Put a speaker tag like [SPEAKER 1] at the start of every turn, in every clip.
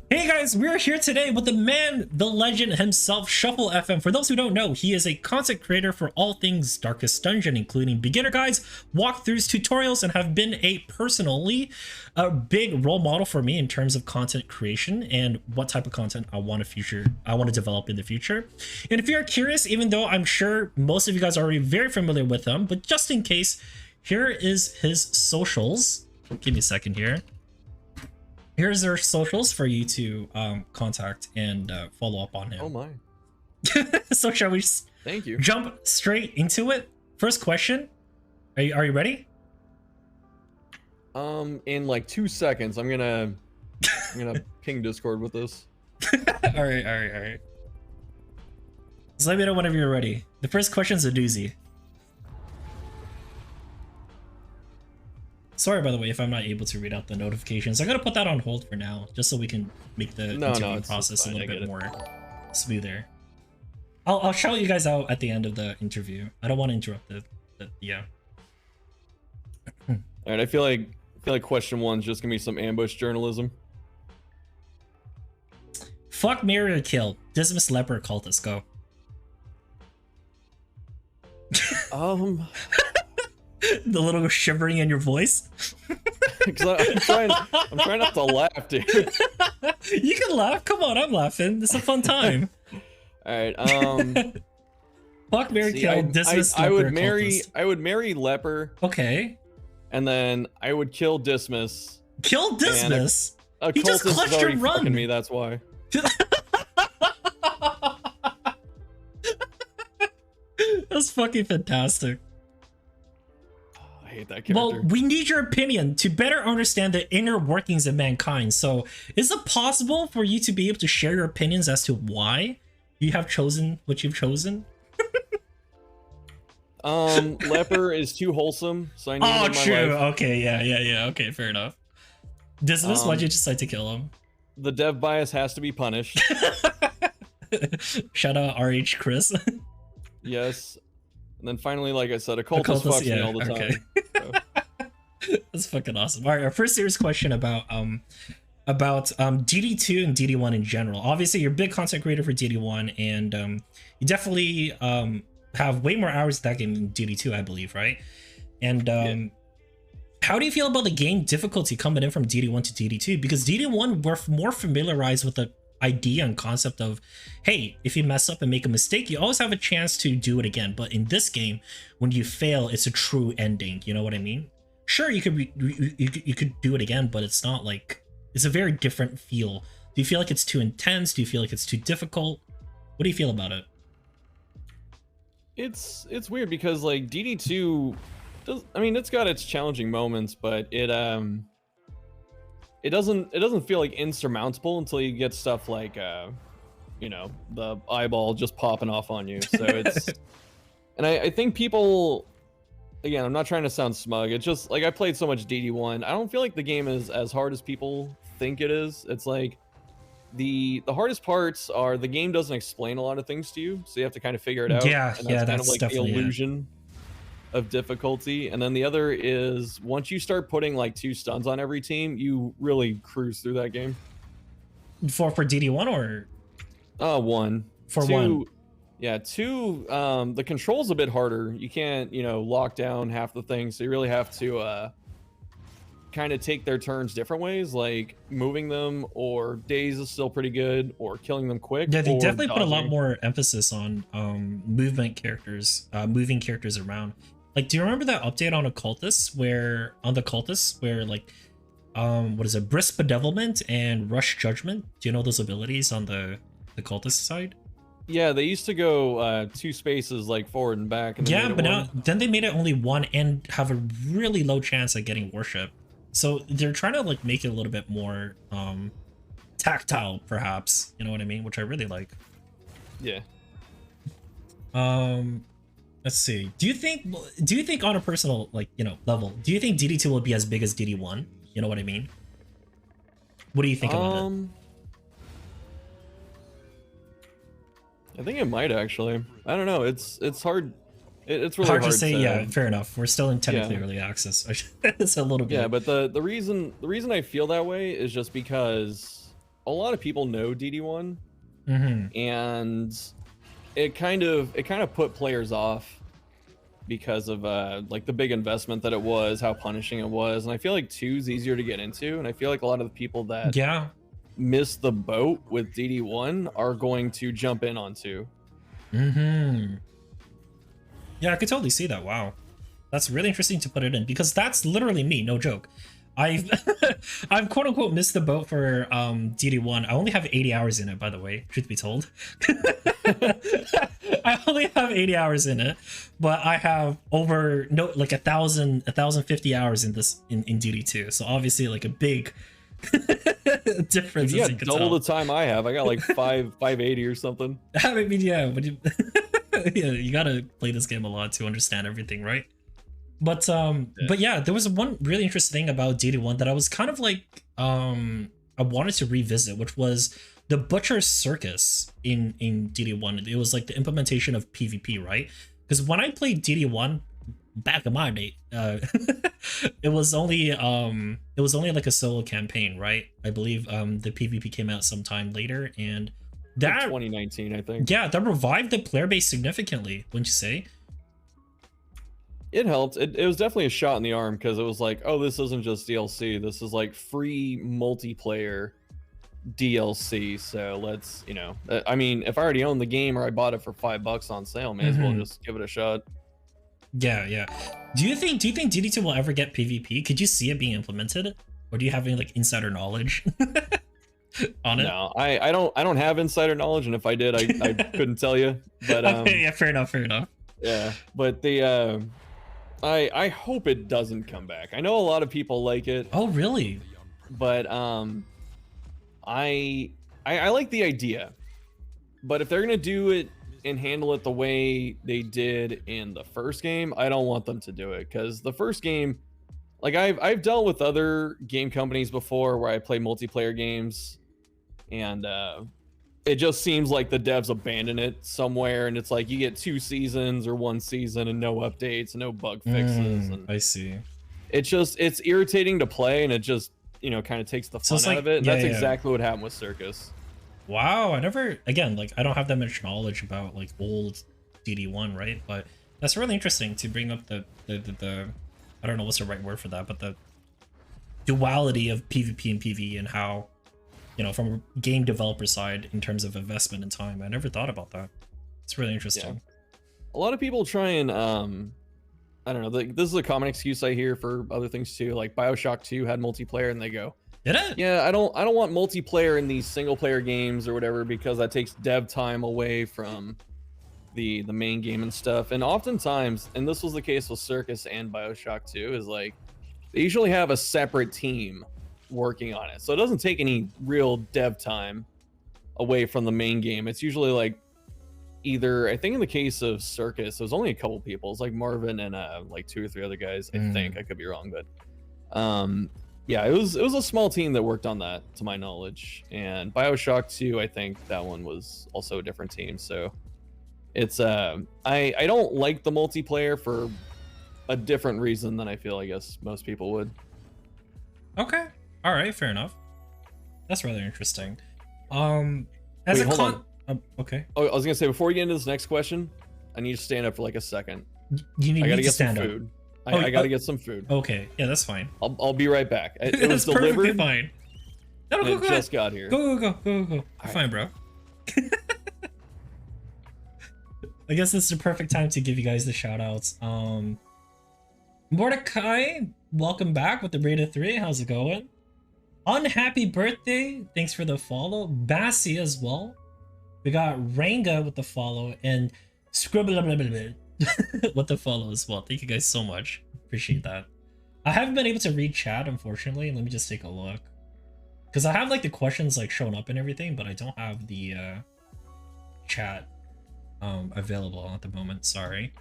[SPEAKER 1] Hey guys, we're here today with the man, the legend himself, ShuffleFM. For those who don't know, he is a content creator for all things Darkest Dungeon, including beginner guides, walkthroughs, tutorials, and have been a big role model for me in terms of content creation and what type of content I want to develop in the future. And if you're curious, even though I'm sure most of you guys are already very familiar with him, but just in case, here is his socials. Give me a second here. Here's their socials for you to contact and follow up on him.
[SPEAKER 2] Oh my.
[SPEAKER 1] So shall we
[SPEAKER 2] Thank you.
[SPEAKER 1] jump straight into it? First question. Are you ready?
[SPEAKER 2] In like 2 seconds, I'm gonna ping Discord with this.
[SPEAKER 1] all right. Just let me know whenever you're ready. The first question's a doozy. Sorry, by the way, if I'm not able to read out the notifications. I'm gonna put that on hold for now, just so we can make the interview process a little bit more smoother. I'll shout you guys out at the end of the interview. I don't want to interrupt the yeah.
[SPEAKER 2] All right, I feel like question one's just gonna be some ambush journalism.
[SPEAKER 1] Fuck, marry or kill. Dismiss, leper, cultist. Go. The little shivering in your voice.
[SPEAKER 2] I'm trying not to laugh, dude.
[SPEAKER 1] You can laugh. Come on, I'm laughing. It's a fun time.
[SPEAKER 2] All right.
[SPEAKER 1] Fuck, marry, kill. Dismiss,
[SPEAKER 2] I
[SPEAKER 1] leper,
[SPEAKER 2] would marry.
[SPEAKER 1] cultist.
[SPEAKER 2] I would marry leper.
[SPEAKER 1] Okay.
[SPEAKER 2] And then I would kill Dismiss.
[SPEAKER 1] Kill Dismiss.
[SPEAKER 2] He
[SPEAKER 1] just clutched your run.
[SPEAKER 2] Fucking me. That's why.
[SPEAKER 1] That's fucking fantastic.
[SPEAKER 2] I hate that character.
[SPEAKER 1] Well, we need your opinion to better understand the inner workings of mankind. So, is it possible for you to be able to share your opinions as to why you have chosen what you've chosen?
[SPEAKER 2] Leper is too wholesome, so I need him in my
[SPEAKER 1] true.
[SPEAKER 2] life.
[SPEAKER 1] Okay, yeah. Okay, fair enough. Dismiss, why'd you decide to kill him?
[SPEAKER 2] The dev bias has to be punished.
[SPEAKER 1] Shout out RH Chris.
[SPEAKER 2] Yes. And then finally, like I said, occultist fucks me all the time. So.
[SPEAKER 1] That's fucking awesome. All right, our first serious question about DD2 and DD1 in general. Obviously, you're a big content creator for DD1, and you definitely have way more hours of that game than DD2, I believe, right? And how do you feel about the game difficulty coming in from DD1 to DD2? Because DD1, we're more familiarized with the idea and concept of, hey, if you mess up and make a mistake, you always have a chance to do it again. But in this game, when you fail, it's a true ending. You know what I mean? Sure, you could do it again, but it's not like, it's a very different feel. Do you feel like it's too intense? Do you feel like it's too difficult? What do you feel about it?
[SPEAKER 2] It's weird because like DD2 does, I mean, it's got its challenging moments, but it doesn't feel like insurmountable until you get stuff like you know, the eyeball just popping off on you. So it's and I think people, again, I'm not trying to sound smug, it's just like I played so much DD1, I don't feel like the game is as hard as people think it is. It's like the hardest parts are the game doesn't explain a lot of things to you, so you have to kind of figure it out.
[SPEAKER 1] Yeah,
[SPEAKER 2] and
[SPEAKER 1] that's
[SPEAKER 2] kind of like the
[SPEAKER 1] definitely
[SPEAKER 2] illusion of difficulty. And then the other is once you start putting like 2 stuns on every team, you really cruise through that game.
[SPEAKER 1] For DD1 or
[SPEAKER 2] 1
[SPEAKER 1] for
[SPEAKER 2] 2,
[SPEAKER 1] 1?
[SPEAKER 2] Yeah, 2, the control's a bit harder. You can't, you know, lock down half the things, so you really have to kind of take their turns different ways, like moving them, or daze is still pretty good, or killing them quick.
[SPEAKER 1] Yeah, they definitely
[SPEAKER 2] dodging.
[SPEAKER 1] put a lot more emphasis on moving characters around. Like, do you remember that update on occultists where like what is it, brisk bedevilment and rush judgment? Do you know those abilities on the cultist side?
[SPEAKER 2] Yeah, they used to go 2 spaces like forward and back. And
[SPEAKER 1] yeah, but then they made it only 1 and have a really low chance at getting worship. So they're trying to like make it a little bit more tactile, perhaps. You know what I mean? Which I really like.
[SPEAKER 2] Yeah.
[SPEAKER 1] Let's see. Do you think on a personal, like, you know, level, do you think DD2 will be as big as DD1? You know what I mean? What do you think about it?
[SPEAKER 2] I think it might actually. I don't know. It's hard. It's really hard
[SPEAKER 1] to say. Yeah, fair enough. We're still in technically early access. It's a little bit.
[SPEAKER 2] Yeah, but the reason I feel that way is just because a lot of people know DD1,
[SPEAKER 1] Mm-hmm.
[SPEAKER 2] and it kind of put players off because of like the big investment that it was, how punishing it was, and I feel like 2 is easier to get into, and I feel like a lot of the people that
[SPEAKER 1] Yeah.
[SPEAKER 2] missed the boat with DD1 are going to jump in on 2.
[SPEAKER 1] Mm-hmm. Yeah, I could totally see that. Wow. That's really interesting to put it in, because that's literally me, no joke. I've I've quote unquote missed the boat for DD1. I only have 80 hours in it, by the way, truth be told. I only have 80 hours in it, but I have over like 1,050 hours in this in DD2. So obviously like a big difference.
[SPEAKER 2] Yeah,
[SPEAKER 1] as you can
[SPEAKER 2] double
[SPEAKER 1] tell.
[SPEAKER 2] the time I have. I got like 580 or something.
[SPEAKER 1] I mean, yeah, but yeah, you gotta play this game a lot to understand everything, right? But but yeah, there was one really interesting thing about DD1 that I was kind of like I wanted to revisit, which was the Butcher Circus in DD1. It was like the implementation of PvP, right? Because when I played DD1 back in my day, it was only like a solo campaign, right? I believe the PvP came out sometime later, and that
[SPEAKER 2] 2019, I think.
[SPEAKER 1] Yeah, that revived the player base significantly, wouldn't you say?
[SPEAKER 2] It helped. It was definitely a shot in the arm, because it was like, oh, this isn't just DLC. This is like free multiplayer DLC. So let's, you know, I mean, if I already own the game or I bought it for $5 on sale, may as well just give it a shot.
[SPEAKER 1] Yeah. Do you think DD2 will ever get PvP? Could you see it being implemented, or do you have any like insider knowledge on it?
[SPEAKER 2] No, I don't have insider knowledge, and if I did, I couldn't tell you. But
[SPEAKER 1] okay, yeah, fair enough.
[SPEAKER 2] Yeah, but the I hope it doesn't come back. I know a lot of people like it.
[SPEAKER 1] Oh, really?
[SPEAKER 2] But I like the idea. But if they're gonna do it and handle it the way they did in the first game, I don't want them to do it, because the first game, like I've dealt with other game companies before where I play multiplayer games, and it just seems like the devs abandon it somewhere, and it's like you get 2 seasons or 1 season and no updates and no bug fixes. And
[SPEAKER 1] I see.
[SPEAKER 2] it's irritating to play, and it just, you know, kind of takes the fun out of it. And that's exactly what happened with Circus.
[SPEAKER 1] Wow, I never, again, like I don't have that much knowledge about like old DD1, right? But that's really interesting to bring up the I don't know what's the right word for that, but the duality of PvP and PvE, and how, you know, from a game developer side in terms of investment and time. I never thought about that. It's really interesting.
[SPEAKER 2] Yeah. A lot of people try and I don't know, this is a common excuse I hear for other things too. Like BioShock 2 had multiplayer, and they go,
[SPEAKER 1] Did it?
[SPEAKER 2] yeah, I don't want multiplayer in these single player games or whatever, because that takes dev time away from the main game and stuff. And oftentimes, and this was the case with Circus and BioShock 2, is like they usually have a separate team working on it, so it doesn't take any real dev time away from the main game. It's usually like either, I think in the case of Circus, it was only a couple people. It's like Marvin and like 2 or 3 other guys. I think, I could be wrong, but yeah, it was a small team that worked on that, to my knowledge. And BioShock 2, I think that one was also a different team. So it's I don't like the multiplayer for a different reason than I feel, I guess, most people would.
[SPEAKER 1] Okay. All right, fair enough. That's rather interesting. As
[SPEAKER 2] Wait,
[SPEAKER 1] a
[SPEAKER 2] hold on.
[SPEAKER 1] Okay.
[SPEAKER 2] Oh, I was gonna say, before you get into this next question, I need to stand up for like a second.
[SPEAKER 1] You need
[SPEAKER 2] I gotta
[SPEAKER 1] to
[SPEAKER 2] get
[SPEAKER 1] stand
[SPEAKER 2] some
[SPEAKER 1] up.
[SPEAKER 2] food. I gotta get some food.
[SPEAKER 1] Okay, yeah, that's fine.
[SPEAKER 2] I'll be right back. It was
[SPEAKER 1] That's perfectly
[SPEAKER 2] delivered.
[SPEAKER 1] fine. No,
[SPEAKER 2] And
[SPEAKER 1] go
[SPEAKER 2] it
[SPEAKER 1] ahead.
[SPEAKER 2] just got here.
[SPEAKER 1] Go. You're fine, bro. I guess this is the perfect time to give you guys the shout outs. Mordecai, welcome back with the rated 3. How's it going? Unhappy birthday, thanks for the follow. Bassi as well. We got Ranga with the follow, and Scribble with the follow as well. Thank you guys so much. Appreciate that. I haven't been able to read chat, unfortunately. Let me just take a look, because I have like the questions like shown up and everything, but I don't have the chat available at the moment. Sorry.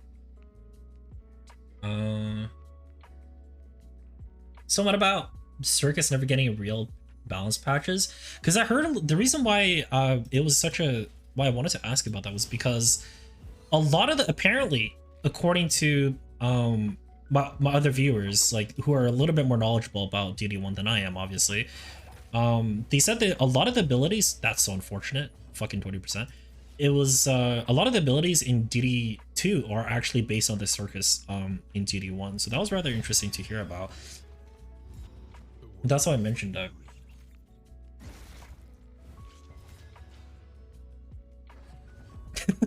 [SPEAKER 1] So what about Circus never getting real balance patches? Because I heard the reason why it was such a why I wanted to ask about that was because a lot of the, apparently, according to my other viewers, like who are a little bit more knowledgeable about DD1 than I am, obviously, They said that a lot of the abilities, that's so unfortunate, fucking 20%. It was a lot of the abilities in DD2 are actually based on the circus in DD1, so that was rather interesting to hear about. That's why I mentioned that.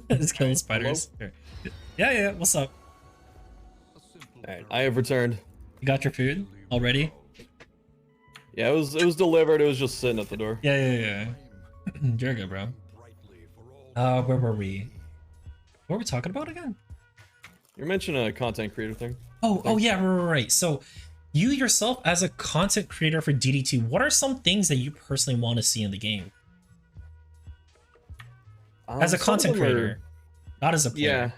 [SPEAKER 1] It's killing spiders. Here. Yeah, what's up?
[SPEAKER 2] Alright, I have returned.
[SPEAKER 1] You got your food already?
[SPEAKER 2] Yeah, it was delivered. It was just sitting at the door.
[SPEAKER 1] Yeah. You're good, bro. Where were we? What were we talking about again?
[SPEAKER 2] You mentioned a content creator thing.
[SPEAKER 1] Oh yeah, right. So, you yourself as a content creator for DD2, what are some things that you personally want to see in the game? As a content creator, not as a player.
[SPEAKER 2] Yeah.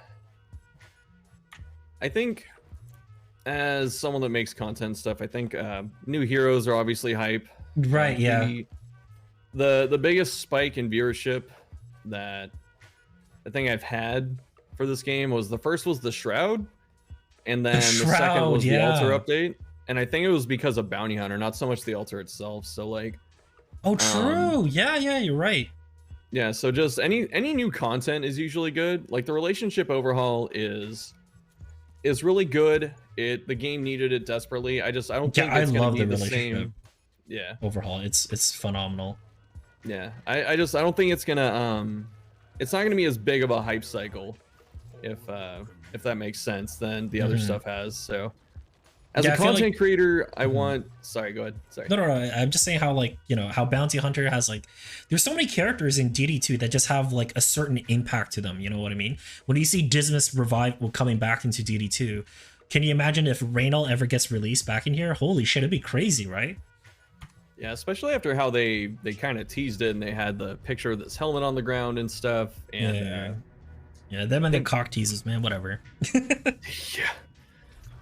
[SPEAKER 2] I think as someone that makes content stuff, I think new heroes are obviously hype.
[SPEAKER 1] Right, yeah.
[SPEAKER 2] The biggest spike in viewership that I think I've had for this game was the first was the Shroud, and then the second was the altar update. And I think it was because of Bounty Hunter, not so much the altar itself. So like,
[SPEAKER 1] oh, true. Yeah, you're right.
[SPEAKER 2] Yeah, so just any new content is usually good. Like the relationship overhaul is really good. The game needed it desperately. I don't think it's gonna be the same. Yeah, overhaul.
[SPEAKER 1] It's phenomenal.
[SPEAKER 2] Yeah, I don't think it's gonna it's not gonna be as big of a hype cycle if that makes sense than the other stuff has. So as a content creator, I want... Sorry, go ahead. Sorry.
[SPEAKER 1] No. I'm just saying how, like, you know, how Bounty Hunter has, like... There's so many characters in DD2 that just have, like, a certain impact to them, you know what I mean? When you see Dismas coming back into DD2, can you imagine if Reynal ever gets released back in here? Holy shit, it'd be crazy, right?
[SPEAKER 2] Yeah, especially after how they kind of teased it and they had the picture of this helmet on the ground and stuff. And
[SPEAKER 1] yeah, them and the cock teases, man, whatever.
[SPEAKER 2] Yeah.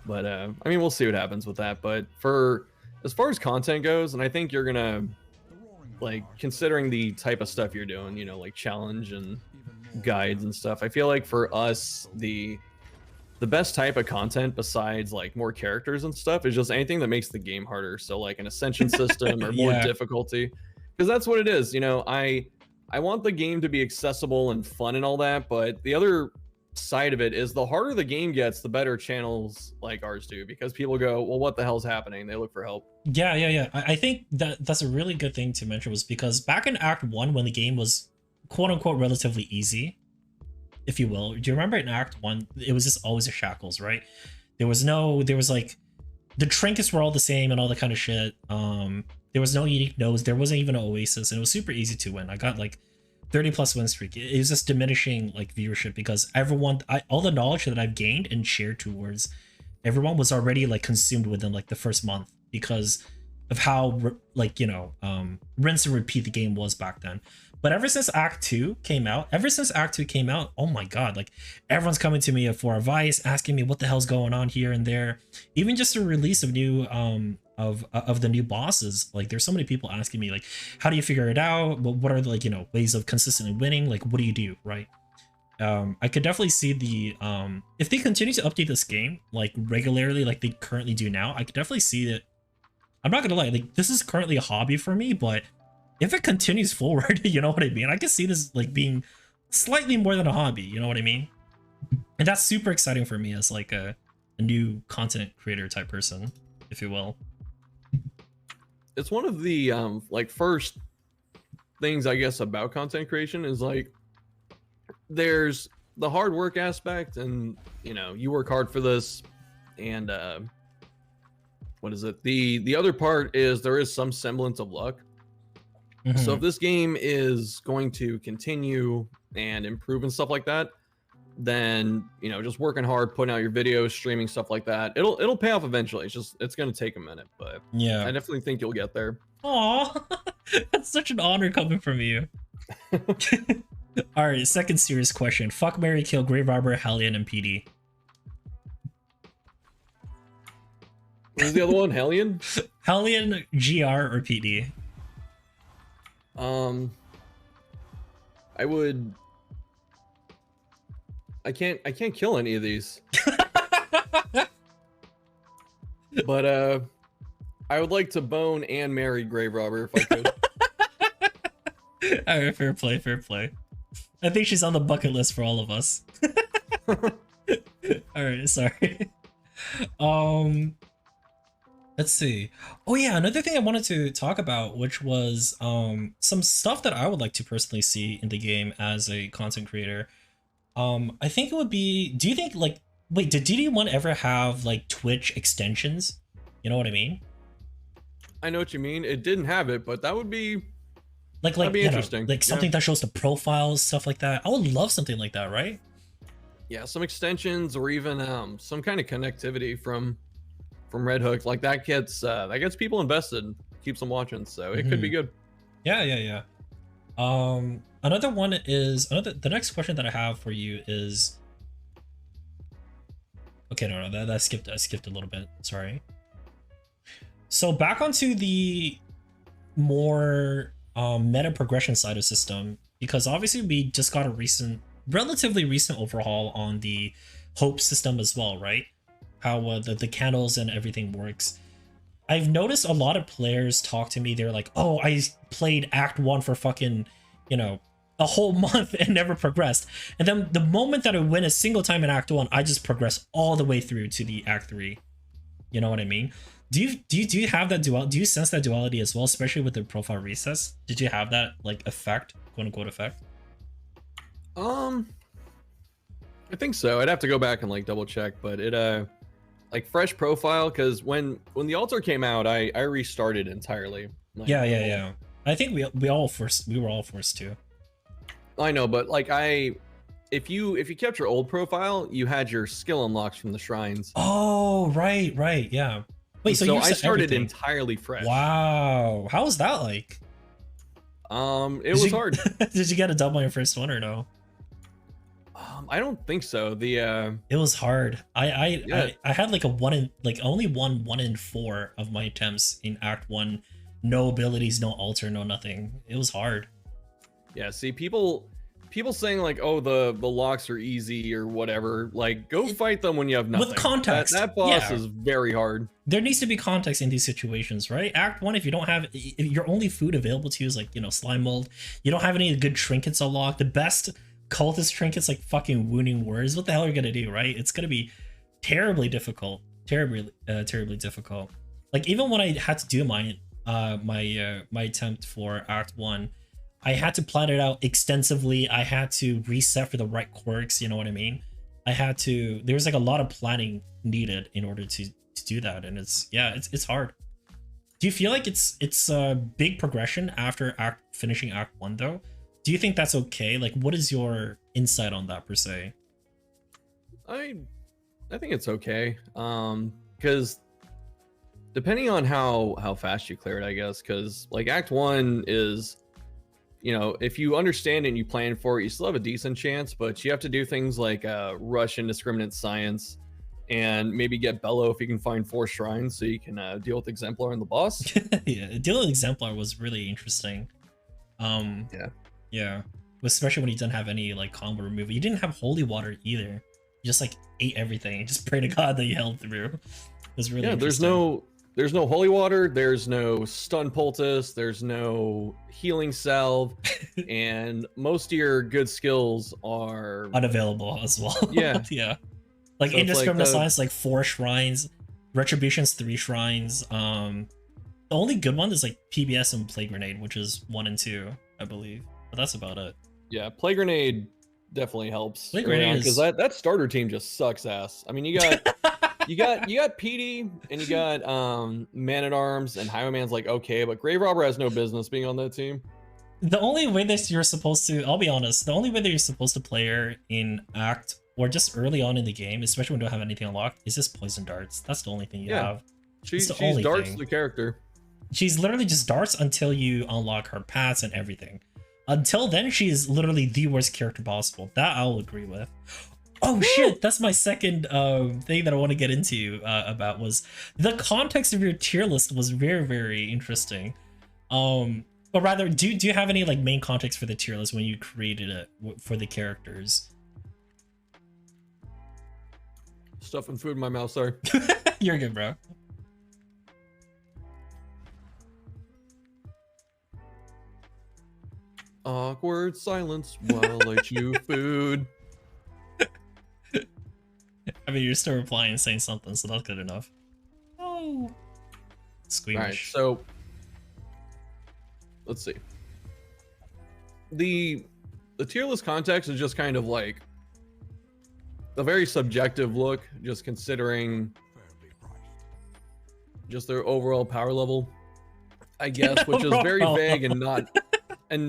[SPEAKER 2] But I mean, we'll see what happens with that. But as far as content goes, and I think you're gonna, like, considering the type of stuff you're doing, you know, like challenge and guides and stuff, I feel like for us the best type of content besides like more characters and stuff is just anything that makes the game harder. So like an ascension system or more difficulty, because that's what it is. You know, I want the game to be accessible and fun and all that, but the other side of it is the harder the game gets, the better channels like ours do, because people go, well, what the hell's happening? They look for help.
[SPEAKER 1] Yeah. I think that's a really good thing to mention, was because back in Act 1, when the game was quote unquote relatively easy, if you will, do you remember in Act 1 it was just always the shackles, right? There was like the trinkets were all the same and all that kind of shit. There was no unique nodes, there wasn't even an oasis, and it was super easy to win. I got like 30+ win streak. It was just diminishing like viewership because all the knowledge that I've gained and shared towards everyone was already like consumed within like the first month because of how like, you know, rinse and repeat the game was back then. But ever since Act 2 came out, oh my god, like everyone's coming to me for advice, asking me what the hell's going on here and there. Even just the release of new of the new bosses, like there's so many people asking me like, how do you figure it out? What are the, like, you know, ways of consistently winning? Like, what do you do, right? I could definitely see the if they continue to update this game like regularly like they currently do now, I could definitely see that. I'm not gonna lie, like this is currently a hobby for me, but if it continues forward, you know what I mean? I can see this like being slightly more than a hobby, you know what I mean? And that's super exciting for me as like a new content creator type person, if you will.
[SPEAKER 2] It's one of the like first things I guess about content creation is like there's the hard work aspect, and you know, you work hard for this, and what is it? The other part is there is some semblance of luck. So if this game is going to continue and improve and stuff like that, then, you know, just working hard, putting out your videos, streaming, stuff like that, it'll pay off eventually. It's going to take a minute, but yeah, I definitely think you'll get there.
[SPEAKER 1] Aw, that's such an honor coming from you. All right, second serious question. Fuck, marry, kill, Grave Robber, Hellion, and PD.
[SPEAKER 2] What was the other one? Hellion?
[SPEAKER 1] Hellion, GR, or PD?
[SPEAKER 2] I can't kill any of these. But I would like to bone and marry Grave Robber if I could.
[SPEAKER 1] All right, fair play, fair play. I think she's on the bucket list for all of us. All right, sorry. Let's see. Oh yeah, another thing I wanted to talk about, which was some stuff that I would like to personally see in the game as a content creator. I think it would be. Do you think like wait, did DD1 ever have like Twitch extensions? You know what I mean?
[SPEAKER 2] I know what you mean. It didn't have it, but that would be
[SPEAKER 1] That'd be
[SPEAKER 2] interesting.
[SPEAKER 1] Like something that shows the profiles, stuff like that. I would love something like that, right?
[SPEAKER 2] Yeah, some extensions or even some kind of connectivity from Red Hook. Like that gets people invested, keeps them watching. So it could be good.
[SPEAKER 1] Yeah. Another one is the next question that I have for you is. Okay, no, I skipped a little bit. Sorry. So back onto the more meta progression side of system, because obviously we just got a relatively recent overhaul on the hope system as well, right? How the candles and everything works. I've noticed a lot of players talk to me. They're like, "Oh, I played Act 1 for fucking, a whole month and never progressed. And then the moment that I win a single time in Act 1, I just progress all the way through to the Act 3." You know what I mean? Do you have that dual? Do you sense that duality as well, especially with the profile recess? Did you have that like effect, quote unquote effect?
[SPEAKER 2] I think so. I'd have to go back and like double check, but it like fresh profile, because when the altar came out, I restarted entirely. Like,
[SPEAKER 1] Yeah. I think we were all forced to.
[SPEAKER 2] I know, but like if you kept your old profile, you had your skill unlocks from the shrines.
[SPEAKER 1] Oh, right, yeah. Wait, so
[SPEAKER 2] I started entirely fresh.
[SPEAKER 1] Wow, how was that like?
[SPEAKER 2] It was hard.
[SPEAKER 1] Did you get a double on your first one or no?
[SPEAKER 2] I don't think so.
[SPEAKER 1] It was hard. I had like only one in 4 of my attempts in Act 1. No abilities, no altar, no nothing. It was hard.
[SPEAKER 2] Yeah, see, people saying like, oh, the locks are easy or whatever. Like, go fight them when you have nothing.
[SPEAKER 1] With context.
[SPEAKER 2] That boss is very hard.
[SPEAKER 1] There needs to be context in these situations, right? Act 1, if you don't have, if your only food available to you is like, slime mold, you don't have any good trinkets unlocked. The best cultist trinkets like fucking wounding words. What the hell are you gonna do, right? It's gonna be terribly difficult. Terribly difficult. Like even when I had to do my attempt for Act 1, I had to plan it out extensively. I had to reset for the right quirks, you know what I mean? There was like a lot of planning needed in order to do that, and it's hard. Do you feel like it's a big progression after finishing Act 1 though? Do you think that's okay? Like, what is your insight on that per se?
[SPEAKER 2] I think it's okay. Because depending on how fast you clear it, I guess, because like Act 1 is, if you understand it and you plan for it, you still have a decent chance, but you have to do things like rush indiscriminate science and maybe get Bellow if you can find 4 shrines so you can deal with Exemplar and the boss.
[SPEAKER 1] Yeah, dealing with Exemplar was really interesting. Yeah, especially when you didn't have any like combo removal. You didn't have holy water either. You just like ate everything. Just pray to God that you held through. It was really interesting.
[SPEAKER 2] There's no holy water, there's no stun poultice, there's no healing salve, and most of your good skills are
[SPEAKER 1] unavailable as well.
[SPEAKER 2] Yeah.
[SPEAKER 1] Yeah. Like so indiscriminate science, like 4 shrines, retribution's 3 shrines. The only good one is like PBS and Plague Grenade, which is 1 and 2, I believe. But that's about it.
[SPEAKER 2] Yeah, Plague Grenade definitely helps.
[SPEAKER 1] Plague Grenade
[SPEAKER 2] because that starter team just sucks ass. I mean, you got you got PD and you got Man at Arms, and Highwayman's like okay, but Grave Robber has no business being on that team.
[SPEAKER 1] The only way that you're supposed to, I'll be honest, the only way that you're supposed to play her in Act or just early on in the game, especially when you don't have anything unlocked, is just poison darts. That's the only thing you have.
[SPEAKER 2] She's darts the character.
[SPEAKER 1] She's literally just darts until you unlock her paths and everything. Until then, she is literally the worst character possible. That I'll agree with. Oh shit, that's my second thing that I want to get into about was the context of your tier list was very, very interesting. But rather, do you have any like main context for the tier list when you created it for the characters?
[SPEAKER 2] Stuffing food in my mouth, sorry.
[SPEAKER 1] You're good, bro.
[SPEAKER 2] Awkward silence while I chew food.
[SPEAKER 1] I mean, you're still replying and saying something, so that's good enough. Oh, squeamish.
[SPEAKER 2] All right, so let's see. The tier list context is just kind of like a very subjective look, just considering just their overall power level, I guess, which is very vague and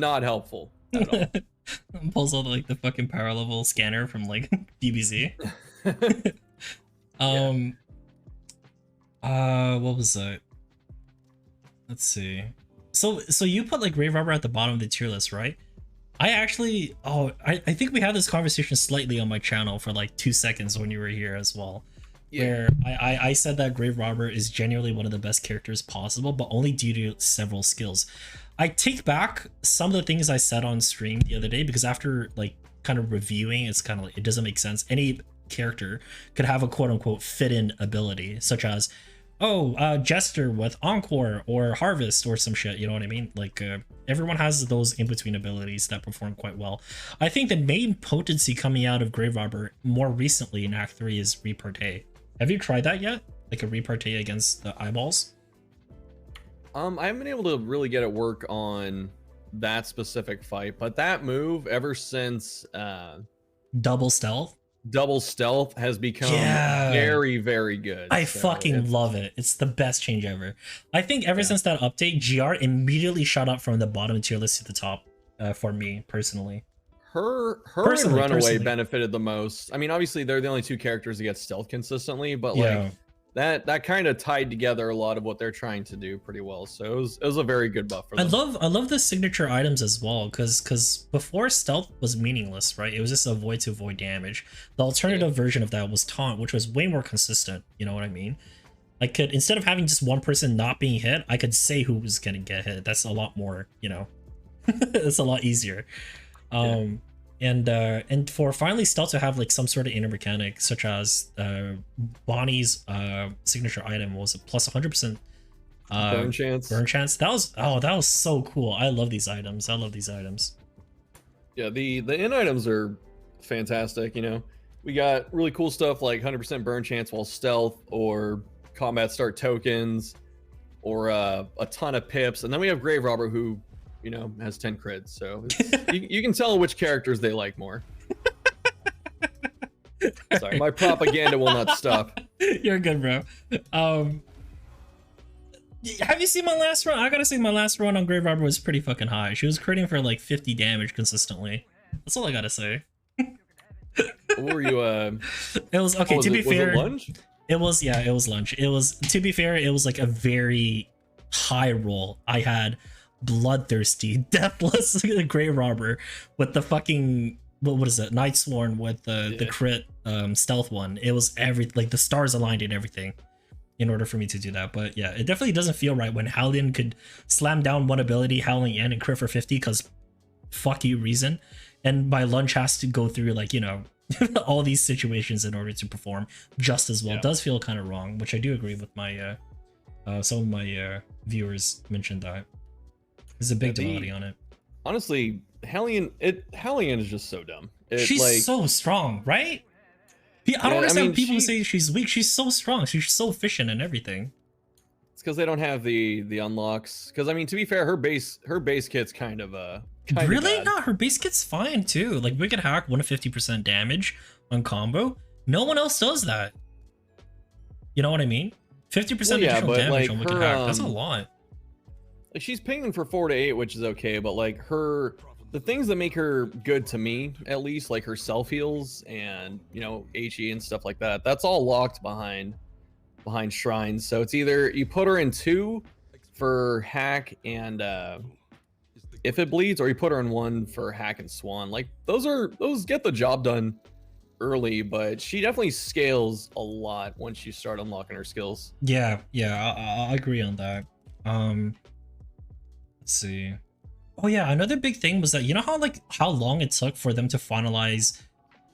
[SPEAKER 2] not helpful at all.
[SPEAKER 1] Pulls out like the fucking power level scanner from like DBZ. What was that? Let's see. So you put like Grave Robber at the bottom of the tier list, right? I actually, I think we had this conversation slightly on my channel for like 2 seconds when you were here as well. Yeah. Where I said that Grave Robber is genuinely one of the best characters possible, but only due to several skills. I take back some of the things I said on stream the other day, because after like kind of reviewing, it's kind of like, it doesn't make sense. Any character could have a quote unquote fit in ability, such as, Jester with Encore or Harvest or some shit, you know what I mean? Like, everyone has those in-between abilities that perform quite well. I think the main potency coming out of Grave Robber more recently in Act 3 is Repartee. Have you tried that yet? Like a Repartee against the eyeballs?
[SPEAKER 2] I haven't been able to really get it work on that specific fight, but that move ever since
[SPEAKER 1] Double Stealth
[SPEAKER 2] has become very, very good.
[SPEAKER 1] I fucking love it. It's the best change ever. I think ever since that update, GR immediately shot up from the bottom tier list to the top for me personally.
[SPEAKER 2] Her and Runaway benefited the most. I mean, obviously they're the only two characters that get stealth consistently, but like that kind of tied together a lot of what they're trying to do pretty well. So it was a very good buff for them.
[SPEAKER 1] I love the signature items as well, because before stealth was meaningless, right? It was just avoid to avoid damage. The alternative version of that was taunt, which was way more consistent. You know what I mean? I could, instead of having just one person not being hit, I could say who was gonna get hit. That's a lot more, you know. It's a lot easier. And for finally stealth to have like some sort of inner mechanic, such as Bonnie's signature item was a plus 100% burn chance. That was so cool. I love these items.
[SPEAKER 2] Yeah, the in items are fantastic. You know, we got really cool stuff like 100% burn chance while stealth, or combat start tokens, or a ton of pips, and then we have Grave Robber, who, you know, has 10 crits, so you can tell which characters they like more. Sorry, my propaganda will not stop.
[SPEAKER 1] You're good, bro. Have you seen my last run? I gotta say, my last run on Grave Robber was pretty fucking high. She was critting for like 50 damage consistently. That's all I gotta say.
[SPEAKER 2] What were you?
[SPEAKER 1] It was okay. To be fair,
[SPEAKER 2] was it lunge?
[SPEAKER 1] It was lunge. It was, to be fair, it was like a very high roll. I had bloodthirsty, deathless Grave Robber with the fucking, what is it, Night Sworn with the crit stealth one. It was like the stars aligned and everything in order for me to do that. But yeah, it definitely doesn't feel right when Hallian could slam down one ability, Howling in, and crit for 50 because fuck you reason, and my lunge has to go through, like, you know, all these situations in order to perform just as well. It does feel kind of wrong, which I do agree with my some of my viewers mentioned that. There's a big duality on it.
[SPEAKER 2] Honestly, Hallian is just so dumb.
[SPEAKER 1] She's like, so strong, right? I don't understand when people say she's weak. She's so strong. She's so efficient and everything.
[SPEAKER 2] It's because they don't have the unlocks. Because I mean, to be fair, her base kit's kind of
[SPEAKER 1] really
[SPEAKER 2] bad.
[SPEAKER 1] No, her base kit's fine too. Like Wicked Hack, 150% damage on combo. No one else does that. You know what I mean? 50% additional damage
[SPEAKER 2] like
[SPEAKER 1] on Wicked Hack. That's a lot.
[SPEAKER 2] Like, she's pinging for 4 to 8, which is okay, but like the things that make her good to me, at least, like her self heals and, you know, HE and stuff like that, that's all locked behind shrines. So it's either you put her in 2 for hack and if it bleeds, or you put her in 1 for hack and swan. Like those get the job done early, but she definitely scales a lot once you start unlocking her skills.
[SPEAKER 1] Yeah, I agree on that. Let's see. Oh yeah, another big thing was that, you know how long it took for them to finalize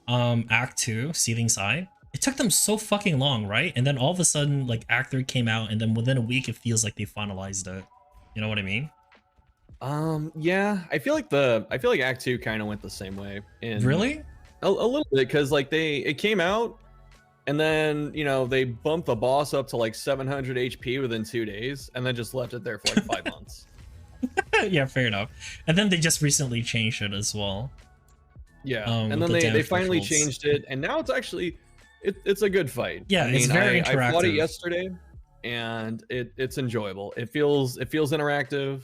[SPEAKER 1] Act 2, Seething Side? It took them so fucking long, right? And then all of a sudden, like, Act 3 came out, and then within a week it feels like they finalized it. You know what I mean?
[SPEAKER 2] Yeah, I feel like Act 2 kind of went the same way in
[SPEAKER 1] Really?
[SPEAKER 2] a little bit, because like it came out and then they bumped the boss up to like 700 HP within 2 days and then just left it there for like 5 months.
[SPEAKER 1] Yeah, fair enough. And then they just recently changed it as well.
[SPEAKER 2] Yeah, and then they finally changed it, and now it's actually it's a good fight.
[SPEAKER 1] Yeah, I mean, it's very interactive.
[SPEAKER 2] I fought it yesterday, and it's enjoyable. It feels interactive.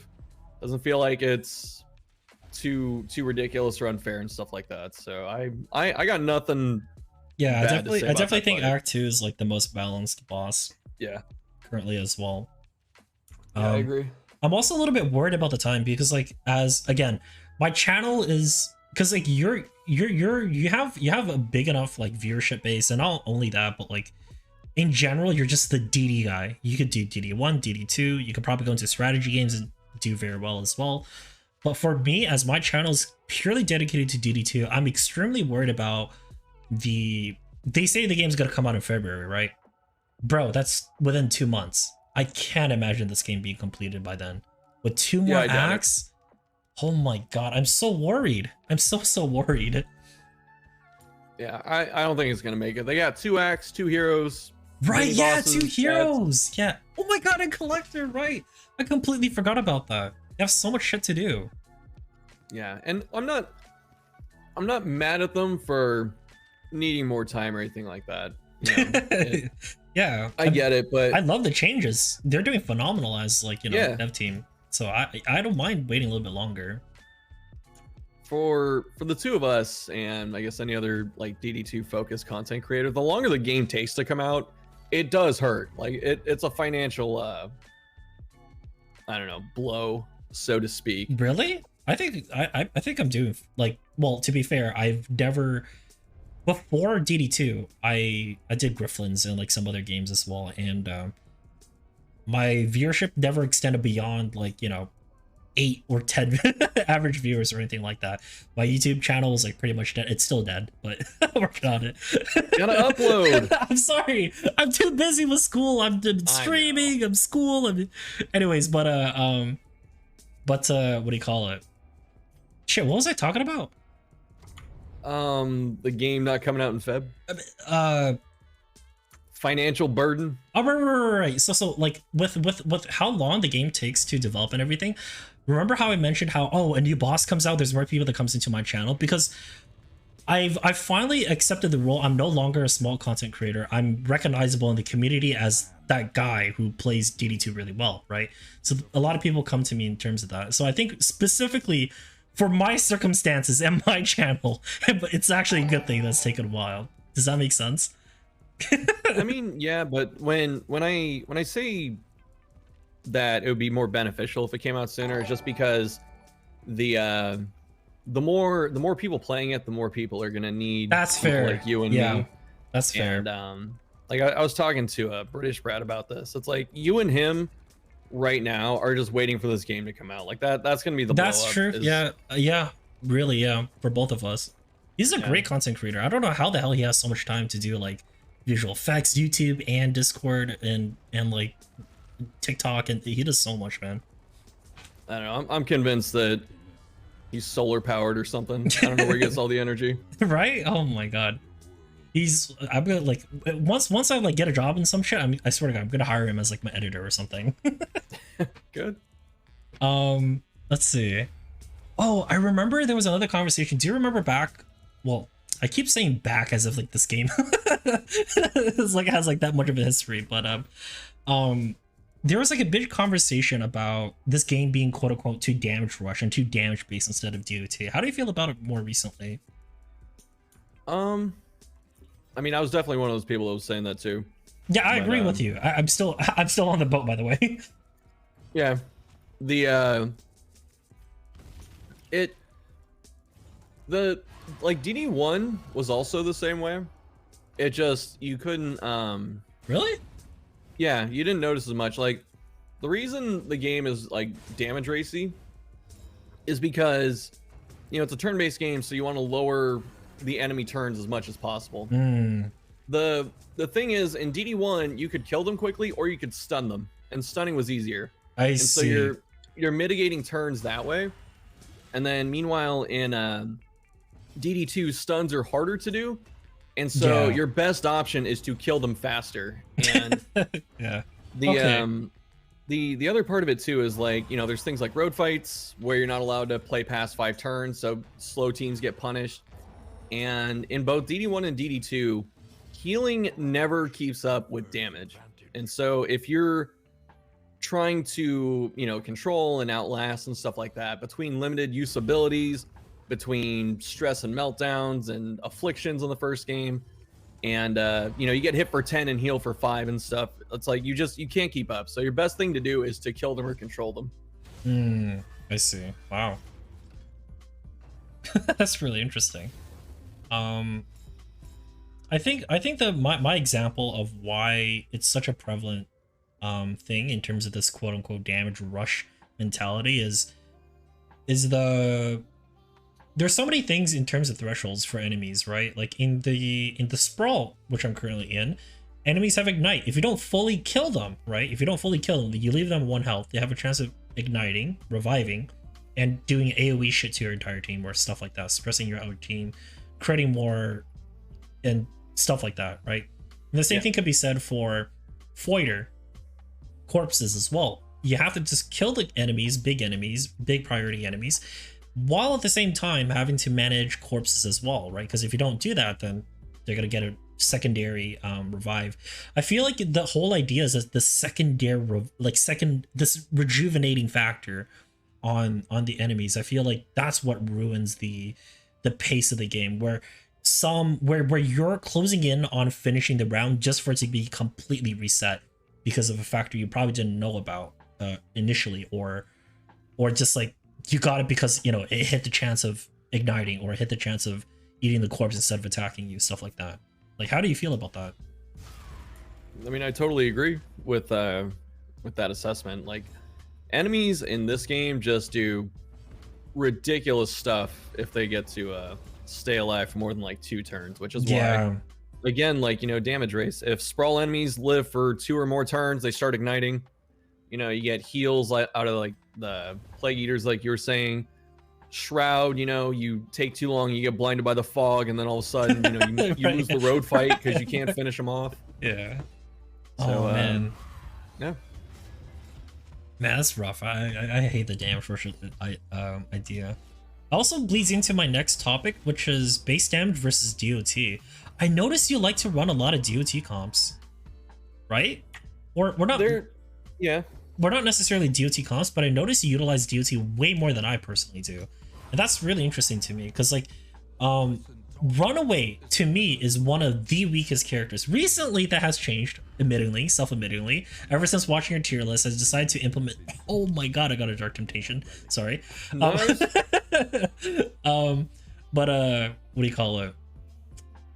[SPEAKER 2] Doesn't feel like it's too ridiculous or unfair and stuff like that. So I got nothing.
[SPEAKER 1] Yeah, I definitely think Act 2 is like the most balanced boss.
[SPEAKER 2] Yeah,
[SPEAKER 1] currently as well.
[SPEAKER 2] Yeah, I agree.
[SPEAKER 1] I'm also a little bit worried about the time because like again, my channel is because like you have a big enough like viewership base, and not only that, but like in general, you're just the DD guy. You could do DD1, DD2. You could probably go into strategy games and do very well as well. But for me, as my channel is purely dedicated to DD2, I'm extremely worried about they say the game's gonna come out in February, right? Bro, that's within 2 months. I can't imagine this game being completed by then. With 2 more acts? Oh my god, I'm so worried. I'm so worried.
[SPEAKER 2] Yeah, I don't think it's gonna make it. They got 2 acts, 2 heroes.
[SPEAKER 1] Right, yeah, bosses, 2 heroes. Yeah. Oh my god, and collector, right. I completely forgot about that. They have so much shit to do.
[SPEAKER 2] Yeah, and I'm not mad at them for needing more time or anything like that.
[SPEAKER 1] Yeah,
[SPEAKER 2] I get it, but
[SPEAKER 1] I love the changes. They're doing phenomenal as like dev team. So I don't mind waiting a little bit longer.
[SPEAKER 2] For the two of us, and I guess any other like DD2 focused content creator, the longer the game takes to come out, it does hurt. Like it's a financial I don't know, blow, so to speak.
[SPEAKER 1] Really? I think I'm doing like, well, to be fair, I've never before DD2 I did Grifflins and like some other games as well, and my viewership never extended beyond like 8 or 10 average viewers or anything like that. My YouTube channel is like pretty much dead. It's still dead, but I'm working on it.
[SPEAKER 2] Gotta upload.
[SPEAKER 1] I'm sorry, I'm too busy with school. I'm streaming, I'm school, anyways, but what do you call it? Shit, what was I talking about?
[SPEAKER 2] The game not coming out in Feb. Financial burden.
[SPEAKER 1] Oh, right. So like with how long the game takes to develop and everything. Remember how I mentioned how a new boss comes out, there's more people that comes into my channel because I've finally accepted the role. I'm no longer a small content creator. I'm recognizable in the community as that guy who plays DD2 really well, right? So a lot of people come to me in terms of that. So I think specifically for my circumstances and my channel, it's actually a good thing that's taken a while. Does that make sense?
[SPEAKER 2] I mean, yeah, but when I say that it would be more beneficial if it came out sooner, it's just because the more people playing it, the more people are gonna need.
[SPEAKER 1] That's fair.
[SPEAKER 2] Like you and me.
[SPEAKER 1] That's fair.
[SPEAKER 2] And like I was talking to a British Brad about this. It's like you and him right now are just waiting for this game to come out. Like that's gonna be the.
[SPEAKER 1] That's true. Yeah, really, yeah. For both of us, he's a great content creator. I don't know how the hell he has so much time to do like visual effects, YouTube, and Discord, and like TikTok, and he does so much, man.
[SPEAKER 2] I don't know. I'm convinced that he's solar powered or something. I don't know where he gets all the energy.
[SPEAKER 1] Right? Oh my god. I'm gonna like once I like get a job in some shit, I swear to God, I'm gonna hire him as like my editor or something.
[SPEAKER 2] Good.
[SPEAKER 1] Let's see. Oh, I remember there was another conversation. Do you remember back? Well, I keep saying back as if like this game it's like has like that much of a history, but there was like a big conversation about this game being quote unquote too damage rush and too damage based instead of DOT. How do you feel about it more recently?
[SPEAKER 2] I mean, I was definitely one of those people that was saying that too.
[SPEAKER 1] Yeah, I agree with you. I'm still on the boat, by the way.
[SPEAKER 2] Yeah, like DD1 was also the same way. It just you couldn't
[SPEAKER 1] Really?
[SPEAKER 2] Yeah, you didn't notice as much. Like the reason the game is like damage racy is because it's a turn-based game, so you want to lower the enemy turns as much as possible. The thing is, in DD1 you could kill them quickly or you could stun them, and stunning was easier.
[SPEAKER 1] I see.
[SPEAKER 2] So you're mitigating turns that way. And then meanwhile in DD2, stuns are harder to do. And so your best option is to kill them faster. And
[SPEAKER 1] yeah.
[SPEAKER 2] The other part of it too is like, you know, there's things like road fights where you're not allowed to play past 5 turns, so slow teams get punished. And in both DD1 and DD2, healing never keeps up with damage. And so if you're trying to, you know, control and outlast and stuff like that, between limited use abilities, between stress and meltdowns and afflictions in the first game, and you know, you get hit for 10 and heal for 5 and stuff, it's like you can't keep up. So your best thing to do is to kill them or control them.
[SPEAKER 1] I see. Wow. That's really interesting. I think that my example of why it's such a prevalent thing in terms of this quote unquote damage rush mentality is there's so many things in terms of thresholds for enemies, right? Like in the sprawl, which I'm currently in, enemies have ignite. If you don't fully kill them, right? If you don't fully kill them, you leave them 1 health, they have a chance of igniting, reviving, and doing AoE shit to your entire team or stuff like that, suppressing your other team, creating more and stuff like that, right? And the same thing could be said for Foider corpses as well. You have to just kill the enemies, big priority enemies, while at the same time having to manage corpses as well, right? Because if you don't do that, then they're gonna get a secondary revive. I feel like the whole idea is that the secondary this rejuvenating factor on the enemies. I feel like that's what ruins the pace of the game, where you're closing in on finishing the round just for it to be completely reset because of a factor you probably didn't know about initially, or just like you got it because, you know, it hit the chance of igniting or it hit the chance of eating the corpse instead of attacking you, stuff like that. Like, how do you feel about that?
[SPEAKER 2] I mean, I totally agree with that assessment. Like, enemies in this game just do ridiculous stuff if they get to stay alive for more than like 2 turns, which is why, again, like, you know, damage race. If sprawl enemies live for 2 or more turns, they start igniting. You know, you get heals out of like the plague eaters, like you were saying. Shroud, you know, you take too long, you get blinded by the fog, and then all of a sudden, you know, you lose the road fight because you can't finish them off.
[SPEAKER 1] Yeah.
[SPEAKER 2] So,
[SPEAKER 1] man.
[SPEAKER 2] Yeah.
[SPEAKER 1] Man, that's rough. I hate the damage rush idea. Also bleeds into my next topic, which is base damage versus DOT. I noticed you like to run a lot of DOT comps, right? Or we're not. We're not necessarily DOT comps, but I noticed you utilize DOT way more than I personally do, and that's really interesting to me because, like, Runaway to me is one of the weakest characters. Recently, that has changed, admittingly, self-admittingly. Ever since watching your tier list, I decided to implement. Oh my god, I got a Dark Temptation. Sorry.
[SPEAKER 2] Nice.
[SPEAKER 1] But what do you call it?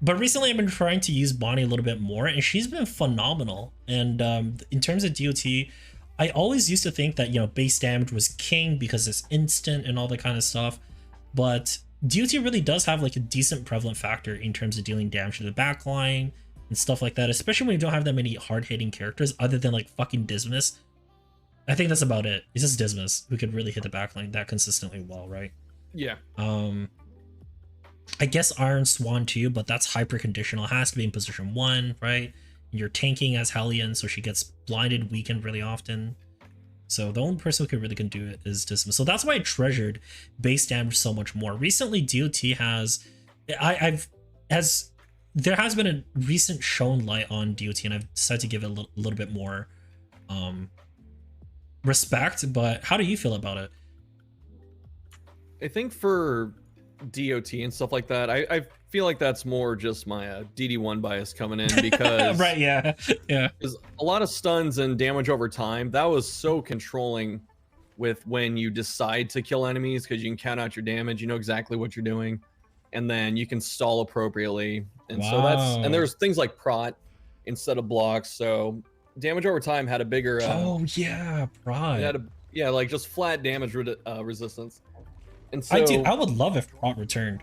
[SPEAKER 1] But recently, I've been trying to use Bonnie a little bit more, and she's been phenomenal. And in terms of DOT, I always used to think that, you know, base damage was king because it's instant and all that kind of stuff, but DOT really does have like a decent prevalent factor in terms of dealing damage to the backline and stuff like that, especially when you don't have that many hard-hitting characters other than like fucking Dismas. I think that's about it. It's just Dismas who could really hit the backline that consistently well, right?
[SPEAKER 2] Yeah.
[SPEAKER 1] I guess Iron Swan too, but that's hyper conditional. It has to be in position 1, right? You're tanking as Hellion, so she gets blinded, weakened really often. So the only person who really can do it is Dismas. So that's why I treasured base damage so much more. Recently, DOT has, there has been a recent shown light on DOT, and I've decided to give it a little bit more respect. But how do you feel about it?
[SPEAKER 2] I think for DOT and stuff like that, I feel like that's more just my DD1 bias coming in because
[SPEAKER 1] right, yeah.
[SPEAKER 2] Because a lot of stuns and damage over time, that was so controlling with when you decide to kill enemies because you can count out your damage, you know exactly what you're doing, and then you can stall appropriately. And so and there's things like prot instead of blocks, so damage over time had a bigger
[SPEAKER 1] prot.
[SPEAKER 2] It had like just flat damage resistance. And so
[SPEAKER 1] I would love if prot returned.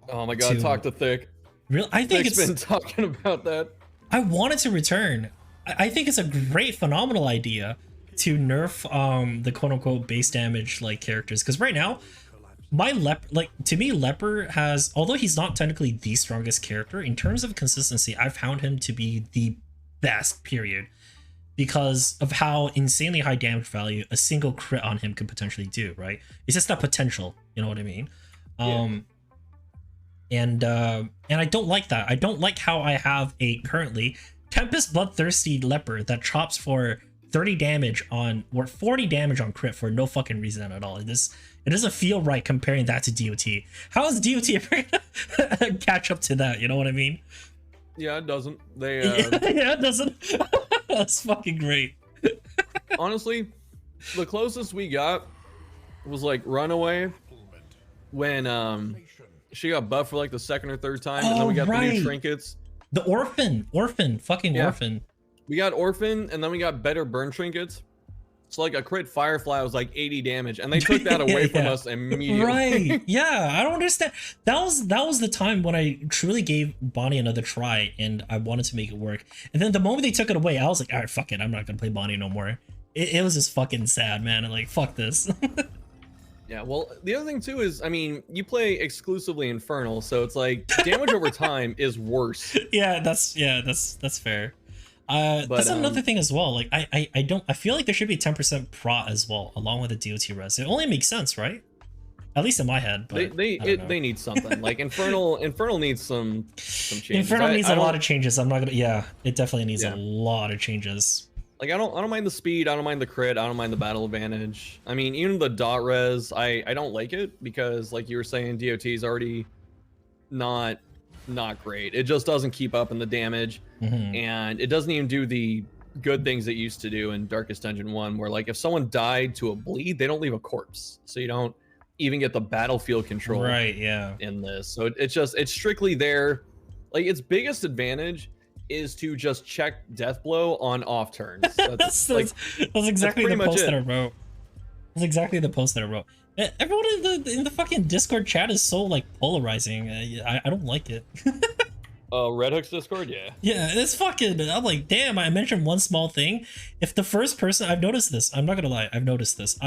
[SPEAKER 2] Oh my god, talk to Thick.
[SPEAKER 1] Really? I think
[SPEAKER 2] Thick's been talking about that.
[SPEAKER 1] I want it to return. I think it's a great, phenomenal idea. to nerf the quote unquote base damage like characters, because right now my to me Leper has, although he's not technically the strongest character in terms of consistency, I found him to be the best, period, because of how insanely high damage value a single crit on him could potentially do, right? It's just that potential, you know what I mean?
[SPEAKER 2] Yeah.
[SPEAKER 1] And I don't like that. I don't like how I have a currently Tempest Bloodthirsty Leper that chops for 30 damage on, or 40 damage on crit for no fucking reason at all. It doesn't feel right comparing that to DOT. How is DOT ever gonna catch up to that? You know what I mean?
[SPEAKER 2] Yeah, it doesn't. They
[SPEAKER 1] yeah, it doesn't. That's fucking great.
[SPEAKER 2] honestly, the closest we got was like Runaway when she got buffed for like the second or third time, and then we got the new trinkets.
[SPEAKER 1] The Orphan, fucking Orphan.
[SPEAKER 2] We got Orphan, and then we got better burn trinkets. So like a crit Firefly was like 80 damage, and they took that away from us immediately.
[SPEAKER 1] Right? Yeah, I don't understand. That was the time when I truly gave Bonnie another try, and I wanted to make it work. And then the moment they took it away, I was like, all right, fuck it, I'm not gonna play Bonnie no more. It was just fucking sad, man. And like, fuck this.
[SPEAKER 2] Yeah, well, the other thing too is, I mean, you play exclusively Infernal, so it's like damage over time is worse.
[SPEAKER 1] Yeah, that's fair. That's another thing as well. Like I feel like there should be 10% prot as well, along with the DOT res. It only makes sense, right? At least in my head. But
[SPEAKER 2] they need something. Like Infernal needs some changes.
[SPEAKER 1] Infernal needs a lot of changes. I'm not gonna. Yeah, it definitely needs a lot of changes.
[SPEAKER 2] Like I don't mind the speed, I don't mind the crit, I don't mind the battle advantage. I mean, even the dot res, I don't like it because, like you were saying, DOT is already not great. It just doesn't keep up in the damage, and it doesn't even do the good things it used to do in Darkest Dungeon 1, where like if someone died to a bleed, they don't leave a corpse, so you don't even get the battlefield control.
[SPEAKER 1] Right? Yeah.
[SPEAKER 2] In this, so it's strictly there. Like its biggest advantage is to just check death blow on off turns. That's
[SPEAKER 1] exactly the post that I wrote. That's exactly the post that I wrote. Everyone in the fucking Discord chat is so like polarizing. I don't like it.
[SPEAKER 2] Red Hook's Discord, yeah.
[SPEAKER 1] Yeah, it's fucking. I'm like, damn. I mentioned one small thing. If the first person, I've noticed this. I'm not gonna lie. I've noticed this.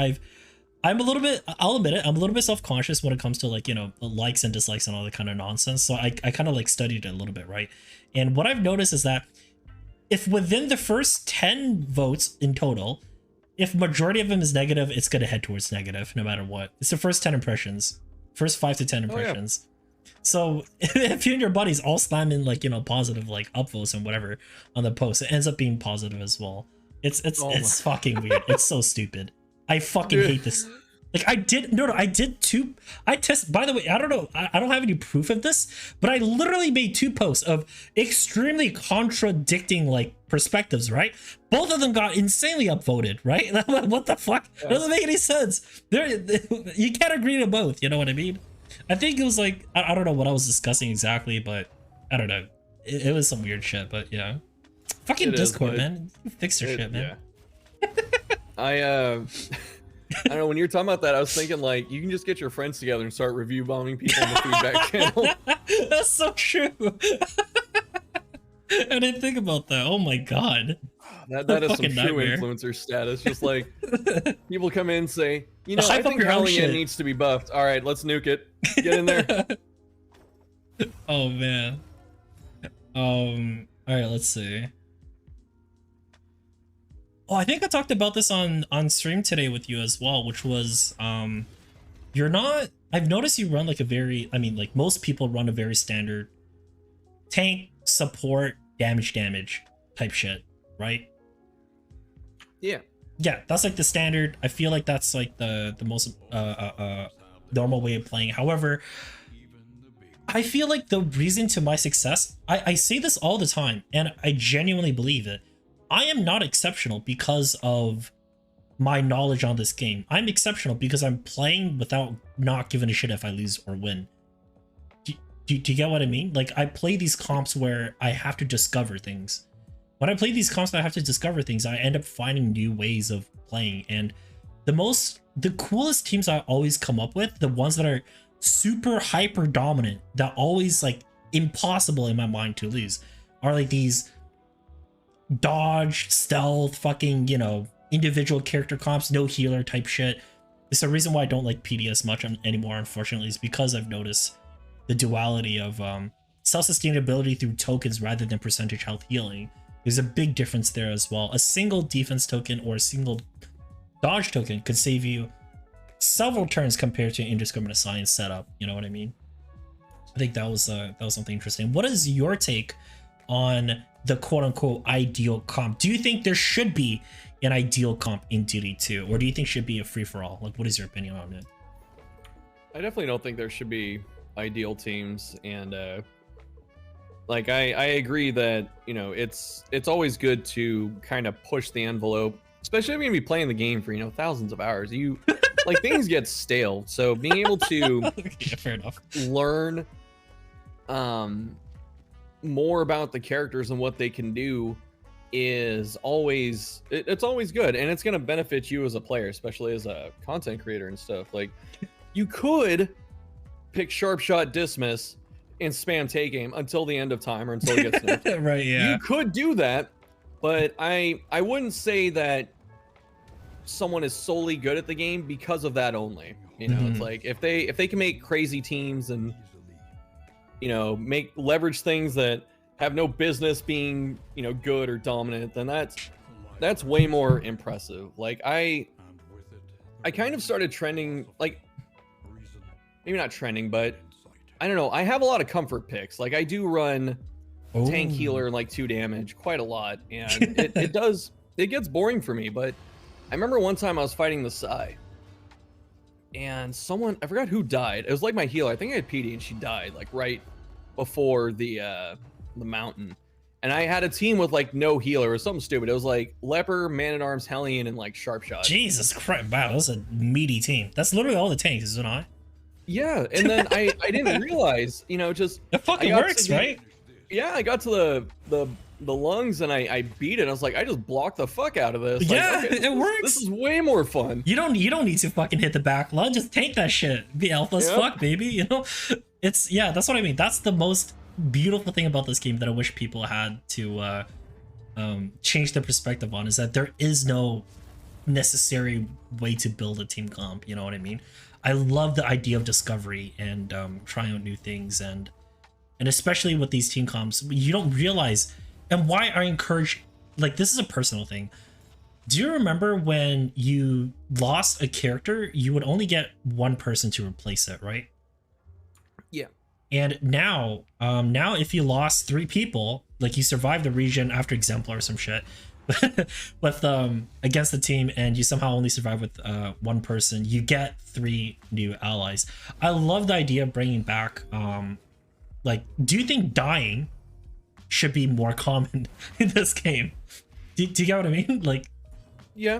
[SPEAKER 1] I'm a little bit, I'll admit it, I'm a little bit self-conscious when it comes to like, you know, likes and dislikes and all that kind of nonsense. So I kind of like studied it a little bit, right? And what I've noticed is that if within the first 10 votes in total, if majority of them is negative, it's going to head towards negative no matter what. It's the first 10 impressions, first 5 to 10 impressions. Yeah. So if you and your buddies all slam in like, you know, positive like upvotes and whatever on the post, it ends up being positive as well. It's fucking weird. It's so stupid. I fucking hate this. Like I did two. I test. By the way, I don't know. I don't have any proof of this, but I literally made 2 posts of extremely contradicting like perspectives. Right? Both of them got insanely upvoted. Right? What the fuck? Yeah. Doesn't make any sense. You can't agree to both. You know what I mean? I think it was like I don't know what I was discussing exactly, but I don't know. It was some weird shit. But yeah, fucking Discord, man. Fix your shit, man.
[SPEAKER 2] Yeah. I don't know, when you're talking about that, I was thinking like you can just get your friends together and start review bombing people in the feedback channel.
[SPEAKER 1] That's so true. I didn't think about that. Oh my god.
[SPEAKER 2] That is some true influencer status. Just like people come in and say, you know, I think Hellion needs to be buffed. All right, let's nuke it. Get in there.
[SPEAKER 1] Oh man. All right, let's see. Oh, I think I talked about this on stream today with you as well, which was you're not, I've noticed you run like a very, I mean, like most people run a very standard tank, support, damage type shit, right?
[SPEAKER 2] Yeah.
[SPEAKER 1] Yeah, that's like the standard. I feel like that's like the most normal way of playing. However, I feel like the reason to my success, I say this all the time and I genuinely believe it. I am not exceptional because of my knowledge on this game. I'm exceptional because I'm playing without not giving a shit if I lose or win. Do you get what I mean? Like, I play these comps where I have to discover things. When I play these comps where I have to discover things, I end up finding new ways of playing. And the coolest teams I always come up with, the ones that are super hyper dominant, that always like impossible in my mind to lose, are like these dodge, stealth, fucking, you know, individual character comps, no healer type shit. It's the reason why I don't like PD as much anymore, unfortunately, is because I've noticed the duality of self-sustainability through tokens rather than percentage health healing. There's a big difference there as well. A single defense token or a single dodge token could save you several turns compared to an indiscriminate science setup. You know what I mean? I think that was something interesting. What is your take on the quote-unquote ideal comp? Do you think there should be an ideal comp in DD2, or do you think it should be a free-for-all? Like, what is your opinion on it?
[SPEAKER 2] I definitely don't think there should be ideal teams, and like I agree that, you know, it's always good to kind of push the envelope, especially if you're gonna be playing the game for, you know, thousands of hours. You like, things get stale, so being able to
[SPEAKER 1] Yeah, fair enough.
[SPEAKER 2] learn more about the characters and what they can do is always it's always good, and it's going to benefit you as a player, especially as a content creator and stuff. Like, you could pick sharp shot dismiss and spam take aim until the end of time or until it gets nerfed.
[SPEAKER 1] Right, yeah.
[SPEAKER 2] You could do that, but I wouldn't say that someone is solely good at the game because of that only. You know, it's like if they can make crazy teams and, you know, leverage things that have no business being, you know, good or dominant, then that's way more impressive. Like, I kind of started trending, like, maybe not trending, but I don't know, I have a lot of comfort picks. Like, I do run tank healer and like 2 damage quite a lot, and it gets boring for me. But I remember one time I was fighting the Psy, and someone, I forgot who died. It was like my healer. I think I had PD, and she died like right before the mountain. And I had a team with like no healer or something stupid. It was like Leper, Man-at-Arms, Hellion, and like Sharp Shot.
[SPEAKER 1] Jesus Christ, wow, that was a meaty team. That's literally all the tanks, is it not?
[SPEAKER 2] Yeah, and then I didn't realize, you know, just
[SPEAKER 1] it fucking works, right?
[SPEAKER 2] Yeah, I got to the lungs and I beat it. I was like, I just blocked the fuck out of this.
[SPEAKER 1] Yeah,
[SPEAKER 2] like, okay,
[SPEAKER 1] it works.
[SPEAKER 2] This is way more fun.
[SPEAKER 1] You don't need to fucking hit the back line. Just tank that shit. Be alpha as fuck, baby. You know, it's, yeah, that's what I mean. That's the most beautiful thing about this game that I wish people had to change their perspective on, is that there is no necessary way to build a team comp. You know what I mean? I love the idea of discovery and trying out new things, and especially with these team comps, you don't realize, and why I encourage, like, this is a personal thing. Do you remember when you lost a character, you would only get one person to replace it, right?
[SPEAKER 2] Yeah.
[SPEAKER 1] And now if you lost 3 people, like you survived the region after Exemplar or some shit, with against the team, and you somehow only survive with 1 person, you get 3 new allies. I love the idea of bringing back like, do you think dying should be more common in this game? Do you get what I mean? Like,
[SPEAKER 2] yeah,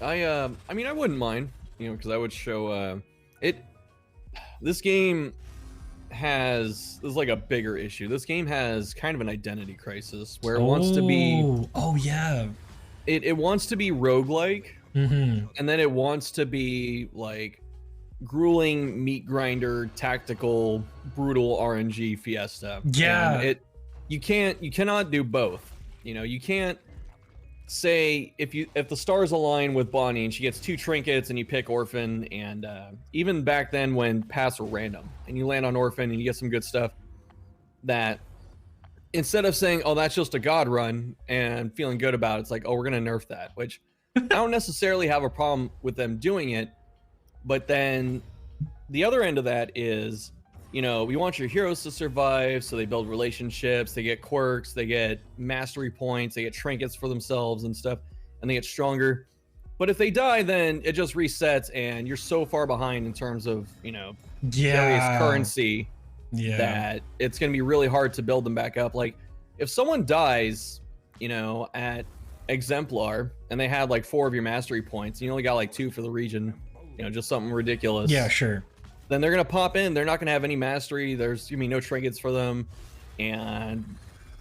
[SPEAKER 2] I mean, I wouldn't mind, you know, because I would show this game there's like a bigger issue. This game has kind of an identity crisis where it wants to be, it wants to be roguelike, and then it wants to be like grueling meat grinder, tactical, brutal RNG fiesta.
[SPEAKER 1] Yeah.
[SPEAKER 2] And you cannot do both. You know, you can't say if the stars align with Bonnie and she gets 2 trinkets and you pick Orphan, and even back then when paths were random and you land on Orphan and you get some good stuff, that instead of saying, oh, that's just a god run and feeling good about it, it's like, oh, we're gonna nerf that, which I don't necessarily have a problem with them doing it. But then the other end of that is, you know, we want your heroes to survive, so they build relationships, they get quirks, they get mastery points, they get trinkets for themselves and stuff, and they get stronger. But if they die, then it just resets, and you're so far behind in terms of, you know, various currency, that it's going to be really hard to build them back up. Like, if someone dies, you know, at Exemplar, and they had like 4 of your mastery points, and you only got like 2 for the region, you know, just something ridiculous.
[SPEAKER 1] Yeah, sure.
[SPEAKER 2] Then they're gonna pop in. They're not gonna have any mastery. There's gonna be no trinkets for them, and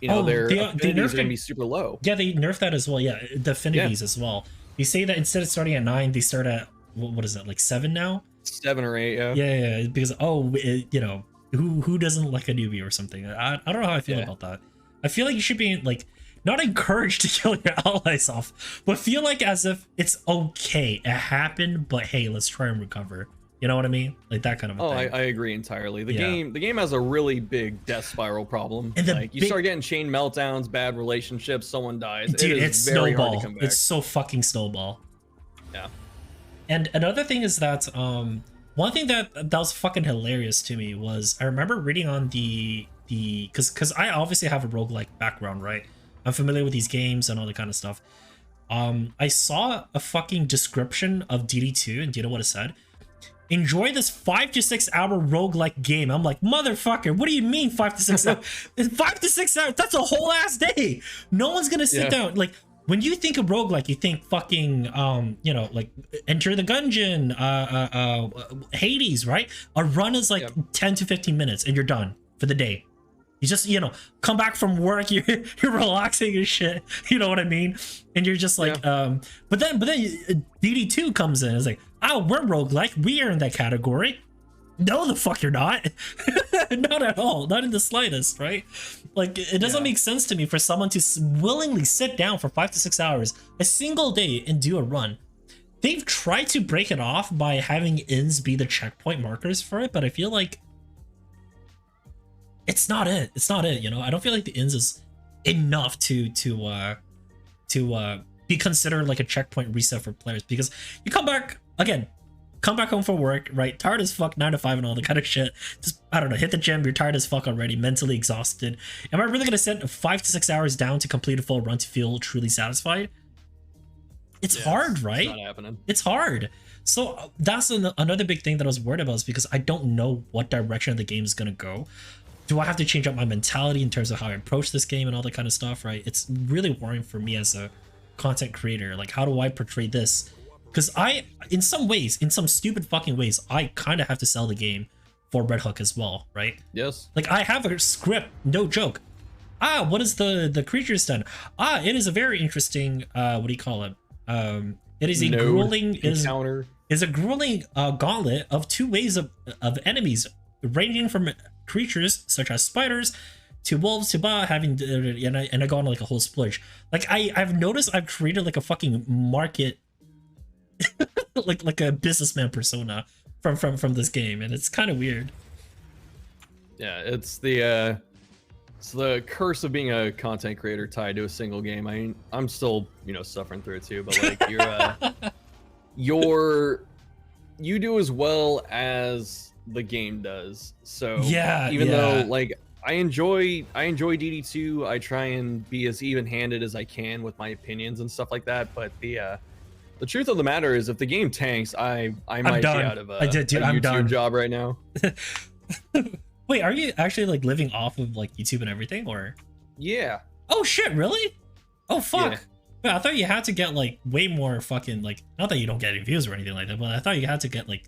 [SPEAKER 2] you know, their affinities are gonna be super low.
[SPEAKER 1] Yeah, they nerfed that as well. Yeah, the affinities as well. They say that instead of starting at 9, they start at what is it, like 7 now?
[SPEAKER 2] 7 or 8, yeah.
[SPEAKER 1] Yeah, because you know, who doesn't like a newbie or something? I don't know how I feel about that. I feel like you should be like, not encouraged to kill your allies off, but feel like as if it's okay, it happened, but hey, let's try and recover. You know what I mean? Like that kind of a thing.
[SPEAKER 2] I agree entirely. The game has a really big death spiral problem. And like you start getting chain meltdowns, bad relationships, someone dies.
[SPEAKER 1] Dude, it's
[SPEAKER 2] very
[SPEAKER 1] snowball.
[SPEAKER 2] hard to come back.
[SPEAKER 1] It's so fucking snowball.
[SPEAKER 2] Yeah.
[SPEAKER 1] And another thing is that one thing that was fucking hilarious to me was I remember reading on the because I obviously have a roguelike background, right? I'm familiar with these games and all that kind of stuff. I saw a fucking description of DD2, and do you know what it said? Enjoy this 5 to 6 hour roguelike game. I'm like, motherfucker, what do you mean 5 to 6 hours? 5 to 6 hours, that's a whole ass day. No one's gonna sit down. Like, when you think of roguelike, you think fucking, you know, like Enter the Gungeon, Hades, right? A run is like 10 to 15 minutes and you're done for the day. You just, you know, come back from work, you're relaxing and shit. You know what I mean? And you're just like, but then DD2 comes in. It's like, oh, we're roguelike. We are in that category. No, the fuck you're not. Not at all. Not in the slightest, right? Like, it doesn't make sense to me for someone to willingly sit down for 5 to 6 hours a single day and do a run. They've tried to break it off by having inns be the checkpoint markers for it, but I feel like it's not it. It's not it, you know? I don't feel like the inns is enough to be considered like a checkpoint reset for players, because you come back home from work, right? Tired as fuck, 9 to 5 and all that kind of shit. Just, I don't know, hit the gym, you're tired as fuck already, mentally exhausted. Am I really gonna set 5 to 6 hours down to complete a full run to feel truly satisfied? It's hard, right?
[SPEAKER 2] It's not happening.
[SPEAKER 1] It's hard. So that's another big thing that I was worried about, is because I don't know what direction the game is gonna go. Do I have to change up my mentality in terms of how I approach this game and all that kind of stuff, right? It's really worrying for me as a content creator. Like, how do I portray this? Because in some ways, in some stupid fucking ways, I kind of have to sell the game for Red Hook as well, right?
[SPEAKER 2] Yes.
[SPEAKER 1] Like, I have a script, no joke. What is the creature's done? It is a very interesting, what do you call it? It is a grueling
[SPEAKER 2] encounter.
[SPEAKER 1] Is a grueling gauntlet of 2 waves of enemies, ranging from creatures such as spiders to wolves to having, and I go on like a whole splurge. Like, I've noticed I've created like a fucking market, like a businessman persona from this game, and it's kind of weird.
[SPEAKER 2] Yeah, it's the curse of being a content creator tied to a single game. I mean, I'm still, you know, suffering through it too, but like you do as well as the game does. So even though like I enjoy DD2, I try and be as even-handed as I can with my opinions and stuff like that, but the truth of the matter is, if the game tanks, I might be out of a YouTube job right now.
[SPEAKER 1] Wait, are you actually like living off of like YouTube and everything, or?
[SPEAKER 2] Yeah.
[SPEAKER 1] Oh shit, really? Oh fuck.
[SPEAKER 2] Yeah.
[SPEAKER 1] Man, I thought you had to get like way more fucking, like, not that you don't get any views or anything like that, but I thought you had to get like,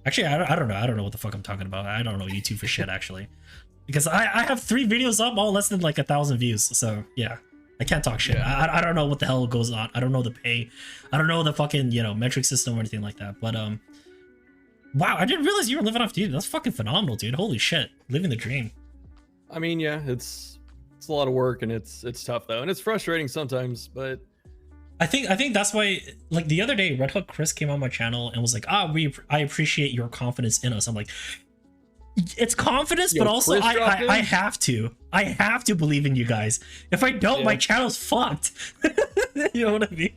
[SPEAKER 1] actually I don't know what the fuck I'm talking about. I don't know YouTube for shit actually, because I have 3 videos up, all less than like 1,000 views. So yeah, I can't talk shit. I don't know what the hell goes on. I don't know the pay. I don't know the fucking, you know, metric system or anything like that. But wow, I didn't realize you were living off YouTube. That's fucking phenomenal, dude. Holy shit, living the dream.
[SPEAKER 2] I mean, yeah, it's a lot of work, and it's tough though, and it's frustrating sometimes, but
[SPEAKER 1] I think that's why, like, the other day Red Hook Chris came on my channel and was like, I appreciate your confidence in us. I'm like, it's confidence, but also I have to believe in you guys. If I don't, my channel's fucked. You know what I mean?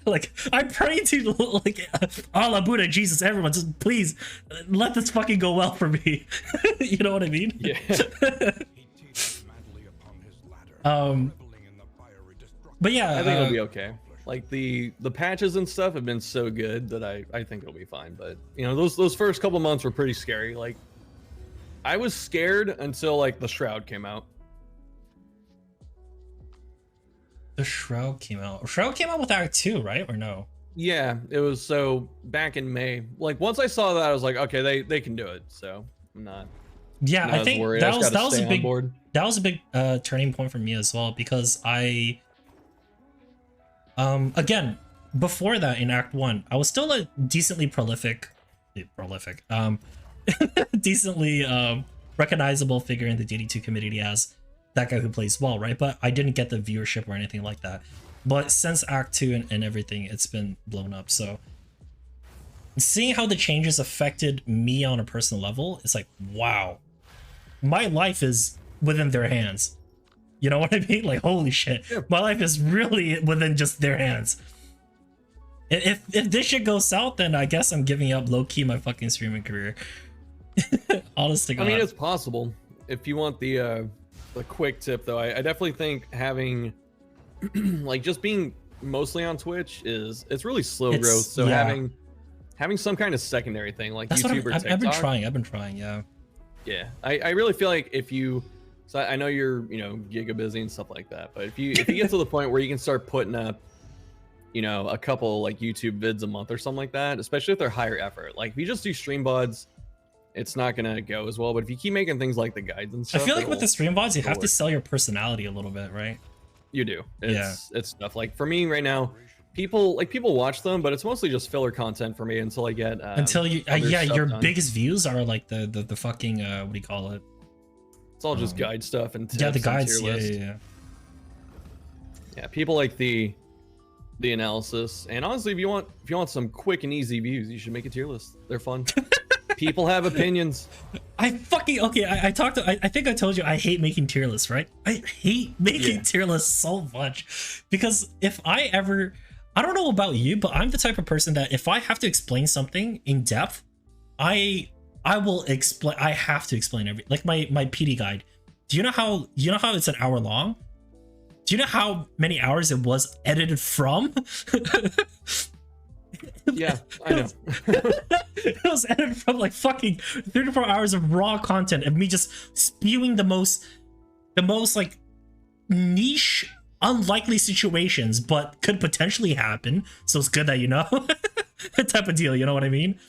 [SPEAKER 1] Like, I pray to, like, Allah, Buddha, Jesus, everyone, just please let this fucking go well for me. You know what I mean?
[SPEAKER 2] Yeah.
[SPEAKER 1] But yeah,
[SPEAKER 2] I think it'll be okay. Like the patches and stuff have been so good that I think it'll be fine. But you know, those first couple months were pretty scary. Like, I was scared until like the Shroud came out.
[SPEAKER 1] The Shroud came out. Shroud came out with Act 2, right? Or no?
[SPEAKER 2] Yeah, it was, so back in May. Like, once I saw that, I was like, okay, they can do it. So I'm not.
[SPEAKER 1] Yeah, I think that was a big turning point for me as well, because I again, before that in Act 1, I was still a decently prolific decently recognizable figure in the DD2 community as that guy who plays well, right? But I didn't get the viewership or anything like that. But since Act 2 and everything, it's been blown up. So seeing how the changes affected me on a personal level, it's like, wow, my life is within their hands. You know what I mean? Like, holy shit, my life is really within just their hands. If this shit goes south, then I guess I'm giving up low-key my fucking streaming career. Honest to God.
[SPEAKER 2] I mean, it's possible. If you want the quick tip, though, I definitely think having like just being mostly on Twitch it's really slow growth. So having some kind of secondary thing like
[SPEAKER 1] that's
[SPEAKER 2] YouTube or TikTok.
[SPEAKER 1] I've been trying, yeah.
[SPEAKER 2] Yeah, I really feel like if you, so I know you're giga busy and stuff like that, but if you get to the point where you can start putting up a couple like YouTube vids a month or something like that, especially if they're higher effort. Like if you just do stream VODs, it's not gonna go as well. But if you keep making things like the guides and stuff,
[SPEAKER 1] I feel like with the stream VODs, you have to sell your personality a little bit, right?
[SPEAKER 2] You do. It's stuff like for me right now, people watch them, but it's mostly just filler content for me until I get
[SPEAKER 1] until you your biggest views are like the fucking what do you call it?
[SPEAKER 2] It's all just guide stuff and tips.
[SPEAKER 1] Yeah, the guides.
[SPEAKER 2] Yeah. People like the analysis, and honestly, if you want some quick and easy views, you should make a tier list. They're fun. People have opinions. I think I told you I hate making tier lists, right? I hate making tier lists so much because if I don't know about you, but I'm the type of person that if I have to explain something in depth, I will explain. I have to explain everything. Like my PD guide. Do you know how it's an hour long? Do you know how many hours it was edited from? Yeah, I know.
[SPEAKER 1] It was edited from like fucking 34 hours of raw content of me just spewing the most like niche, unlikely situations, but could potentially happen. So it's good that you know type of deal. You know what I mean?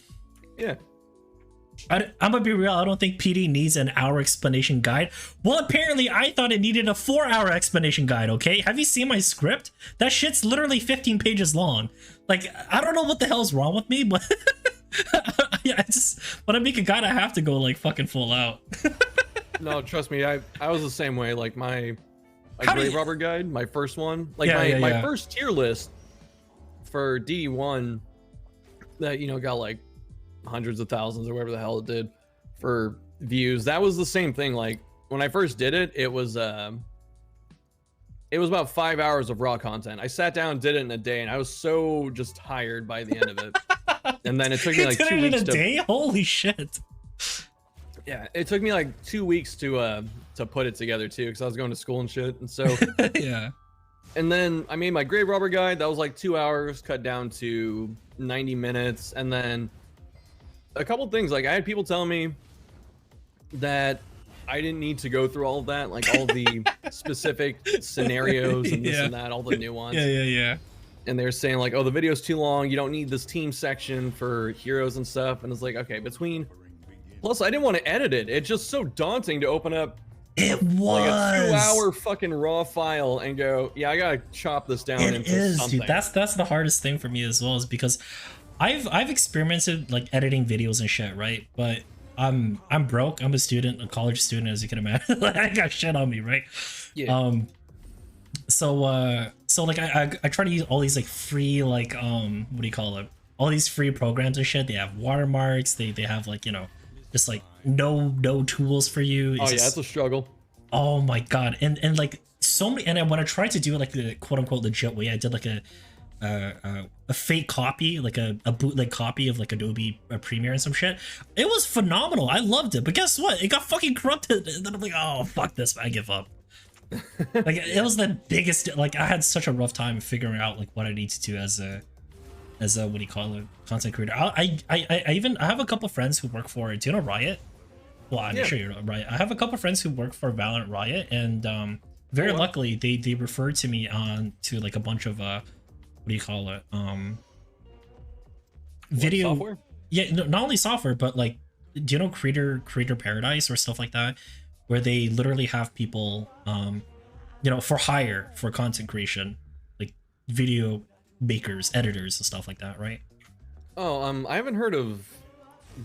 [SPEAKER 2] Yeah.
[SPEAKER 1] I'm gonna be real. I don't think PD needs an hour explanation guide. Well, apparently I thought it needed a 4-hour explanation guide. Okay, have you seen my script? That shit's literally 15 pages long. Like, I don't know what the hell's wrong with me, but yeah, when I make a guide, I have to go like fucking full out.
[SPEAKER 2] No, trust me, I was the same way. Like my grave robber guide, my first one, like my first tier list for DD1 that got like hundreds of thousands or whatever the hell it did for views. That was the same thing. Like when I first did it, it was about 5 hours of raw content. I sat down and did it in a day, and I was so just tired by the end of it. And then it took me like 2 weeks.
[SPEAKER 1] In a day? Holy shit!
[SPEAKER 2] Yeah, it took me like 2 weeks to put it together too, because I was going to school and shit. And so
[SPEAKER 1] yeah.
[SPEAKER 2] And then I made my grave robber guide. That was like 2 hours, cut down to 90 minutes, and then a couple things. Like I had people telling me that I didn't need to go through all of that, like all the specific scenarios and this and that, all the nuance.
[SPEAKER 1] Yeah.
[SPEAKER 2] And they're saying like, oh, the video's too long. You don't need this team section for heroes and stuff. And it's like, okay, plus I didn't want to edit it. It's just so daunting to open up
[SPEAKER 1] like a
[SPEAKER 2] 2-hour fucking raw file and go, yeah, I gotta chop this down into something.
[SPEAKER 1] Dude. That's the hardest thing for me as well, is because I've experimented like editing videos and shit, right? But I'm broke. I'm a student, a college student, as you can imagine. Like, I got shit on me, right?
[SPEAKER 2] Yeah.
[SPEAKER 1] So like I try to use all these like free like what do you call it? All these free programs and shit. They have watermarks. They have like just like no tools for you.
[SPEAKER 2] It's that's a struggle.
[SPEAKER 1] Oh my god. And like so many. And when I tried to do it like the quote unquote legit way, I did like a fake copy, like a bootleg copy of like Adobe Premiere and some shit. It was phenomenal. I loved it, but guess what? It got fucking corrupted. And then I'm like, oh fuck this, I give up. Like it was the biggest. Like I had such a rough time figuring out like what I need to do as a what do you call it, content creator. I have a couple friends who work for. Do you know Riot? Well, I'm sure you know Riot. I have a couple friends who work for Valorant Riot, and very luckily they referred to me on to like a bunch of what do you call it? Video
[SPEAKER 2] software?
[SPEAKER 1] Yeah, no, not only software, but like, do you know Creator Paradise or stuff like that, where they literally have people, for hire for content creation, like video makers, editors, and stuff like that, right?
[SPEAKER 2] Oh, I haven't heard of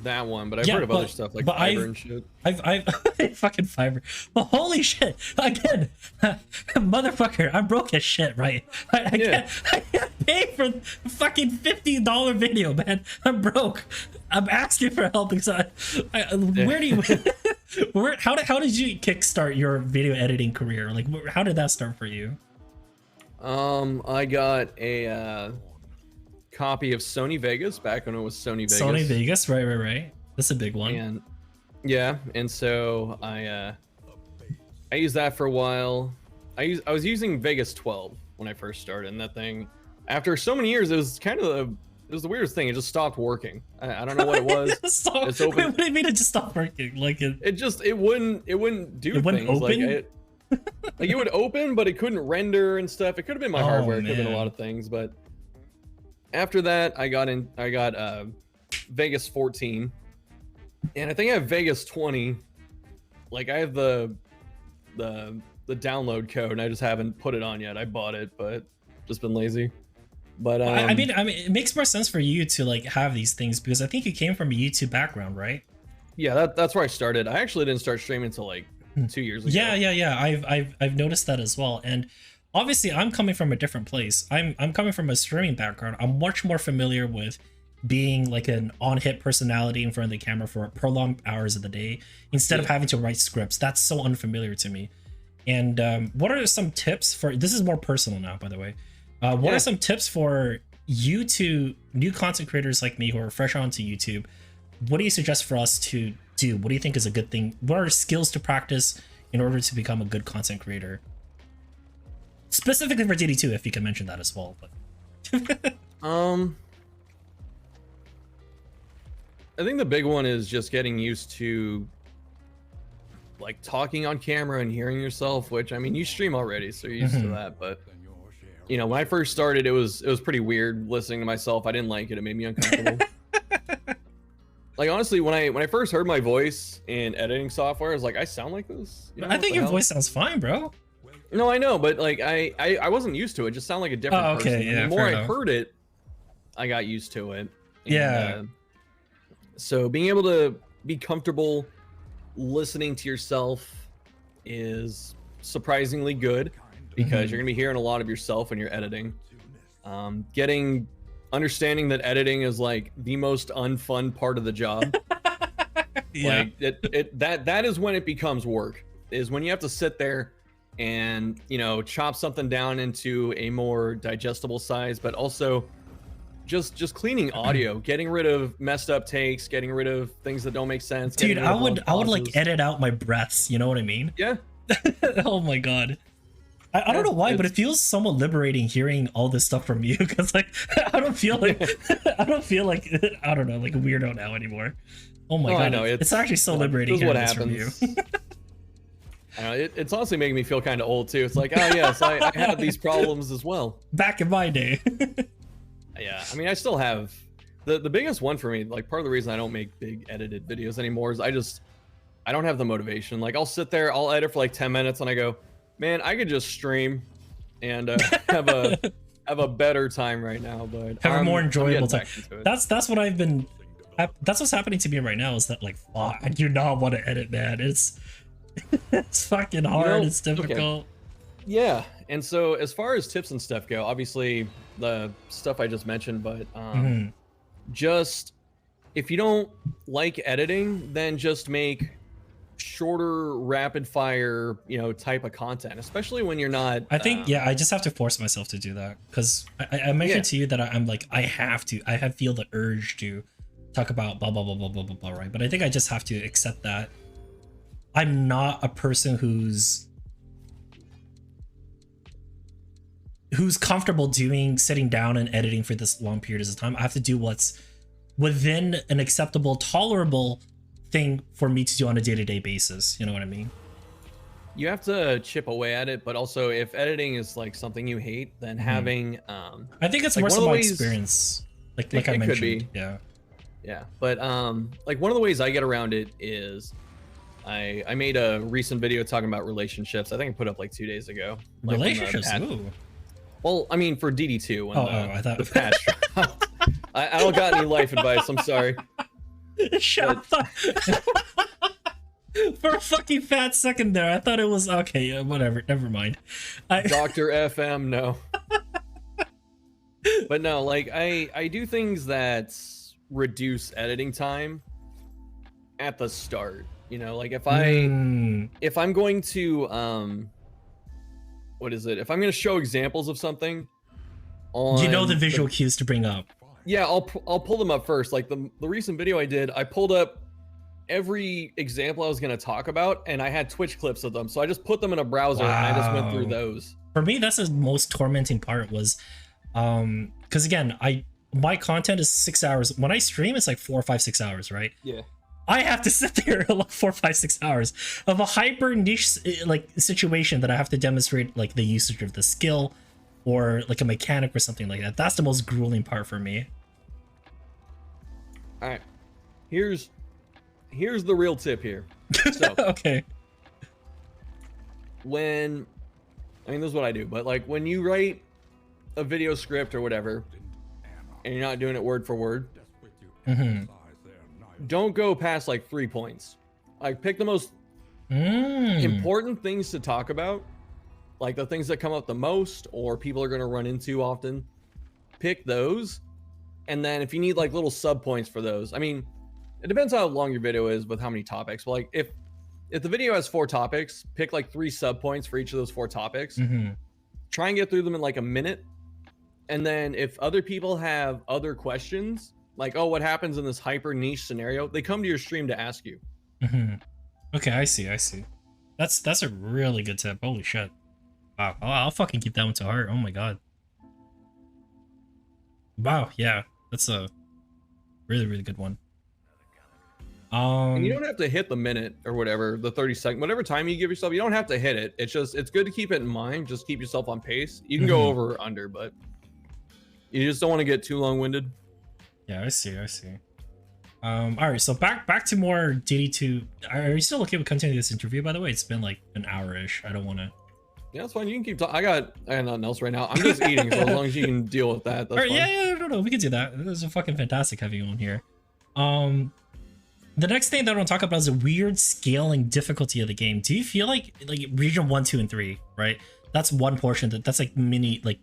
[SPEAKER 2] that one, but I've
[SPEAKER 1] Yeah,
[SPEAKER 2] heard of other stuff like Fiverr and shit.
[SPEAKER 1] I've fucking Fiverr. Well, holy shit! Again, motherfucker, I'm broke as shit, right? I can't pay for fucking $50 video, man. I'm broke. I'm asking for help because where do you, how did you kickstart your video editing career? Like, how did that start for you?
[SPEAKER 2] I got a copy of Sony Vegas back when it was Sony Vegas.
[SPEAKER 1] Sony Vegas, right. That's a big one.
[SPEAKER 2] And yeah, and so I used that for a while. I was using Vegas 12 when I first started, and that thing, after so many years, it was the weirdest thing. It just stopped working. I don't know what it was.
[SPEAKER 1] It's open. Wait, what do you mean it just stopped working? Like it
[SPEAKER 2] wouldn't do
[SPEAKER 1] it wouldn't
[SPEAKER 2] things.
[SPEAKER 1] open?
[SPEAKER 2] Like it would open, but it couldn't render and stuff. It could have been my hardware. It could have been a lot of things, but after that, I got Vegas 14, and I think I have Vegas 20. Like I have the download code, and I just haven't put it on yet. I bought it, but just been lazy. But
[SPEAKER 1] I mean, it makes more sense for you to like have these things because I think you came from a YouTube background, right?
[SPEAKER 2] Yeah, that's where I started. I actually didn't start streaming until like 2 years ago.
[SPEAKER 1] Yeah. I've noticed that as well, and obviously I'm coming from a different place. I'm coming from a streaming background. I'm much more familiar with being like an on-hit personality in front of the camera for prolonged hours of the day instead of having to write scripts. That's so unfamiliar to me. And what are some tips for, this is more personal now, by the way. What are some tips for new content creators like me who are fresh onto YouTube? What do you suggest for us to do? What do you think is a good thing? What are skills to practice in order to become a good content creator? Specifically for DD2, if you can mention that as well. But
[SPEAKER 2] I think the big one is just getting used to like talking on camera and hearing yourself, which I mean you stream already, so you're used to that, but you know, when I first started, it was pretty weird listening to myself. I didn't like it. It made me uncomfortable. Like honestly, when I first heard my voice in editing software, I was like, I sound like this? You know,
[SPEAKER 1] I think your voice sounds fine, bro.
[SPEAKER 2] No, I know, but like I wasn't used to it. It just sounded like a different person.
[SPEAKER 1] Yeah,
[SPEAKER 2] the more I heard it, I got used to it. And, so being able to be comfortable listening to yourself is surprisingly good because you're gonna be hearing a lot of yourself when you're editing. Understanding that editing is like the most unfun part of the job. Like that is when it becomes work. Is when you have to sit there and, you know, chop something down into a more digestible size, but also just cleaning audio, getting rid of messed up takes, getting rid of things that don't make sense.
[SPEAKER 1] Dude, I would like edit out my breaths, you know what I mean?
[SPEAKER 2] Yeah.
[SPEAKER 1] Oh my god. I don't know why, but it feels somewhat liberating hearing all this stuff from you because like I don't feel like I don't know, like a weirdo now anymore. Oh my god, I know. It's actually so liberating hearing this from you.
[SPEAKER 2] I know, it's honestly making me feel kind of old too. It's like, oh yes, I had these problems as well.
[SPEAKER 1] Back in my day.
[SPEAKER 2] Yeah, I mean, I still have the biggest one for me. Like part of the reason I don't make big edited videos anymore is I don't have the motivation. Like I'll sit there, I'll edit for like 10 minutes, and I go, man, I could just stream and have a better time right now. But
[SPEAKER 1] have a more enjoyable time. That's what I've been. That's what's happening to me right now. Is that like, oh, I do not want to edit, man. It's fucking hard. You know, it's difficult.
[SPEAKER 2] Okay. Yeah, and so as far as tips and stuff go, obviously the stuff I just mentioned, but just if you don't like editing, then just make shorter, rapid fire, you know, type of content, especially when you're not.
[SPEAKER 1] I think I just have to force myself to do that because I mentioned to you that I'm like I feel the urge to talk about blah blah blah blah blah blah blah, right? But I think I just have to accept that I'm not a person who's comfortable sitting down and editing for this long periods of time. I have to do what's within an acceptable, tolerable thing for me to do on a day-to-day basis. You know what I mean? You
[SPEAKER 2] have to chip away at it, but also if editing is like something you hate, then having
[SPEAKER 1] I think it's like more so my experience. Like I mentioned. Could be.
[SPEAKER 2] Yeah. But like one of the ways I get around it is I made a recent video talking about relationships. I think I put up like 2 days ago. Like
[SPEAKER 1] relationships? Ooh.
[SPEAKER 2] Well, I mean for DD2 when
[SPEAKER 1] I thought
[SPEAKER 2] the patch I don't got any life advice, I'm sorry.
[SPEAKER 1] Shut up. For a fucking fat second there, I thought it was okay. Yeah, whatever. Never mind.
[SPEAKER 2] Dr. FM, no. But no, like I do things that reduce editing time at the start. You know, like if I'm going to what is it? If I'm going to show examples of something on,
[SPEAKER 1] you know, the visual cues to bring up.
[SPEAKER 2] Yeah, I'll pull them up first. Like the recent video I did, I pulled up every example I was going to talk about, and I had Twitch clips of them. So I just put them in a browser and I just went through those.
[SPEAKER 1] For me, that's the most tormenting part was, because again, my content is 6 hours. When I stream, it's like 4, 5, 6 hours, right?
[SPEAKER 2] Yeah.
[SPEAKER 1] I have to sit there like 4, 5, 6 hours of a hyper niche like situation that I have to demonstrate like the usage of the skill or like a mechanic or something like that. That's the most grueling part for me.
[SPEAKER 2] All right, here's the real tip here. So,
[SPEAKER 1] okay.
[SPEAKER 2] I mean, this is what I do, but like when you write a video script or whatever, and you're not doing it word for word, don't go past like 3 points. Like pick the most important things to talk about, like the things that come up the most or people are going to run into often. Pick those, and then if you need like little sub points for those, I mean, it depends how long your video is with how many topics. But like if the video has 4 topics, pick like 3 sub points for each of those 4 topics. Try and get through them in like a minute. And then if other people have other questions, like, oh, what happens in this hyper niche scenario, they come to your stream to ask you.
[SPEAKER 1] Okay, I see. That's a really good tip. Holy shit. Wow, I'll fucking keep that one to heart. Oh my god. Wow, yeah, that's a really, really good one.
[SPEAKER 2] And you don't have to hit the minute or whatever, the 30-second, whatever time you give yourself, you don't have to hit it. It's good to keep it in mind. Just keep yourself on pace. You can go over or under, but you just don't want to get too long-winded.
[SPEAKER 1] Yeah, I see. All right, so back to more DD2. Are you still okay with continuing this interview, by the way? It's been like an hour-ish. I don't want to...
[SPEAKER 2] Yeah, that's fine. You can keep talking. I got nothing else right now. I'm just eating, so as long as you can deal with that, that's fine.
[SPEAKER 1] Yeah, no, we can do that. This is a fucking fantastic having you on here. The next thing that I want to talk about is a weird scaling difficulty of the game. Do you feel like region 1, 2, and 3, right? That's one portion that's like mini, like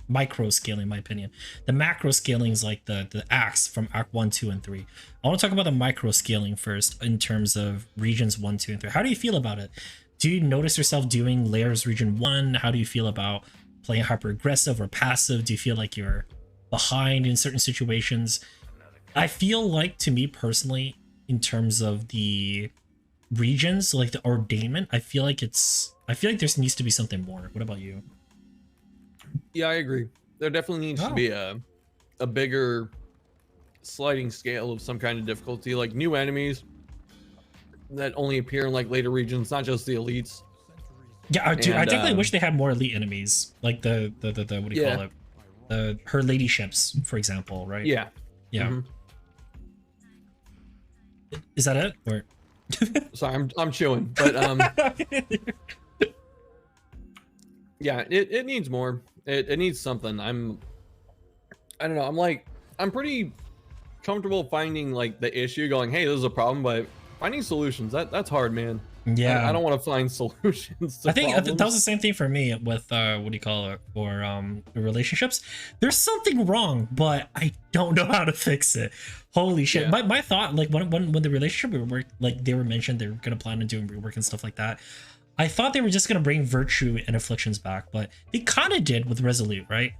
[SPEAKER 1] micro scaling, in my opinion. The macro scaling is like the acts from Act 1, 2, and 3. I want to talk about the micro scaling first in terms of regions 1, 2, and 3. How do you feel about it? Do you notice yourself doing layers region 1? How do you feel about playing hyper aggressive or passive? Do you feel like you're behind in certain situations? I feel like, to me personally, in terms of the regions, like the ordainment, I feel like there needs to be something more. What about you?
[SPEAKER 2] Yeah, I agree. There definitely needs to be a bigger sliding scale of some kind of difficulty, like new enemies that only appear in like later regions, not just the elites.
[SPEAKER 1] Yeah, I definitely wish they had more elite enemies, like the what do you call it? Her ladyships, for example, right?
[SPEAKER 2] Yeah.
[SPEAKER 1] Is that it? Or
[SPEAKER 2] sorry, I'm chewing, but yeah, it needs more. It needs something. I don't know. I'm pretty comfortable finding like the issue, going, hey, this is a problem, but finding solutions, that's hard, man.
[SPEAKER 1] Yeah,
[SPEAKER 2] I don't want to find solutions to
[SPEAKER 1] I think
[SPEAKER 2] problems.
[SPEAKER 1] that was the same thing for me with what do you call it, for relationships. There's something wrong, but I don't know how to fix it. Holy shit.
[SPEAKER 2] Yeah.
[SPEAKER 1] My thought, like when the relationship rework, like they were mentioned they were gonna plan on doing rework and stuff like that, I thought they were just gonna bring virtue and afflictions back, but they kind of did with Resolute, right?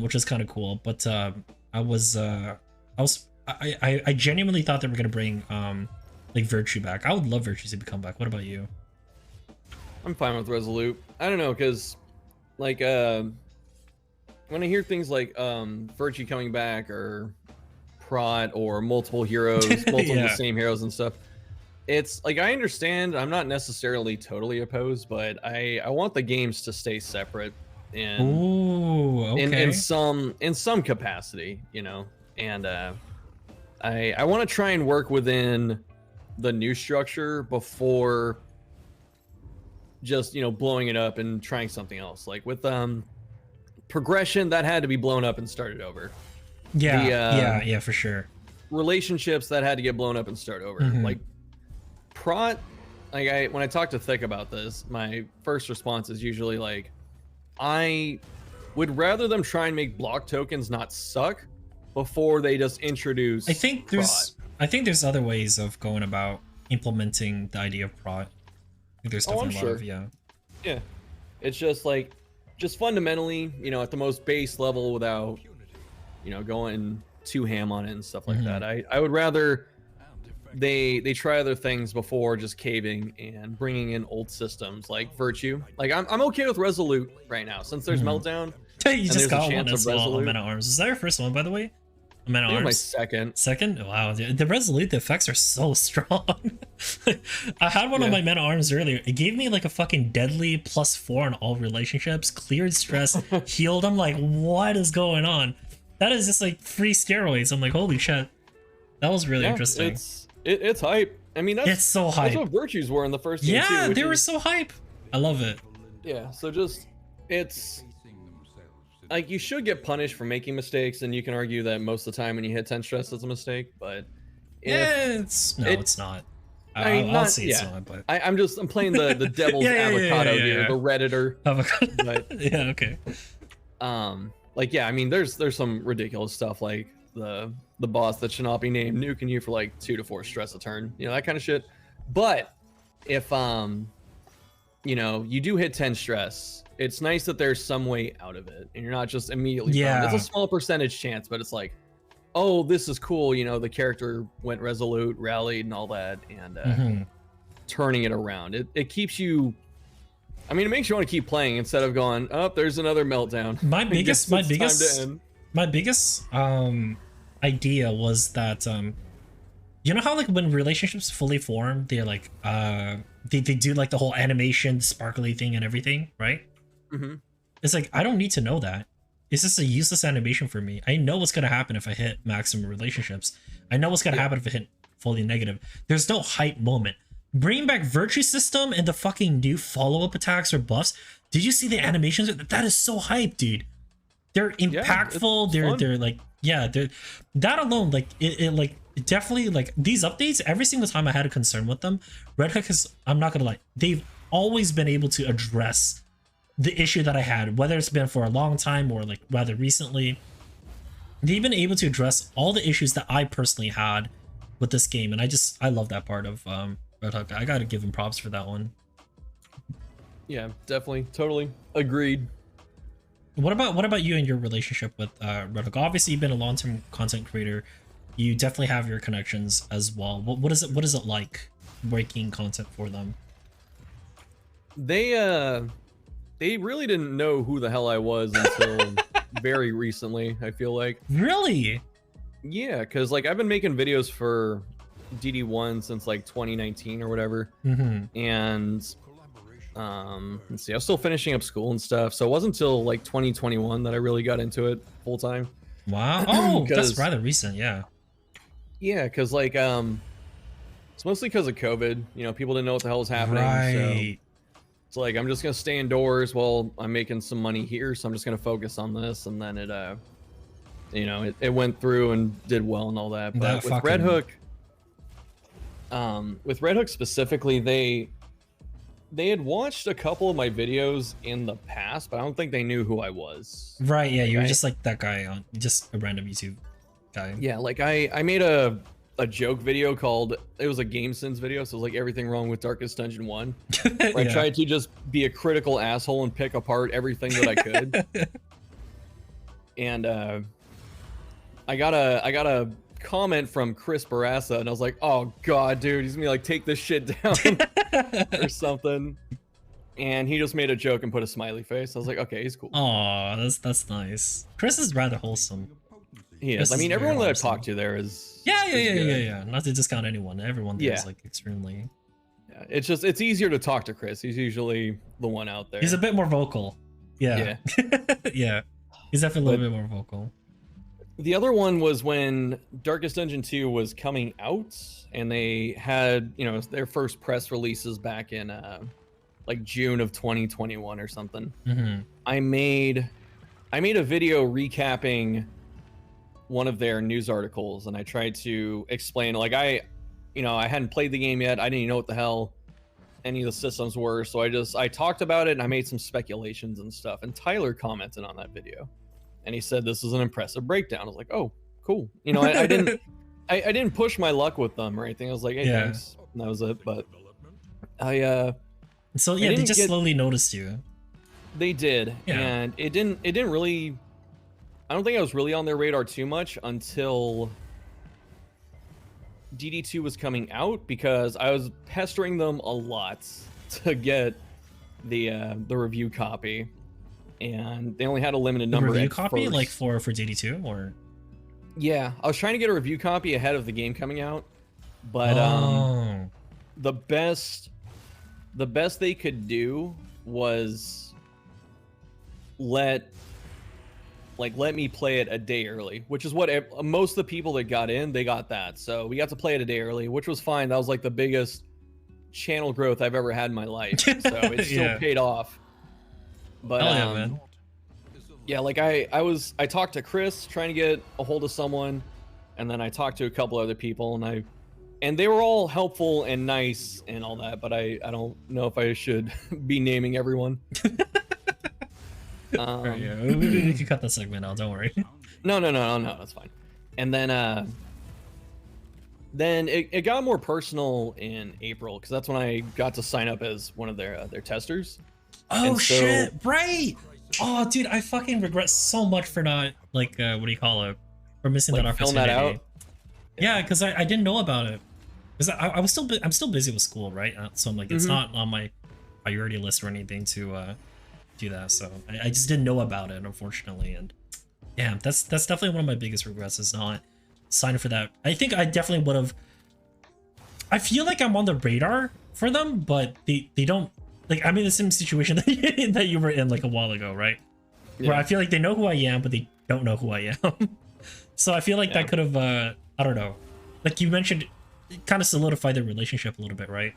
[SPEAKER 1] Which is kind of cool. But I genuinely thought they were gonna bring like virtue back. I would love virtue to come back. What about you?
[SPEAKER 2] I'm fine with Resolute. I don't know, because like when I hear things like virtue coming back or prot or multiple heroes, multiple of the same heroes and stuff, it's like, I understand. I'm not necessarily totally opposed, but I want the games to stay separate in in some capacity, you know. And I want to try and work within the new structure before just, you know, blowing it up and trying something else. Like with progression, that had to be blown up and started over.
[SPEAKER 1] Yeah, for sure.
[SPEAKER 2] relationships that had to get blown up and start over. Like prot, like when I talk to Thick about this, my first response is usually like, I would rather them try and make block tokens not suck before they just introduce.
[SPEAKER 1] I think there's other ways of going about implementing the idea of prot. I think there's definitely a lot of
[SPEAKER 2] yeah. It's just like, just fundamentally, you know, at the most base level without, you know, going too ham on it and stuff like that. I would rather they try other things before just caving and bringing in old systems like Virtue. Like I'm okay with Resolute right now since there's Meltdown.
[SPEAKER 1] You just got one as well on Men at Arms. Is that your first one, by the way? Men at Arms.
[SPEAKER 2] My second.
[SPEAKER 1] Second? Wow, the Resolute, the effects are so strong. I had one on my Men at Arms earlier. It gave me like a fucking deadly +4 on all relationships, cleared stress, healed. I'm like, what is going on? That is just like free steroids. I'm like, holy shit. That was really interesting.
[SPEAKER 2] It's hype. I mean,
[SPEAKER 1] it's so hype.
[SPEAKER 2] That's what Virtues were in the first game too,
[SPEAKER 1] they were so hype. I love it.
[SPEAKER 2] Yeah, so just, it's like you should get punished for making mistakes, and you can argue that most of the time when you hit 10 stress it's a mistake, but
[SPEAKER 1] it's not. I'll see it's not, but
[SPEAKER 2] I'm playing the devil's avocado here, the Redditor.
[SPEAKER 1] Avocado.
[SPEAKER 2] But,
[SPEAKER 1] yeah, okay.
[SPEAKER 2] Like I mean, there's some ridiculous stuff like the boss that should not be named nuking you for like 2 to 4 stress a turn, you know, that kind of shit. But if you know, you do hit 10 stress, it's nice that there's some way out of it and you're not just immediately boned. It's a small percentage chance, but it's like, oh, this is cool, you know, the character went Resolute, rallied and all that, and turning it around, it keeps you, I mean, it makes you want to keep playing instead of going, oh, there's another meltdown. My
[SPEAKER 1] biggest idea was that you know how like when relationships fully form, they're like they do like the whole animation sparkly thing and everything, right? It's like, I don't need to know that. It's just a useless animation for me. I know what's gonna happen if I hit maximum relationships. I know what's gonna happen if I hit fully negative. There's no hype moment. Bringing back Virtue system and the fucking new follow-up attacks or buffs. Did you see the animations? That is so hype, dude. They're impactful. They're like, they're that alone, like it definitely, like these updates, every single time I had a concern with them, Red Hook has, I'm not gonna lie, they've always been able to address the issue that I had, whether it's been for a long time or like rather recently. They've been able to address all the issues that I personally had with this game, and I love that part of Red Hook. I gotta give him props for that one.
[SPEAKER 2] Yeah, definitely, totally agreed.
[SPEAKER 1] What about you and your relationship with Red Hook? Obviously, you've been a long-term content creator. You definitely have your connections as well. What is it like making content for them?
[SPEAKER 2] They really didn't know who the hell I was until very recently, I feel like. Really? Yeah, because like I've been making videos for DD1 since like 2019 or whatever. And let's see, I was still finishing up school and stuff, so it wasn't until like 2021 that I really got into it full time.
[SPEAKER 1] Wow. Oh, that's rather recent. Yeah,
[SPEAKER 2] because like it's mostly because of COVID, you know, people didn't know what the hell was happening. Right. So it's like, I'm just gonna stay indoors while I'm making some money here, so I'm just gonna focus on this. And then it you know, it went through and did well and all that. But with Red Hook specifically, they had watched a couple of my videos in the past, but I don't think they knew who I was.
[SPEAKER 1] Right, yeah, you were just like that guy on just a random YouTube guy.
[SPEAKER 2] Yeah, like I made a joke video called, it was a Game Sins video, so it was like everything wrong with Darkest Dungeon 1. Where I tried to just be a critical asshole and pick apart everything that I could. And I got a comment from Chris Barassa, and I was like, oh god, dude, he's gonna be like, take this shit down or something. And he just made a joke and put a smiley face. I was like, okay, he's cool.
[SPEAKER 1] Oh, that's nice. Chris is rather wholesome.
[SPEAKER 2] He is. I mean, everyone that I talked to there is
[SPEAKER 1] yeah. Not to discount anyone. Everyone there is like extremely.
[SPEAKER 2] Yeah, it's easier to talk to Chris. He's usually the one out there.
[SPEAKER 1] He's a bit more vocal. Yeah. Yeah. He's definitely a little bit more vocal.
[SPEAKER 2] The other one was when Darkest Dungeon 2 was coming out, and they had, you know, their first press releases back in like June of 2021 or something. I made a video recapping one of their news articles, and I tried to explain, like, I hadn't played the game yet. I didn't even know what the hell any of the systems were, so I talked about it and I made some speculations and stuff. And Tyler commented on that video, and he said this is an impressive breakdown. I was like, oh, cool. You know, I didn't push my luck with them or anything. I was like, hey, thanks. And that was it. But
[SPEAKER 1] so yeah, they just slowly noticed you.
[SPEAKER 2] They did, and it didn't really. I don't think I was really on their radar too much until DD2 was coming out, because I was pestering them a lot to get the review copy, and they only had a limited number.
[SPEAKER 1] Review copy, like for DD2, or?
[SPEAKER 2] Yeah, I was trying to get a review copy ahead of the game coming out, but the best they could do was let me play it a day early, which is what most of the people that got in, they got that. So we got to play it a day early, which was fine. That was like the biggest channel growth I've ever had in my life. So it still paid off. But
[SPEAKER 1] man.
[SPEAKER 2] Yeah, like I talked to Chris trying to get a hold of someone, and then I talked to a couple other people, and they were all helpful and nice and all that, but I don't know if I should be naming everyone.
[SPEAKER 1] Right, yeah. We can cut that segment out, don't worry.
[SPEAKER 2] No, that's fine. And then it got more personal in April, because that's when I got to sign up as one of their testers.
[SPEAKER 1] Oh shit, right. Oh dude, I fucking regret so much for not, like, what do you call it, for missing that opportunity.
[SPEAKER 2] That out?
[SPEAKER 1] Yeah, because I didn't know about it, because I'm still busy with school, right? So I'm like, it's not on my priority list or anything to do that, so I just didn't know about it, unfortunately. And yeah, that's definitely one of my biggest regrets, is not signing for that. I think I definitely would have. I feel like I'm on the radar for them, but they don't, like, I'm in the same situation that you were in like a while ago, right? Yeah. Where I feel like they know who I am, but they don't know who I am. So I feel like that could have I don't know, like you mentioned, it kind of solidified the relationship a little bit, right?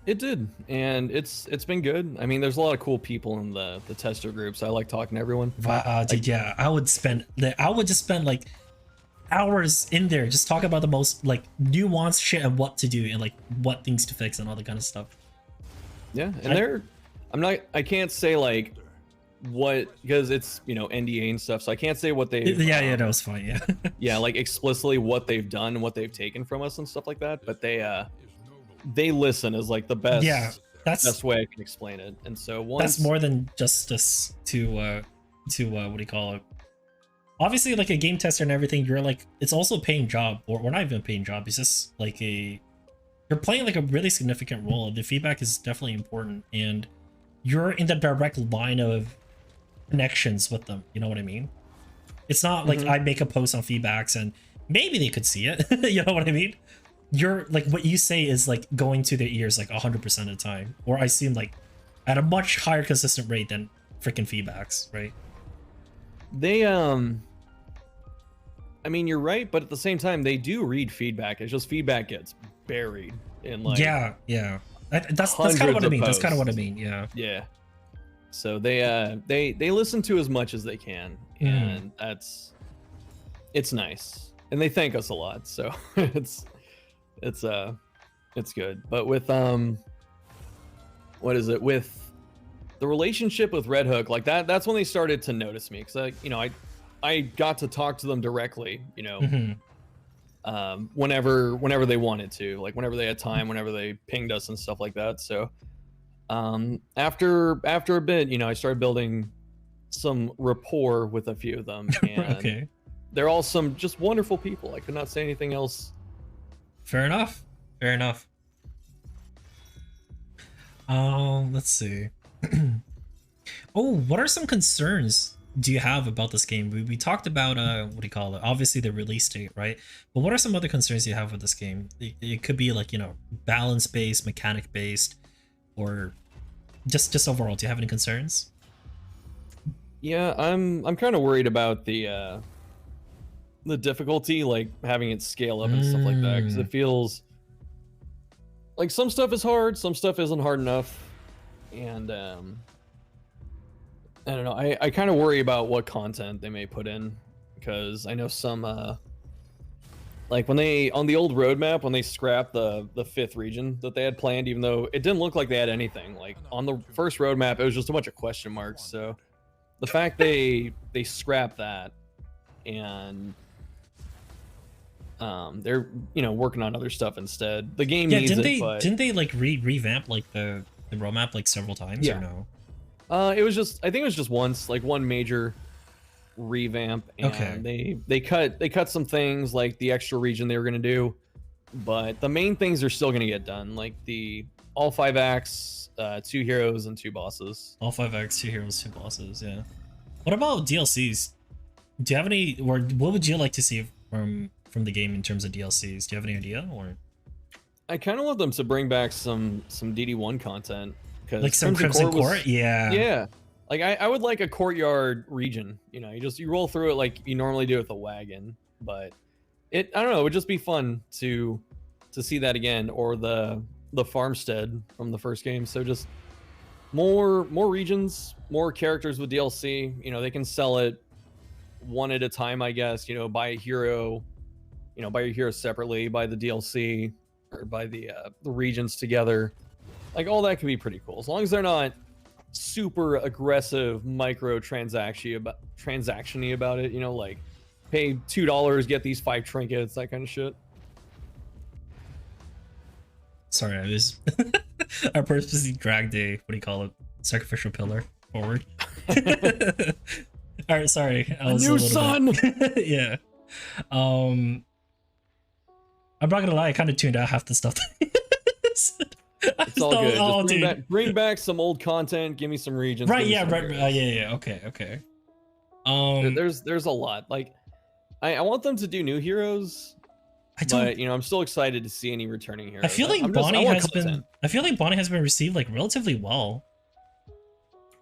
[SPEAKER 2] It did, and it's been good. I mean, there's a lot of cool people in the tester groups. I like talking to everyone.
[SPEAKER 1] Dude, yeah, I would just spend like hours in there just talking about the most like nuanced shit and what to do and like what things to fix and all that kind of stuff.
[SPEAKER 2] Yeah, and I can't say like what, because it's, you know, NDA and stuff, so I can't say what they.
[SPEAKER 1] Yeah, no, it's fine. Yeah.
[SPEAKER 2] Yeah, like explicitly what they've done and what they've taken from us and stuff like that, but they listen is like the best.
[SPEAKER 1] Yeah, best
[SPEAKER 2] way I can explain it. And so
[SPEAKER 1] that's more than justice to what do you call it? Obviously, like a game tester and everything, you're like, it's also a paying job, or not even a paying job. It's just like you're playing like a really significant role. The feedback is definitely important, and you're in the direct line of connections with them. You know what I mean? It's not like I make a post on feedbacks and maybe they could see it. You know what I mean? You're like, what you say is like going to their ears like 100% of the time, or I seem like at a much higher consistent rate than freaking feedbacks, right?
[SPEAKER 2] They I mean, you're right, but at the same time they do read feedback. It's just feedback gets buried in like
[SPEAKER 1] that's kind of what I mean. That's kind of what I mean.
[SPEAKER 2] Yeah. So they listen to as much as they can, and it's nice, and they thank us a lot. So it's good. But with what is it, with the relationship with Red Hook, like that's when they started to notice me, because I got to talk to them directly, you know, whenever they wanted to, like whenever they had time, whenever they pinged us and stuff like that. So after a bit, you know, I started building some rapport with a few of them, and they're all some just wonderful people. I could not say anything else.
[SPEAKER 1] Fair enough. Let's see. Oh, what are some concerns do you have about this game? We talked about what do you call it? Obviously the release date, right? But what are some other concerns you have with this game? It could be like, you know, balance based, mechanic based, or just overall. Do you have any concerns?
[SPEAKER 2] Yeah, I'm kind of worried about the difficulty, like having it scale up and stuff like that, because it feels like some stuff is hard, some stuff isn't hard enough, and I don't know. I kind of worry about what content they may put in, because I know some like when they on the old roadmap when they scrapped the 5th region that they had planned, even though it didn't look like they had anything. Like on the first roadmap, it was just a bunch of question marks. So the fact they scrapped that and they're working on other stuff instead. The game needs
[SPEAKER 1] didn't
[SPEAKER 2] it,
[SPEAKER 1] they
[SPEAKER 2] but
[SPEAKER 1] didn't they like revamp like the roadmap like several times or no?
[SPEAKER 2] It was just I think it was just once, like one major revamp, and they cut some things like the extra region they were gonna do, but the main things are still gonna get done, like the all 5 acts, 2 heroes and 2 bosses.
[SPEAKER 1] All 5 acts, 2 heroes, 2 bosses. Yeah. What about DLCs? Do you have any, or what would you like to see from the game in terms of DLCs? Do you have any idea? Or
[SPEAKER 2] I kind of want them to bring back some DD1 content, because
[SPEAKER 1] like some Crimson Court?
[SPEAKER 2] Yeah. Like I would like a courtyard region. You roll through it like you normally do with a wagon, but I don't know. It would just be fun to see that again, or the farmstead from the first game. So just more regions, more characters with DLC. They can sell it one at a time, I guess. Buy a hero, buy your hero separately, buy the DLC, or buy the regions together. Like all that can be pretty cool, as long as they're not super aggressive micro transactiony about it. Like pay $2, get these 5 trinkets, that kind of shit.
[SPEAKER 1] Sorry, I was I purposely dragged a, what do you call it, sacrificial pillar forward. All right, sorry. I was
[SPEAKER 2] a new son.
[SPEAKER 1] Yeah. I'm not gonna lie, I kind of tuned out half the stuff.
[SPEAKER 2] It's all good. Just bring back some old content. Give me some regions.
[SPEAKER 1] Right? Yeah. Right. Yeah. Okay.
[SPEAKER 2] There's a lot. Like, I want them to do new heroes. But I'm still excited to see any returning heroes.
[SPEAKER 1] I feel like Bonnie has been received like relatively well.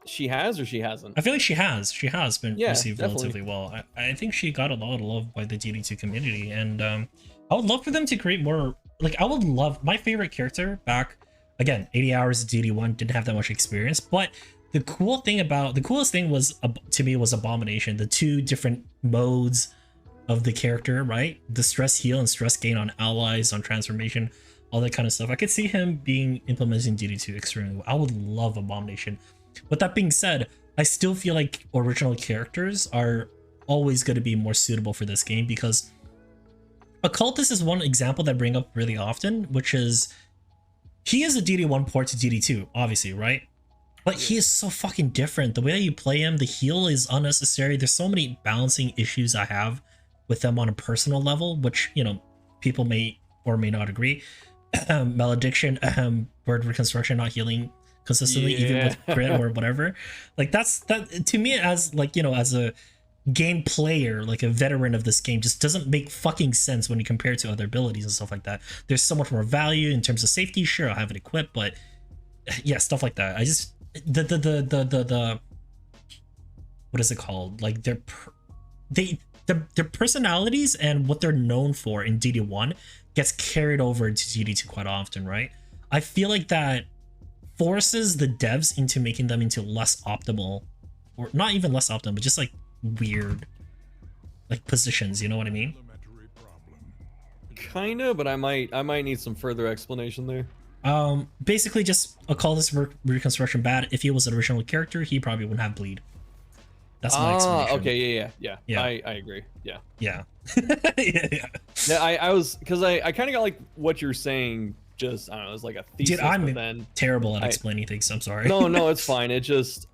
[SPEAKER 2] She has, or she hasn't?
[SPEAKER 1] I feel like she has. She has been received
[SPEAKER 2] definitely.
[SPEAKER 1] relatively well. I think she got a lot of love by the DD2 community, and I would love for them to create more. Like, I would love my favorite character back. Again, 80 hours of DD1, didn't have that much experience, but the coolest thing was to me was Abomination. The 2 different modes of the character, right? The stress heal and stress gain on allies, on transformation, all that kind of stuff. I could see him being implemented in DD2 extremely well. I would love Abomination. With that being said, I still feel like original characters are always going to be more suitable for this game, because Occultist is one example that I bring up really often, which is he is a DD1 port to DD2, obviously, right? But he is so fucking different. The way that you play him, the heal is unnecessary. There's so many balancing issues I have with them on a personal level, which, people may or may not agree. Malediction, bird reconstruction, not healing consistently, even with crit or whatever. Like that to me, as like, as a game player, like a veteran of this game, just doesn't make fucking sense when you compare it to other abilities and stuff like that. There's so much more value in terms of safety. Sure, I'll have it equipped, but yeah, stuff like that. I just the what is it called? Like their personalities and what they're known for in DD1 gets carried over into DD2 quite often, right? I feel like that forces the devs into making them into less optimal, or not even less optimal, but just like weird like positions, you know what I mean?
[SPEAKER 2] Kinda, but I might need some further explanation there.
[SPEAKER 1] Basically just Occultist reconstruction bad. If he was an original character, he probably wouldn't have bleed. That's my explanation.
[SPEAKER 2] Okay, yeah. I agree. Yeah.
[SPEAKER 1] Yeah.
[SPEAKER 2] I was, because I kind of got like what you're saying, just I don't know, it was like a thesis.
[SPEAKER 1] Dude, I'm terrible at explaining things, I'm sorry.
[SPEAKER 2] No, it's fine. It just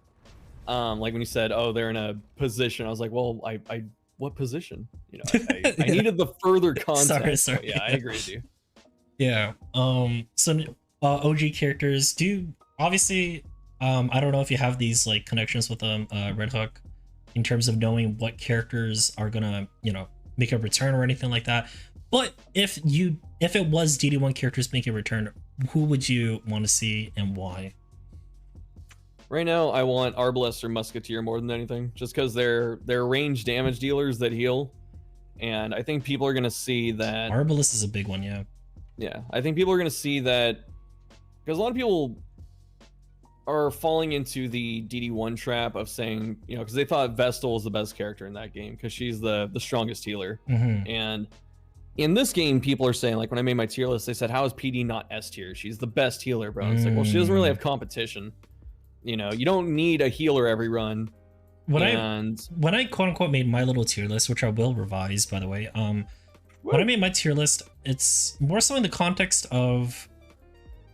[SPEAKER 2] like when you said, oh, they're in a position, I was like, well, I what position? I needed the further context.
[SPEAKER 1] Sorry.
[SPEAKER 2] So, yeah, I agree with you.
[SPEAKER 1] Yeah. So OG characters do obviously. I don't know if you have these like connections with Red Hook in terms of knowing what characters are gonna make a return or anything like that. But if it was DD1 characters making a return, who would you want to see and why?
[SPEAKER 2] Right now, I want Arbalest or Musketeer more than anything, just because they're range damage dealers that heal, and I think people are gonna see that.
[SPEAKER 1] Arbalest is a big one, yeah.
[SPEAKER 2] Yeah, I think people are gonna see that, because a lot of people are falling into the DD1 trap of saying, you know, because they thought Vestal was the best character in that game because she's the strongest healer. And in this game, people are saying, like, when I made my tier list, they said, how is PD not S tier? She's the best healer, bro. It's like, well, she doesn't really have competition. You know, you don't need a healer every run.
[SPEAKER 1] When I quote unquote made my little tier list, which I will revise, by the way, when I made my tier list, it's more so in the context of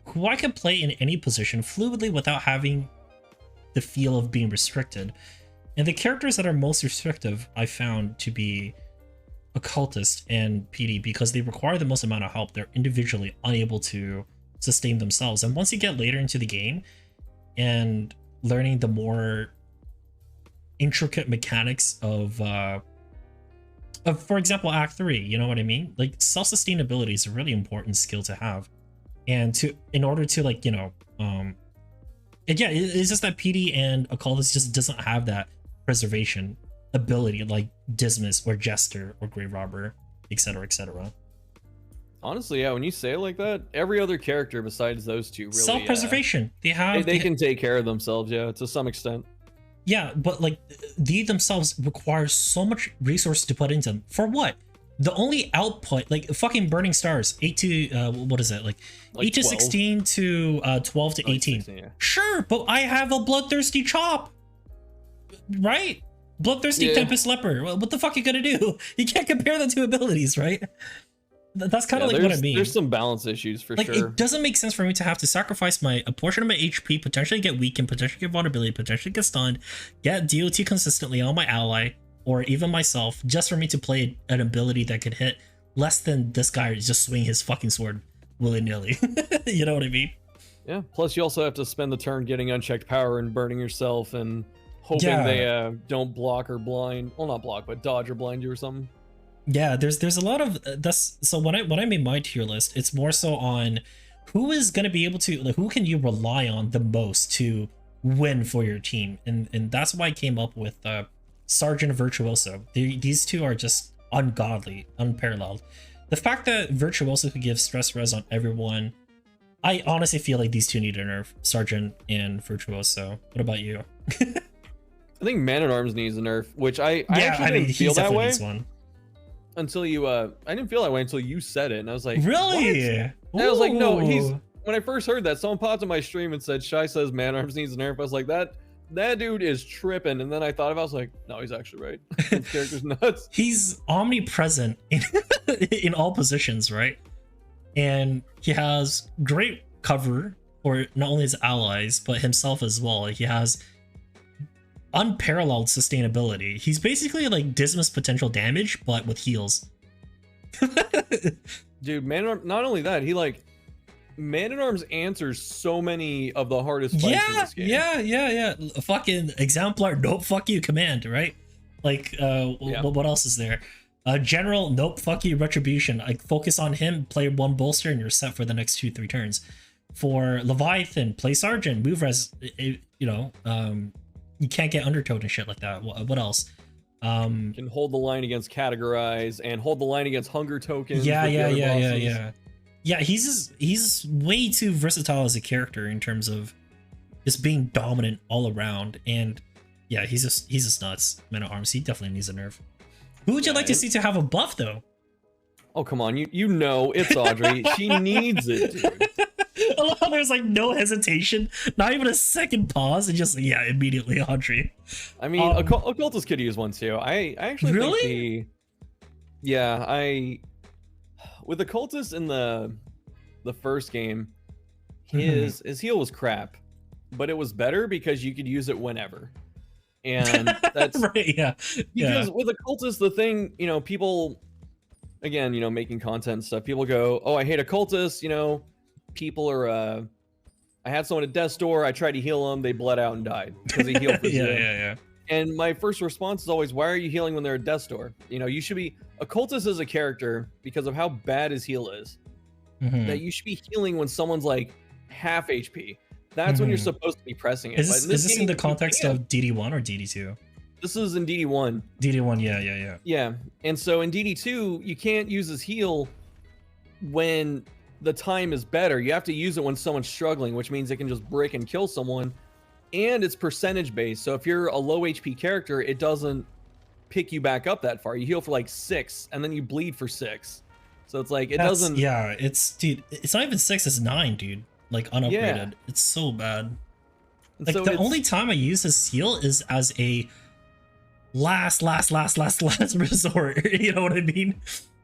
[SPEAKER 1] who I can play in any position fluidly without having the feel of being restricted. And the characters that are most restrictive I found to be Occultist and PD because they require the most amount of help. They're individually unable to sustain themselves. And once you get later into the game and learning the more intricate mechanics of for example, Act 3, you know what I mean? Like, self-sustainability is a really important skill to have. And in order to, like, you know, yeah, it's just that PD and Occultist just doesn't have that preservation ability like Dismas or Jester or Grave Robber, etc., etc.
[SPEAKER 2] Honestly, yeah, when you say it like that, every other character besides those two really
[SPEAKER 1] self-preservation. They
[SPEAKER 2] can take care of themselves, yeah, to some extent.
[SPEAKER 1] Yeah, but like they themselves require so much resources to put into them. For what? The only output, like fucking Burning Stars, 8 to what is it, like 8 to 16 to 12 to 18. 16, yeah. Sure, but I have a Bloodthirsty Chop, right? Bloodthirsty Tempest Leper. What the fuck are you gonna do? You can't compare the two abilities, right? That's kind of like what I mean.
[SPEAKER 2] There's some balance issues for
[SPEAKER 1] like,
[SPEAKER 2] sure.
[SPEAKER 1] It doesn't make sense for me to have to sacrifice a portion of my HP, potentially get weakened, potentially get vulnerability, potentially get stunned, get DOT consistently on my ally, or even myself, just for me to play an ability that could hit less than this guy just swing his fucking sword willy-nilly. You know what I mean?
[SPEAKER 2] Yeah, plus you also have to spend the turn getting unchecked power and burning yourself and hoping they don't block or blind. Well, not block, but dodge or blind you or something.
[SPEAKER 1] Yeah, there's a lot of that's so when I made my tier list, it's more so on who is going to be able to, like, who can you rely on the most to win for your team, and that's why I came up with Sergeant and Virtuoso. These two are just ungodly, unparalleled. The fact that Virtuoso could give stress res on everyone, I honestly feel like these two need a nerf, Sergeant and Virtuoso. What about you?
[SPEAKER 2] I think Man-at-Arms needs a nerf, which I actually didn't feel that way. Until you, I didn't feel that way until you said it, and I was like,
[SPEAKER 1] really?
[SPEAKER 2] And I was like, no, when I first heard that, someone popped in my stream and said, Shy says Man-at-Arms needs a nerf. I was like, that dude is tripping. And then I thought about it, I was like, no, he's actually right. This character's nuts.
[SPEAKER 1] He's omnipresent in all positions, right? And he has great cover for not only his allies, but himself as well. Like, he has unparalleled sustainability. He's basically like Dismas potential damage, but with heals.
[SPEAKER 2] Dude, not only that, he like Man-at-Arms answers so many of the hardest fights in this game.
[SPEAKER 1] Yeah. Fucking exemplar, nope, fuck you command, right? Like, what else is there? General, nope, fuck you retribution. Like, focus on him, play one bolster, and you're set for the next 2-3 turns. For Leviathan, play Sergeant, move res, you know, you can't get undertowed and shit like that. What else?
[SPEAKER 2] Can hold the line against Categorize and hold the line against Hunger Tokens.
[SPEAKER 1] Yeah, he's way too versatile as a character in terms of just being dominant all around. And yeah, he's just nuts. Man-at-Arms, he definitely needs a nerf. Who would you like to see to have a buff though?
[SPEAKER 2] Oh, come on, you know it's Audrey. She needs it, dude.
[SPEAKER 1] There's like no hesitation, not even a second pause, and just immediately Audrey.
[SPEAKER 2] I mean, Occultist could use one too. I actually think with Occultist in the first game, his heal was crap, but it was better because you could use it whenever, and that's
[SPEAKER 1] right. Yeah,
[SPEAKER 2] because with Occultist, the thing, you know, people, again, you know, making content and stuff, people go, oh, I hate Occultist, you know. People are I had someone at death's door, I tried to heal them, they bled out and died because he healed for zero.
[SPEAKER 1] Yeah.
[SPEAKER 2] And my first response is always, why are you healing when they're at death's door? You know, you should be Occultist as a character because of how bad his heal is. That you should be healing when someone's like half HP. That's when you're supposed to be pressing it.
[SPEAKER 1] Is this in the context of DD1 or DD2?
[SPEAKER 2] This is in DD1.
[SPEAKER 1] DD1,
[SPEAKER 2] yeah. And so in DD2, you can't use his heal when the time is better. You have to use it when someone's struggling, which means it can just brick and kill someone and it's percentage based. So if you're a low HP character, it doesn't pick you back up that far. You heal for like 6, and then you bleed for 6. So it's like doesn't.
[SPEAKER 1] Yeah, dude. It's not even 6. It's 9, dude. Like unupgraded. Yeah. It's so bad. Like so the only time I use his heal is as a last resort. You know what I mean?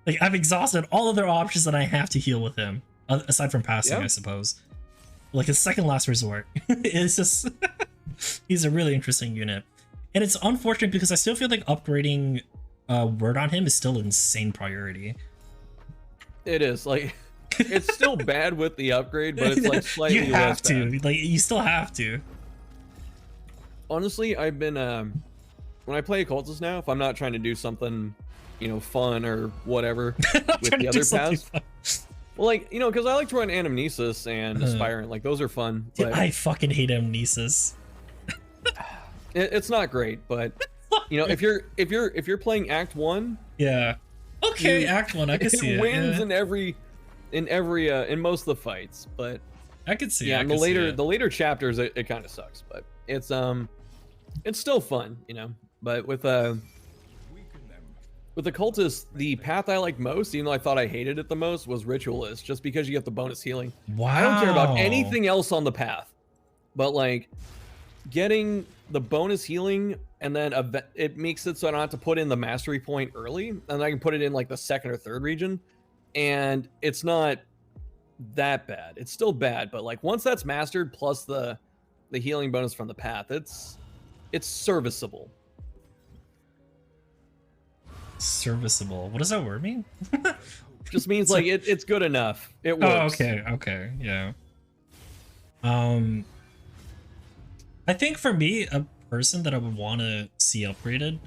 [SPEAKER 1] Like I've exhausted all other options that I have to heal with him, aside from passing, I suppose. Like a second last resort. It's just he's a really interesting unit, and it's unfortunate because I still feel like upgrading word on him is still an insane priority.
[SPEAKER 2] It is like it's still bad with the upgrade, but it's like slightly
[SPEAKER 1] you have
[SPEAKER 2] less
[SPEAKER 1] to
[SPEAKER 2] bad.
[SPEAKER 1] Like you still have to.
[SPEAKER 2] Honestly, I've been when I play occultist now, if I'm not trying to do something, you know, fun or whatever with the other paths. Well, like, you know, because I like to run Anamnesis and Aspirant, like those are fun.
[SPEAKER 1] Dude, I fucking hate Amnesis.
[SPEAKER 2] It's not great, but you know, if you're playing Act 1,
[SPEAKER 1] yeah, okay, Act 1, I can see it.
[SPEAKER 2] It wins in most of the fights, but
[SPEAKER 1] I can see.
[SPEAKER 2] Yeah, and the later chapters, it kind of sucks, but it's still fun, you know. But with occultist, the path I like most, even though I thought I hated it the most, was ritualist, just because you get the bonus healing.
[SPEAKER 1] Wow.
[SPEAKER 2] I don't care about anything else on the path, but like getting the bonus healing, and then it makes it so I don't have to put in the mastery point early, and I can put it in like the 2nd or 3rd region, and it's not that bad. It's still bad, but like once that's mastered, plus the healing bonus from the path, it's serviceable.
[SPEAKER 1] Serviceable. What does that word mean?
[SPEAKER 2] Just means like it's good enough. It works.
[SPEAKER 1] Oh, okay, yeah. I think for me, a person that I would want to see upgraded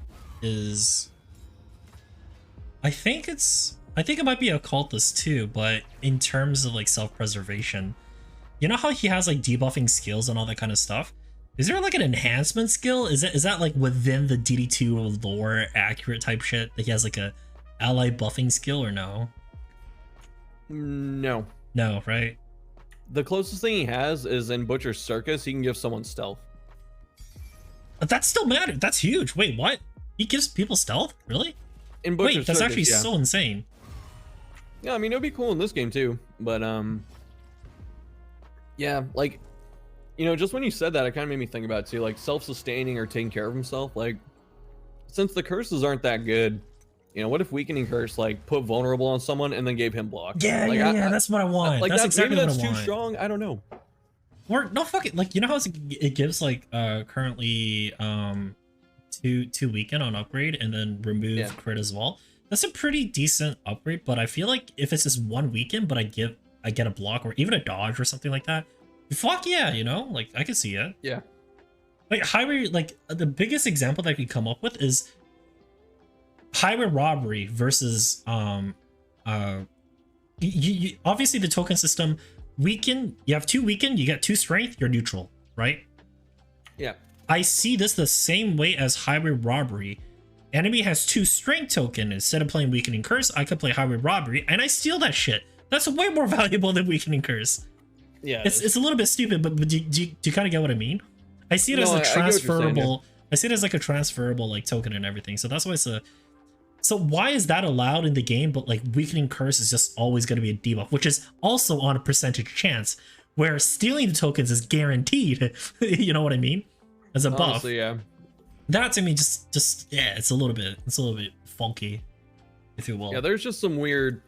[SPEAKER 1] is, I think it might be occultist too, but in terms of like self-preservation, you know how he has like debuffing skills and all that kind of stuff? Is there like an enhancement skill? Is that like within the DD2 lore accurate type shit that he has like a ally buffing skill or no?
[SPEAKER 2] No,
[SPEAKER 1] right?
[SPEAKER 2] The closest thing he has is in Butcher's Circus. He can give someone stealth.
[SPEAKER 1] But that still matters. That's huge. Wait, what? He gives people stealth? Really?
[SPEAKER 2] In Butcher's
[SPEAKER 1] Wait, that's
[SPEAKER 2] Circus,
[SPEAKER 1] actually so insane.
[SPEAKER 2] Yeah, I mean, it would be cool in this game too, but yeah, like, you know, just when you said that, it kind of made me think about it too, like self-sustaining or taking care of himself. Like, since the curses aren't that good, you know, what if weakening curse like put vulnerable on someone and then gave him block?
[SPEAKER 1] Yeah,
[SPEAKER 2] like,
[SPEAKER 1] yeah, that's what I want.
[SPEAKER 2] Like
[SPEAKER 1] that's exactly
[SPEAKER 2] maybe
[SPEAKER 1] what I
[SPEAKER 2] that's
[SPEAKER 1] want.
[SPEAKER 2] too strong. I don't know.
[SPEAKER 1] Or no, fuck it. Like, you know how it gives like currently two weaken on upgrade and then remove crit as well. That's a pretty decent upgrade, but I feel like if it's just 1 weaken, but I get a block or even a dodge or something like that, fuck yeah, you know, like I can see it.
[SPEAKER 2] Yeah.
[SPEAKER 1] Like highway, like the biggest example that I could come up with is highway robbery versus you obviously the token system weaken. You have 2 weaken, you get 2 strength, you're neutral, right?
[SPEAKER 2] Yeah.
[SPEAKER 1] I see this the same way as highway robbery. Enemy has 2 strength token. Instead of playing weakening curse, I could play highway robbery and I steal that shit. That's way more valuable than weakening curse.
[SPEAKER 2] Yeah,
[SPEAKER 1] it's a little bit stupid, but do you kind of get what I mean? I see it as a transferable. I see it as like a transferable like token and everything. So that's why it's a. So why is that allowed in the game? But like weakening curse is just always going to be a debuff, which is also on a percentage chance. Where stealing the tokens is guaranteed. You know what I mean? As a buff.
[SPEAKER 2] Honestly, yeah.
[SPEAKER 1] That to me just yeah, it's a little bit funky, if you will.
[SPEAKER 2] Yeah, there's just some weird.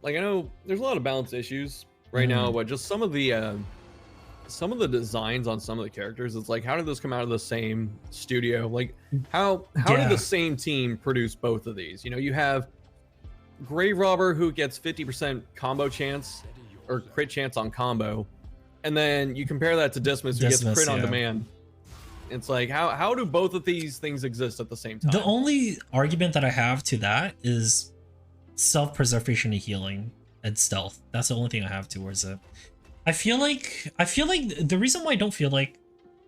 [SPEAKER 2] Like I know there's a lot of balance issues right now, but just some of the designs on some of the characters, it's like, how did this come out of the same studio? Like how did the same team produce both of these? You know, you have Grave Robber who gets 50% combo chance or crit chance on combo, and then you compare that to Dismas who gets crit on demand. It's like, how do both of these things exist at the same time?
[SPEAKER 1] The only argument that I have to that is self-preservation and healing and stealth. That's the only thing I have towards it. I feel like the reason why I don't feel like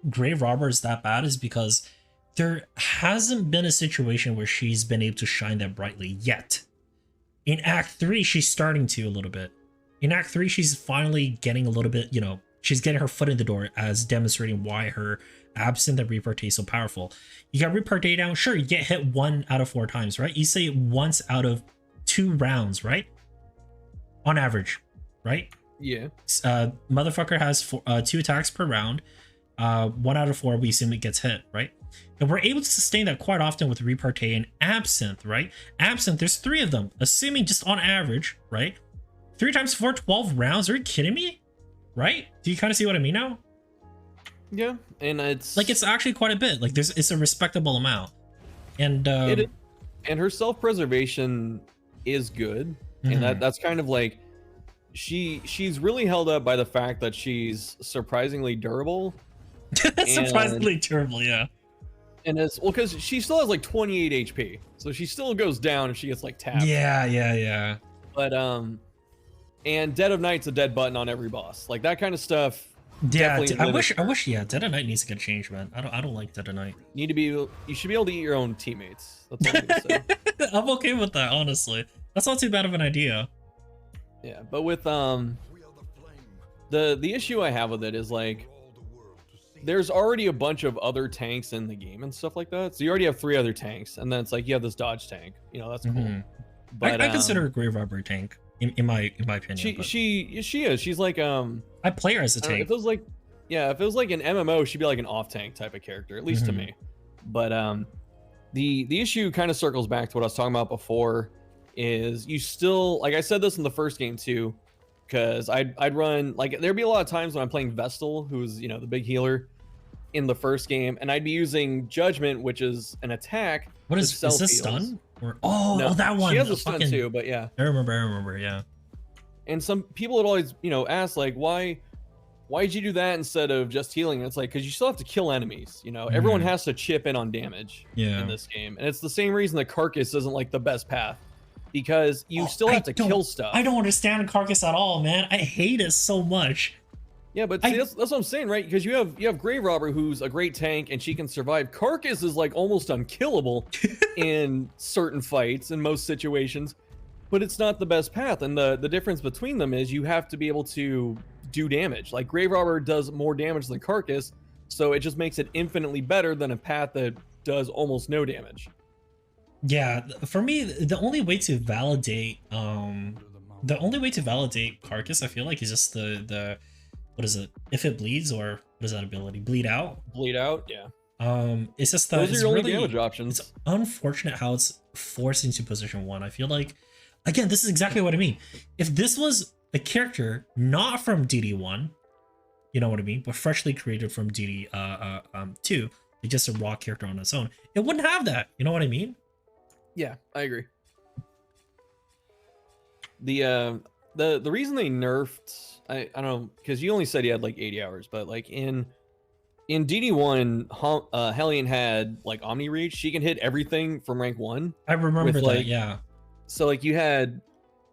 [SPEAKER 1] Grave Robber is that bad is because there hasn't been a situation where she's been able to shine that brightly yet. In Act 3, she's starting to a little bit. In Act 3, she's finally getting a little bit, you know, she's getting her foot in the door as demonstrating why her Absinthe and repartee is so powerful. You got repartee down, sure, you get hit 1 out of 4 times, right? You say once out of 2 rounds, right? On average, right?
[SPEAKER 2] Yeah.
[SPEAKER 1] Motherfucker has 2 attacks per round. 1 out of 4 we assume it gets hit, right? And we're able to sustain that quite often with repartee and Absinthe, right? Absinthe, there's 3 of them, assuming just on average, right? 3 times 4, 12 rounds. Are you kidding me? Right? Do you kind of see what I mean now?
[SPEAKER 2] Yeah, and it's
[SPEAKER 1] like, it's actually quite a bit. Like, it's a respectable amount. And
[SPEAKER 2] and her self-preservation is good, and that's kind of like she's really held up by the fact that she's surprisingly durable.
[SPEAKER 1] Surprisingly durable, yeah.
[SPEAKER 2] And it's well because she still has like 28 HP, so she still goes down if she gets like tapped.
[SPEAKER 1] Yeah.
[SPEAKER 2] But and Dead of Night's a dead button on every boss, like that kind of stuff.
[SPEAKER 1] Yeah, I wish. Yeah, Dead of Night needs to get changed, man. I don't like Dead of Night.
[SPEAKER 2] You should be able to eat your own teammates. That's all I'm gonna say.
[SPEAKER 1] I'm okay with that, honestly. That's not too bad of an idea.
[SPEAKER 2] Yeah, but with the issue I have with it is like there's already a bunch of other tanks in the game and stuff like that. So you already have 3 other tanks, and then it's like you have this dodge tank. You know, that's cool. But
[SPEAKER 1] I consider a Grave Robber tank in my opinion.
[SPEAKER 2] She is. She's like
[SPEAKER 1] I play her as a tank.
[SPEAKER 2] If it was like an MMO, she'd be like an off tank type of character, at least to me. But the issue kind of circles back to what I was talking about before. Is you still, like I said this in the first game too, because I'd run, like, there'd be a lot of times when I'm playing Vestal, who's, you know, the big healer in the first game, and I'd be using Judgment, which is an attack.
[SPEAKER 1] What is this stun? Or no, that one.
[SPEAKER 2] She has a stun too, but yeah.
[SPEAKER 1] I remember, yeah.
[SPEAKER 2] And some people would always, you know, ask like, why'd you do that instead of just healing? And it's like, because you still have to kill enemies. You know, everyone has to chip in on damage in this game, and it's the same reason that Carcass isn't like the best path. Because you still have to kill stuff.
[SPEAKER 1] I don't understand Carcass at all, man. I hate it so much.
[SPEAKER 2] Yeah, but see, that's what I'm saying, right? Because you have Grave Robber, who's a great tank, and she can survive. Carcass is like almost unkillable in certain fights, in most situations, but it's not the best path. And the difference between them is you have to be able to do damage. Like Grave Robber does more damage than Carcass, so it just makes it infinitely better than a path that does almost no damage.
[SPEAKER 1] Yeah, for me, the only way to validate Carcass, I feel like, is just the what is it? If it bleeds, or what is that ability? Bleed out?
[SPEAKER 2] Bleed out, yeah.
[SPEAKER 1] It's just that
[SPEAKER 2] those are your only damage options.
[SPEAKER 1] It's unfortunate how it's forced into position 1. I feel like, again, this is exactly what I mean. If this was a character not from DD1, you know what I mean, but freshly created from DD2, like just a raw character on its own, it wouldn't have that. You know what I mean?
[SPEAKER 2] Yeah, I agree. The reason they nerfed, I don't know, because you only said he had like 80 hours, but like in DD1, Hellion had like Omni Reach. She can hit everything from rank 1.
[SPEAKER 1] I remember that,
[SPEAKER 2] like,
[SPEAKER 1] yeah.
[SPEAKER 2] So like you had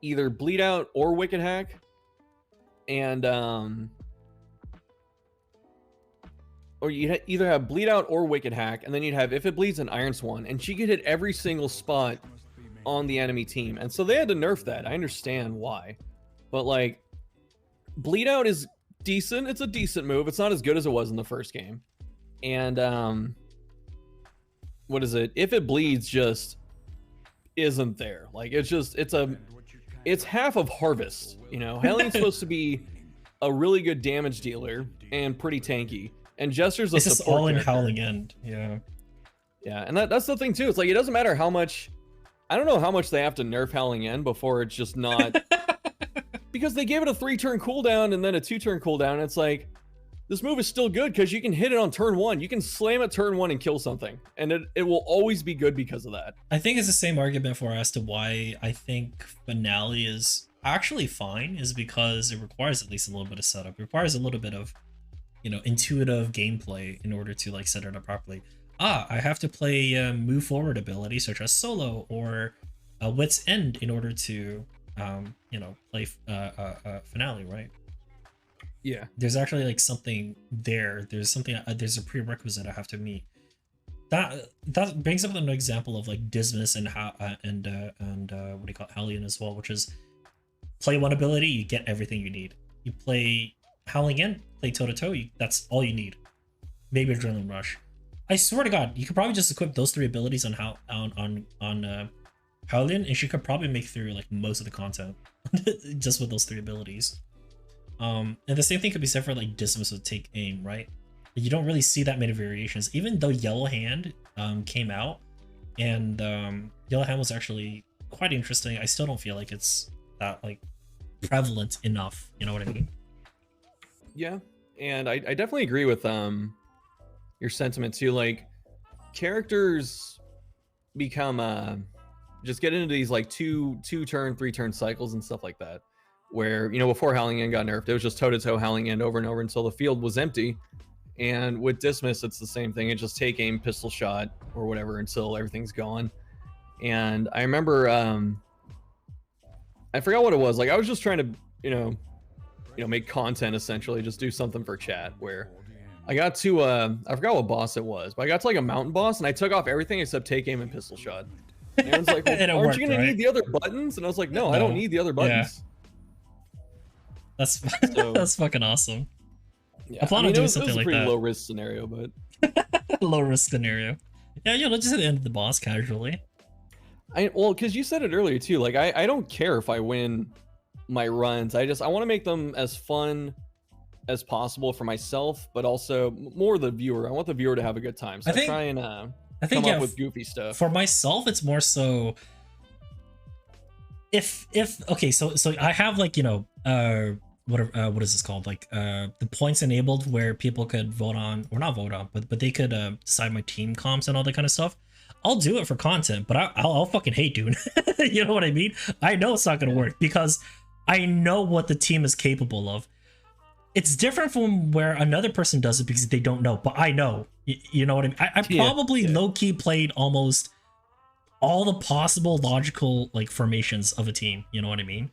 [SPEAKER 2] either Bleed Out or Wicked Hack, and or you either have Bleed Out or Wicked Hack, and then you'd have If It Bleeds and Iron Swan, and she could hit every single spot on the enemy team. And so they had to nerf that. I understand why. But like, Bleed Out is decent. It's a decent move. It's not as good as it was in the first game. And what is it? If It Bleeds just isn't there. Like, it's half of Harvest. You know, Hellion's supposed to be a really good damage dealer and pretty tanky. And Jester's a support
[SPEAKER 1] just all in
[SPEAKER 2] character.
[SPEAKER 1] Howling End. Yeah.
[SPEAKER 2] Yeah, and that's the thing too. It's like, it doesn't matter how much, I don't know how much they have to nerf Howling End before it's just not, because they gave it a 3-turn cooldown and then a 2-turn cooldown. It's like, this move is still good because you can hit it on turn 1. You can slam it turn 1 and kill something, and it will always be good because of that.
[SPEAKER 1] I think it's the same argument for as to why I think Finale is actually fine, is because it requires at least a little bit of setup. It requires a little bit of, you know, intuitive gameplay in order to like set it up properly. I have to play move forward ability such as Solo or Wit's End in order to you know, play Finale, right?
[SPEAKER 2] Yeah,
[SPEAKER 1] there's actually like something there. There's something, there's a prerequisite I have to meet. That brings up an example of like Dismas and what do you call it, Hellion as well, which is play one ability, you get everything you need. You play Howling In, play toe to toe. That's all you need. Maybe Adrenaline Rush. I swear to God, you could probably just equip those 3 abilities on Howlin, and she could probably make through like most of the content just with those 3 abilities. And the same thing could be said for like Dismiss with Take Aim, right? You don't really see that many variations, even though Yellow Hand came out, and Yellow Hand was actually quite interesting. I still don't feel like it's that like prevalent enough. You know what I mean?
[SPEAKER 2] Yeah, and I definitely agree with your sentiment too. Like, characters become just get into these like two turn, 3 turn cycles and stuff like that, where, you know, before Howling End got nerfed, it was just toe to toe Howling End over and over until the field was empty. And with Dismiss, it's the same thing. It's just take aim, pistol shot, or whatever until everything's gone. And I remember, I forgot what it was. Like, I was just trying to, you know, make content essentially, just do something for chat. Where I got to, I forgot what boss it was, but I got to like a mountain boss, and I took off everything except take aim and pistol shot. And everyone's like, well, aren't you gonna need the other buttons? And I was like, no, I don't need the other buttons.
[SPEAKER 1] Yeah. That's fucking awesome.
[SPEAKER 2] Yeah, I mean, it was a pretty low risk scenario, but
[SPEAKER 1] low risk scenario. Yeah, let's just hit the end of the boss casually.
[SPEAKER 2] Well, because you said it earlier too. Like, I don't care if I win my runs. I want to make them as fun as possible for myself, but also more the viewer. I want the viewer to have a good time. So I try and come up with goofy stuff.
[SPEAKER 1] For myself, it's more so if okay, so I have like, you know, what is this called, like the points enabled where people could vote on, or not vote on, but they could decide my team comps and all that kind of stuff. I'll do it for content, but I'll fucking hate doing it. You know what I mean? I know it's not gonna work because I know what the team is capable of. It's different from where another person does it because they don't know, but I know. You know what I mean? I probably low-key played almost all the possible logical like formations of a team. You know what I mean?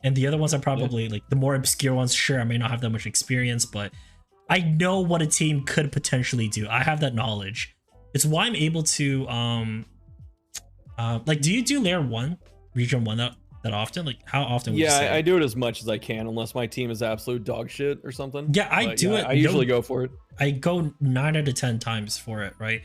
[SPEAKER 1] And the other ones are probably like the more obscure ones. Sure, I may not have that much experience, but I know what a team could potentially do. I have that knowledge. It's why I'm able to like, do you do layer 1, region 1 that often? Like, how often would you say?
[SPEAKER 2] I do it as much as I can, unless my team is absolute dog shit or something.
[SPEAKER 1] Yeah, I do it.
[SPEAKER 2] I usually go for it.
[SPEAKER 1] I go 9 out of 10 times for it, right?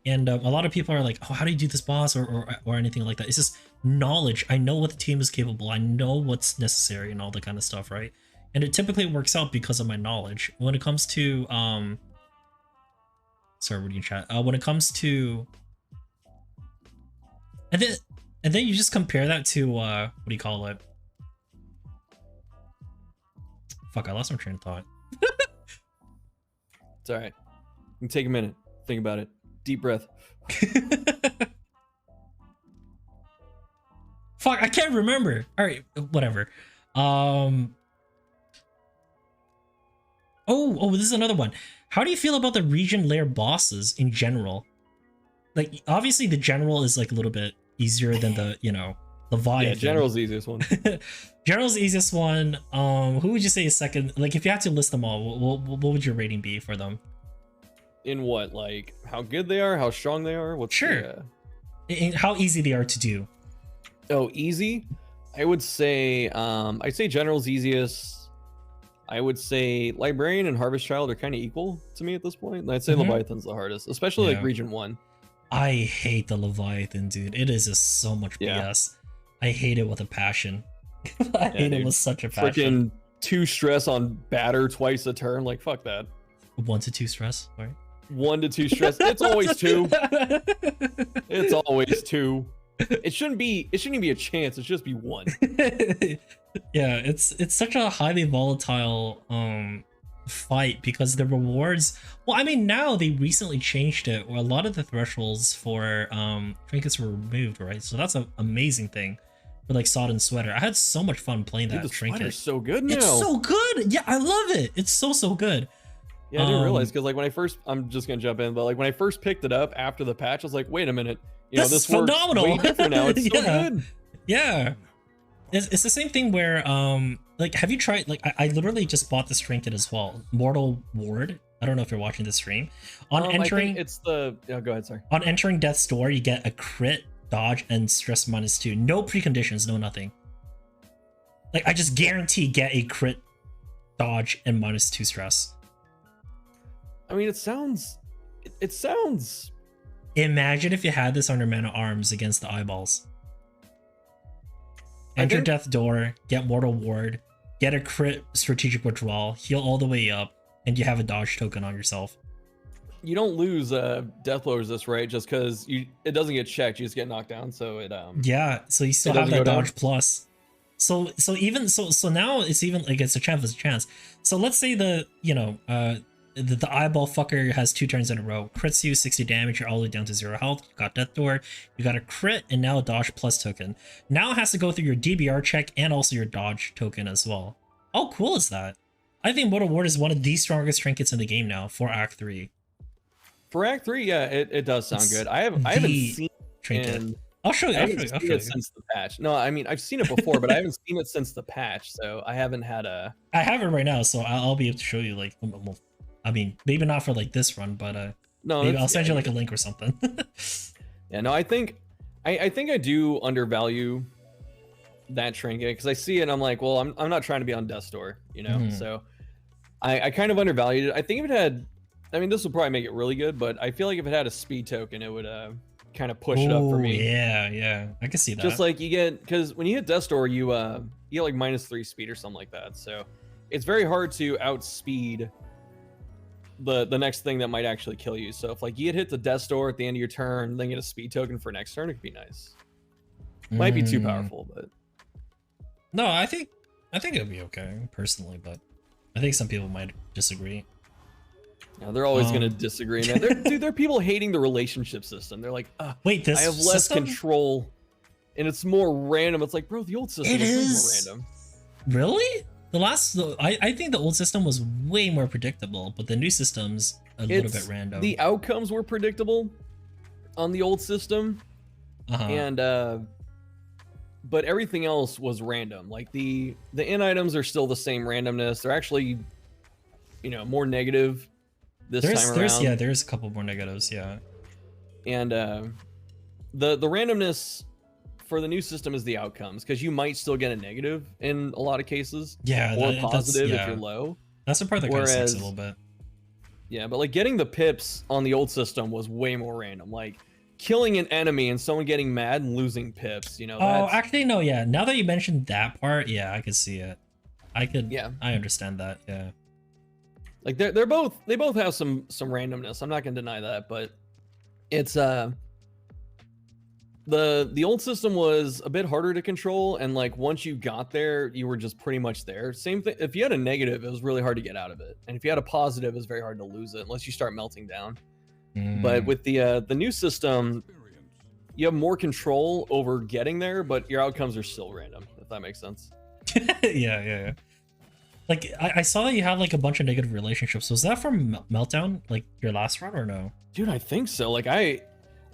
[SPEAKER 1] And a lot of people are like, oh, how do you do this boss or anything like that? It's just knowledge. I know what the team is capable. I know what's necessary and all that kind of stuff, right? And it typically works out because of my knowledge. When it comes to sorry, reading chat. When it comes to, and then you just compare that to what do you call it? Fuck, I lost my train of thought.
[SPEAKER 2] It's all right. You can take a minute. Think about it. Deep breath.
[SPEAKER 1] Fuck, I can't remember. All right, whatever. Oh, this is another one. How do you feel about the region layer bosses in general? Like, obviously the general is like a little bit easier than the, you know, the vibe.
[SPEAKER 2] Yeah, general's the easiest one.
[SPEAKER 1] General's the easiest one. Who would you say is second? Like, if you had to list them all, what would your rating be for them?
[SPEAKER 2] In what? Like, how good they are? How strong they are? What's
[SPEAKER 1] sure. How easy they are to do.
[SPEAKER 2] Oh, easy? I would say, I'd say general's easiest. I would say Librarian and Harvest Child are kind of equal to me at this point. And I'd say Leviathan's the hardest, especially like region 1. I
[SPEAKER 1] hate the Leviathan, dude. It is just so much BS. I hate it with a passion. I hate it with such a passion.
[SPEAKER 2] Freaking 2 stress on batter twice a turn. Like, fuck that.
[SPEAKER 1] 1 to 2 stress, right?
[SPEAKER 2] 1 to 2 stress. It's always 2. It's always 2. It shouldn't even be a chance. It should just be 1.
[SPEAKER 1] Yeah, it's such a highly volatile fight because the rewards, well, I mean, now they recently changed it where a lot of the thresholds for trinkets were removed, right? So that's an amazing thing for like Sodden Sweater. I had so much fun playing that trinket.
[SPEAKER 2] It's so good now.
[SPEAKER 1] It's so good. Yeah, I love it. It's so good.
[SPEAKER 2] Yeah, I didn't realize, because like when I first, I'm just gonna jump in, but like when I first picked it up after the patch, I was like, wait a minute, you know, this works way different now. It's so good.
[SPEAKER 1] Yeah, it's the same thing where like, have you tried, like, I literally just bought this trinket as well, Mortal Ward. I don't know if you're watching this stream. On entering,
[SPEAKER 2] I think it's the, yeah, go ahead, sorry.
[SPEAKER 1] On entering Death's Door, you get a crit, dodge, and stress -2. No preconditions, no nothing. Like, I just guarantee get a crit dodge, and -2 stress.
[SPEAKER 2] I mean, it sounds.
[SPEAKER 1] Imagine if you had this on your Man at Arms against the eyeballs. Enter Death Door, get Mortal Ward, get a crit strategic withdrawal, heal all the way up, and you have a dodge token on yourself.
[SPEAKER 2] You don't lose Deathblow resist, right? Just because it doesn't get checked, you just get knocked down. So it
[SPEAKER 1] yeah, so you still have that dodge plus. So now it's even like it's a chance. So let's say the eyeball fucker has 2 turns in a row, crits you 60 damage, you're all the way down to 0 health, you got Death Door, you got a crit, and now a dodge plus token. Now it has to go through your DBR check and also your dodge token as well. How cool is that? I think Mortal Ward is one of the strongest trinkets in the game now for Act 3.
[SPEAKER 2] For Act 3, yeah, it does sound good. I haven't seen
[SPEAKER 1] trinket. I'll show you.
[SPEAKER 2] I haven't seen it since the patch. No, I mean I've seen it before, but I haven't seen it since the patch, so I haven't had a.
[SPEAKER 1] I have it right now, so I'll be able to show you. Like, I mean, maybe not for like this run, but
[SPEAKER 2] no,
[SPEAKER 1] maybe I'll send you like a link or something.
[SPEAKER 2] Yeah, no, I think I do undervalue that trinket because I see it and I'm like, well, I'm not trying to be on Death's Door, you know. So I kind of undervalued it. I think if it had, I mean, this will probably make it really good, but I feel like if it had a speed token, it would kind of push it up for me.
[SPEAKER 1] Yeah, I can see that.
[SPEAKER 2] Just like you get, because when you hit Death's Door, you get like -3 speed or something like that. So it's very hard to outspeed the next thing that might actually kill you. So if like you hit the Death's Door at the end of your turn, then get a speed token for next turn, it could be nice. Might be too powerful, but
[SPEAKER 1] no, I think it'll be okay personally, but I think some people might disagree.
[SPEAKER 2] Yeah, they're always gonna disagree, man. Dude, there are people hating the relationship system. They're like,
[SPEAKER 1] wait, this
[SPEAKER 2] I have less control, and it's more random. It's like, bro, the old system is more random.
[SPEAKER 1] Really? I think the old system was way more predictable, but the new system's a little bit random.
[SPEAKER 2] The outcomes were predictable on the old system, and but everything else was random. Like the in items are still the same randomness. They're actually, more negative this time around.
[SPEAKER 1] Yeah, there's a couple more negatives. Yeah,
[SPEAKER 2] and the randomness for the new system is the outcomes, because you might still get a negative in a lot of cases.
[SPEAKER 1] Yeah,
[SPEAKER 2] or positive if you're low.
[SPEAKER 1] That's the part that kind of sucks a little bit.
[SPEAKER 2] Yeah, but like getting the pips on the old system was way more random. Like killing an enemy and someone getting mad and losing pips.
[SPEAKER 1] Oh, actually, no. Yeah, now that you mentioned that part, yeah, I could see it. I understand that. Yeah.
[SPEAKER 2] Like they both have some randomness. I'm not gonna deny that, but it's the old system was a bit harder to control, and like once you got there, you were just pretty much there. Same thing. If you had a negative, it was really hard to get out of it, and if you had a positive, it was very hard to lose it unless you start melting down. But with the new system, you have more control over getting there, but your outcomes are still random. If that makes sense.
[SPEAKER 1] Yeah. Like I saw that you had like a bunch of negative relationships. Was that from Meltdown, like your last run, or no?
[SPEAKER 2] Dude, I think so. Like I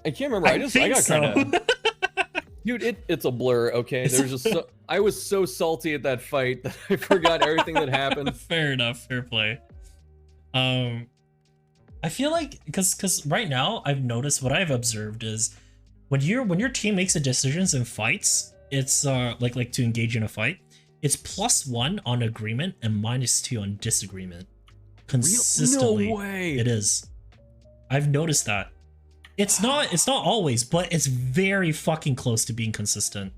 [SPEAKER 2] can't remember. I got kind of. Dude, it's a blur. Okay, there's just I was so salty at that fight that I forgot everything that happened.
[SPEAKER 1] Fair enough. Fair play. I feel like because right now I've noticed, what I've observed is when your team makes a decisions in fights, it's like to engage in a fight, it's +1 on agreement and -2 on disagreement. Consistently.
[SPEAKER 2] No way.
[SPEAKER 1] It is. I've noticed that. It's not always, but it's very fucking close to being consistent.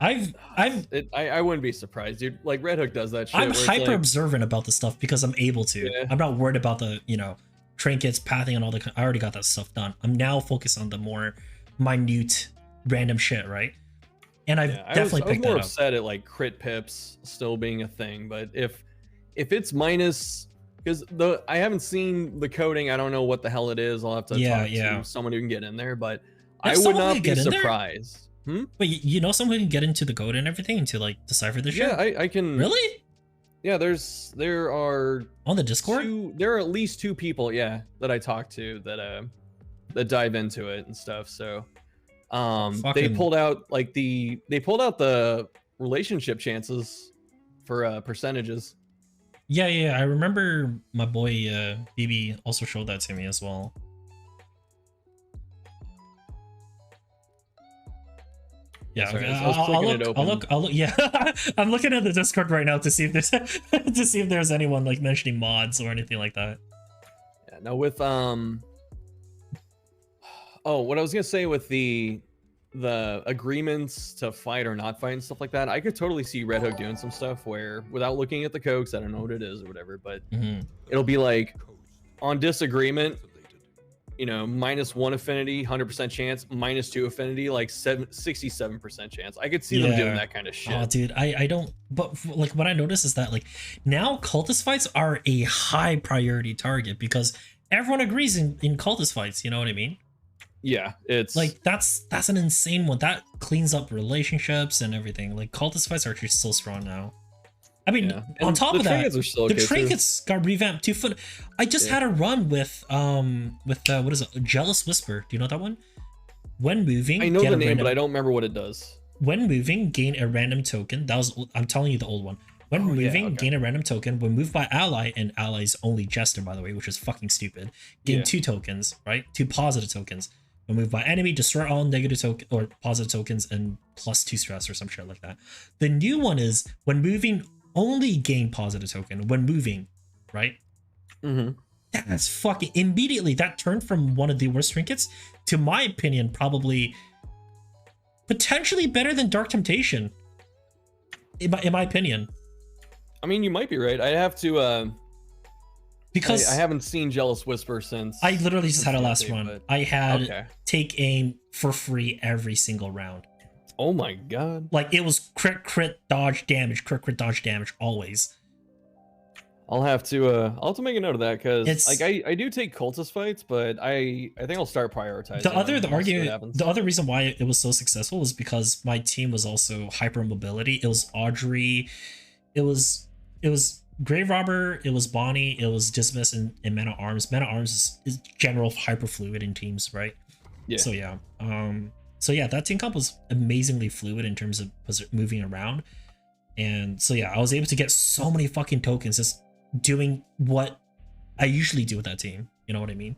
[SPEAKER 1] I
[SPEAKER 2] wouldn't be surprised, dude. Like Red Hook does that shit.
[SPEAKER 1] I'm hyper observant about the stuff because I'm able to. Yeah. I'm not worried about the, trinkets, pathing, and all the. I already got that stuff done. I'm now focused on the more minute, random shit, right? And I've definitely picked that up. I was more
[SPEAKER 2] upset at like crit pips still being a thing, but if it's minus, because I haven't seen the coding, I don't know what the hell it is. I'll have to talk to someone who can get in there, but I would not be surprised.
[SPEAKER 1] But someone who can get into the code and everything and to like decipher the shit?
[SPEAKER 2] Yeah, I can.
[SPEAKER 1] Really?
[SPEAKER 2] Yeah, there are
[SPEAKER 1] on the Discord.
[SPEAKER 2] There are at least 2 people, that I talk to that dive into it and stuff. So, they pulled out the relationship chances for percentages.
[SPEAKER 1] Yeah. I remember my boy BB also showed that to me as well. Yeah,
[SPEAKER 2] Sorry,
[SPEAKER 1] okay.
[SPEAKER 2] I was clicking it open.
[SPEAKER 1] I'll look. Yeah, I'm looking at the Discord right now to see if there's to see if there's anyone like mentioning mods or anything like that.
[SPEAKER 2] Yeah, no, with oh, what I was gonna say with the agreements to fight or not fight and stuff like that, I could totally see Red Hook doing some stuff where, without looking at the code, 'cause I don't know what it is or whatever, but it'll be like on disagreement, you know, -1 affinity, 100% chance, -2 affinity, like 67% chance. I could see them doing that kind of shit.
[SPEAKER 1] Oh, dude, I don't. But like, what I noticed is that like now cultist fights are a high priority target because everyone agrees in cultist fights. You know what I mean?
[SPEAKER 2] Yeah, it's
[SPEAKER 1] like that's an insane one. That cleans up relationships and everything. Like cultist fights are actually so strong now. I mean, on top of that, the trinkets got revamped 2 foot. I just had a run with what is it? Jealous Whisper. Do you know that one? When moving,
[SPEAKER 2] I know the name, but I don't remember what it does.
[SPEAKER 1] When moving, gain a random token. That was, I'm telling you, the old one. When moving, gain a random token. When moved by ally, and allies only Jester, by the way, which is fucking stupid. Gain 2 tokens, right? 2 positive tokens. When moved by enemy, destroy all negative token or positive tokens and +2 stress or some shit like that. The new one is when moving, only gain positive token when moving, right? That's fucking immediately. That turned from one of the worst trinkets to, my opinion, probably potentially better than Dark Temptation. In my opinion.
[SPEAKER 2] I mean, you might be right. I have to because I haven't seen Jealous Whisper since.
[SPEAKER 1] I literally just had a last run. But... I had take aim for free every single round.
[SPEAKER 2] Oh my god.
[SPEAKER 1] Like, it was crit dodge damage, crit dodge damage always.
[SPEAKER 2] I'll have to make a note of that, because like I do take cultist fights, but I think I'll start prioritizing.
[SPEAKER 1] The other reason why it was so successful was because my team was also hyper mobility. It was Audrey, it was Grave Robber, it was Bonnie, it was Dismiss, and Men at Arms. Men at Arms is general hyper fluid in teams, right? Yeah. So yeah, that team comp was amazingly fluid in terms of moving around. And so yeah, I was able to get so many fucking tokens just doing what I usually do with that team. You know what I mean?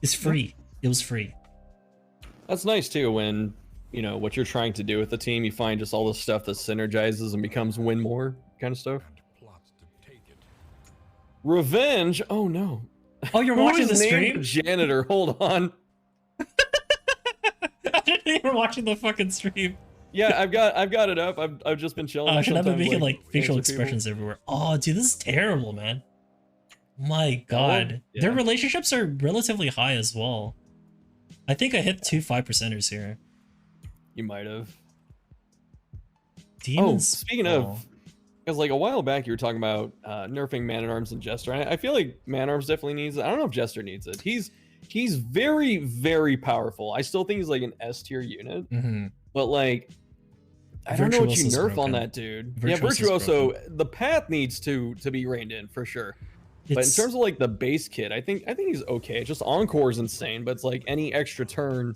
[SPEAKER 1] It's free. It was free.
[SPEAKER 2] That's nice too, when, you know, what you're trying to do with the team, you find just all the stuff that synergizes and becomes win more kind of stuff. Revenge? Oh no.
[SPEAKER 1] Oh, you're watching the stream?
[SPEAKER 2] Janitor, hold on.
[SPEAKER 1] I didn't even watching the fucking stream.
[SPEAKER 2] Yeah, I've got it up. I've just been chilling.
[SPEAKER 1] I should have been making like facial expressions everywhere. Oh, dude, this is terrible, man. My god. Their relationships are relatively high as well. I think I hit 2 5%ers here.
[SPEAKER 2] You might have.
[SPEAKER 1] Demons.
[SPEAKER 2] Speaking of, because like a while back you were talking about nerfing Man-at-Arms and Jester. I feel like Man-at-Arms definitely needs it. I don't know if Jester needs it. He's very, very powerful. I still think he's like an S tier unit. But like, I don't know what you nerf on that dude. Virtuoso, the path needs to be reined in for sure. But in terms of like the base kit, I think he's okay. Just Encore is insane, but it's like any extra turn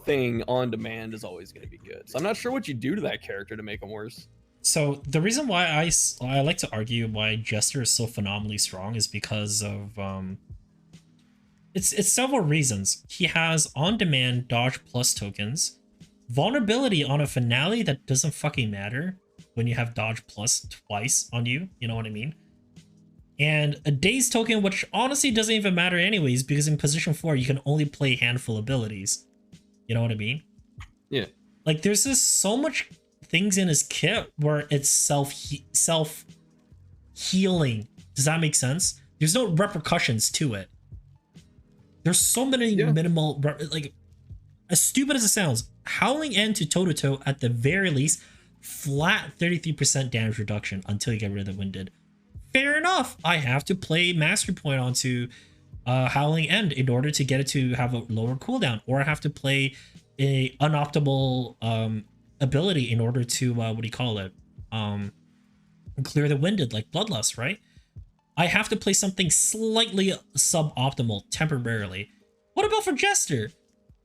[SPEAKER 2] thing on demand is always going to be good. So I'm not sure what you do to that character to make him worse.
[SPEAKER 1] So the reason why I like to argue why Jester is so phenomenally strong is because of it's several reasons. He has on-demand dodge plus tokens, vulnerability on a finale that doesn't fucking matter when you have dodge plus twice on you. You know what I mean? And a daze token, which honestly doesn't even matter anyways, because in position 4 you can only play handful abilities. You know what I mean?
[SPEAKER 2] Yeah.
[SPEAKER 1] Like, there's just so much things in his kit where it's self healing. Does that make sense? There's no repercussions to it. There's so many minimal, like, as stupid as it sounds, Howling End to toe-to-toe at the very least, flat 33% damage reduction until you get rid of the Winded. Fair enough. I have to play Mastery Point onto Howling End in order to get it to have a lower cooldown, or I have to play a unoptimal ability in order to clear the Winded, like Bloodlust, right? I have to play something slightly suboptimal temporarily. What about for Jester?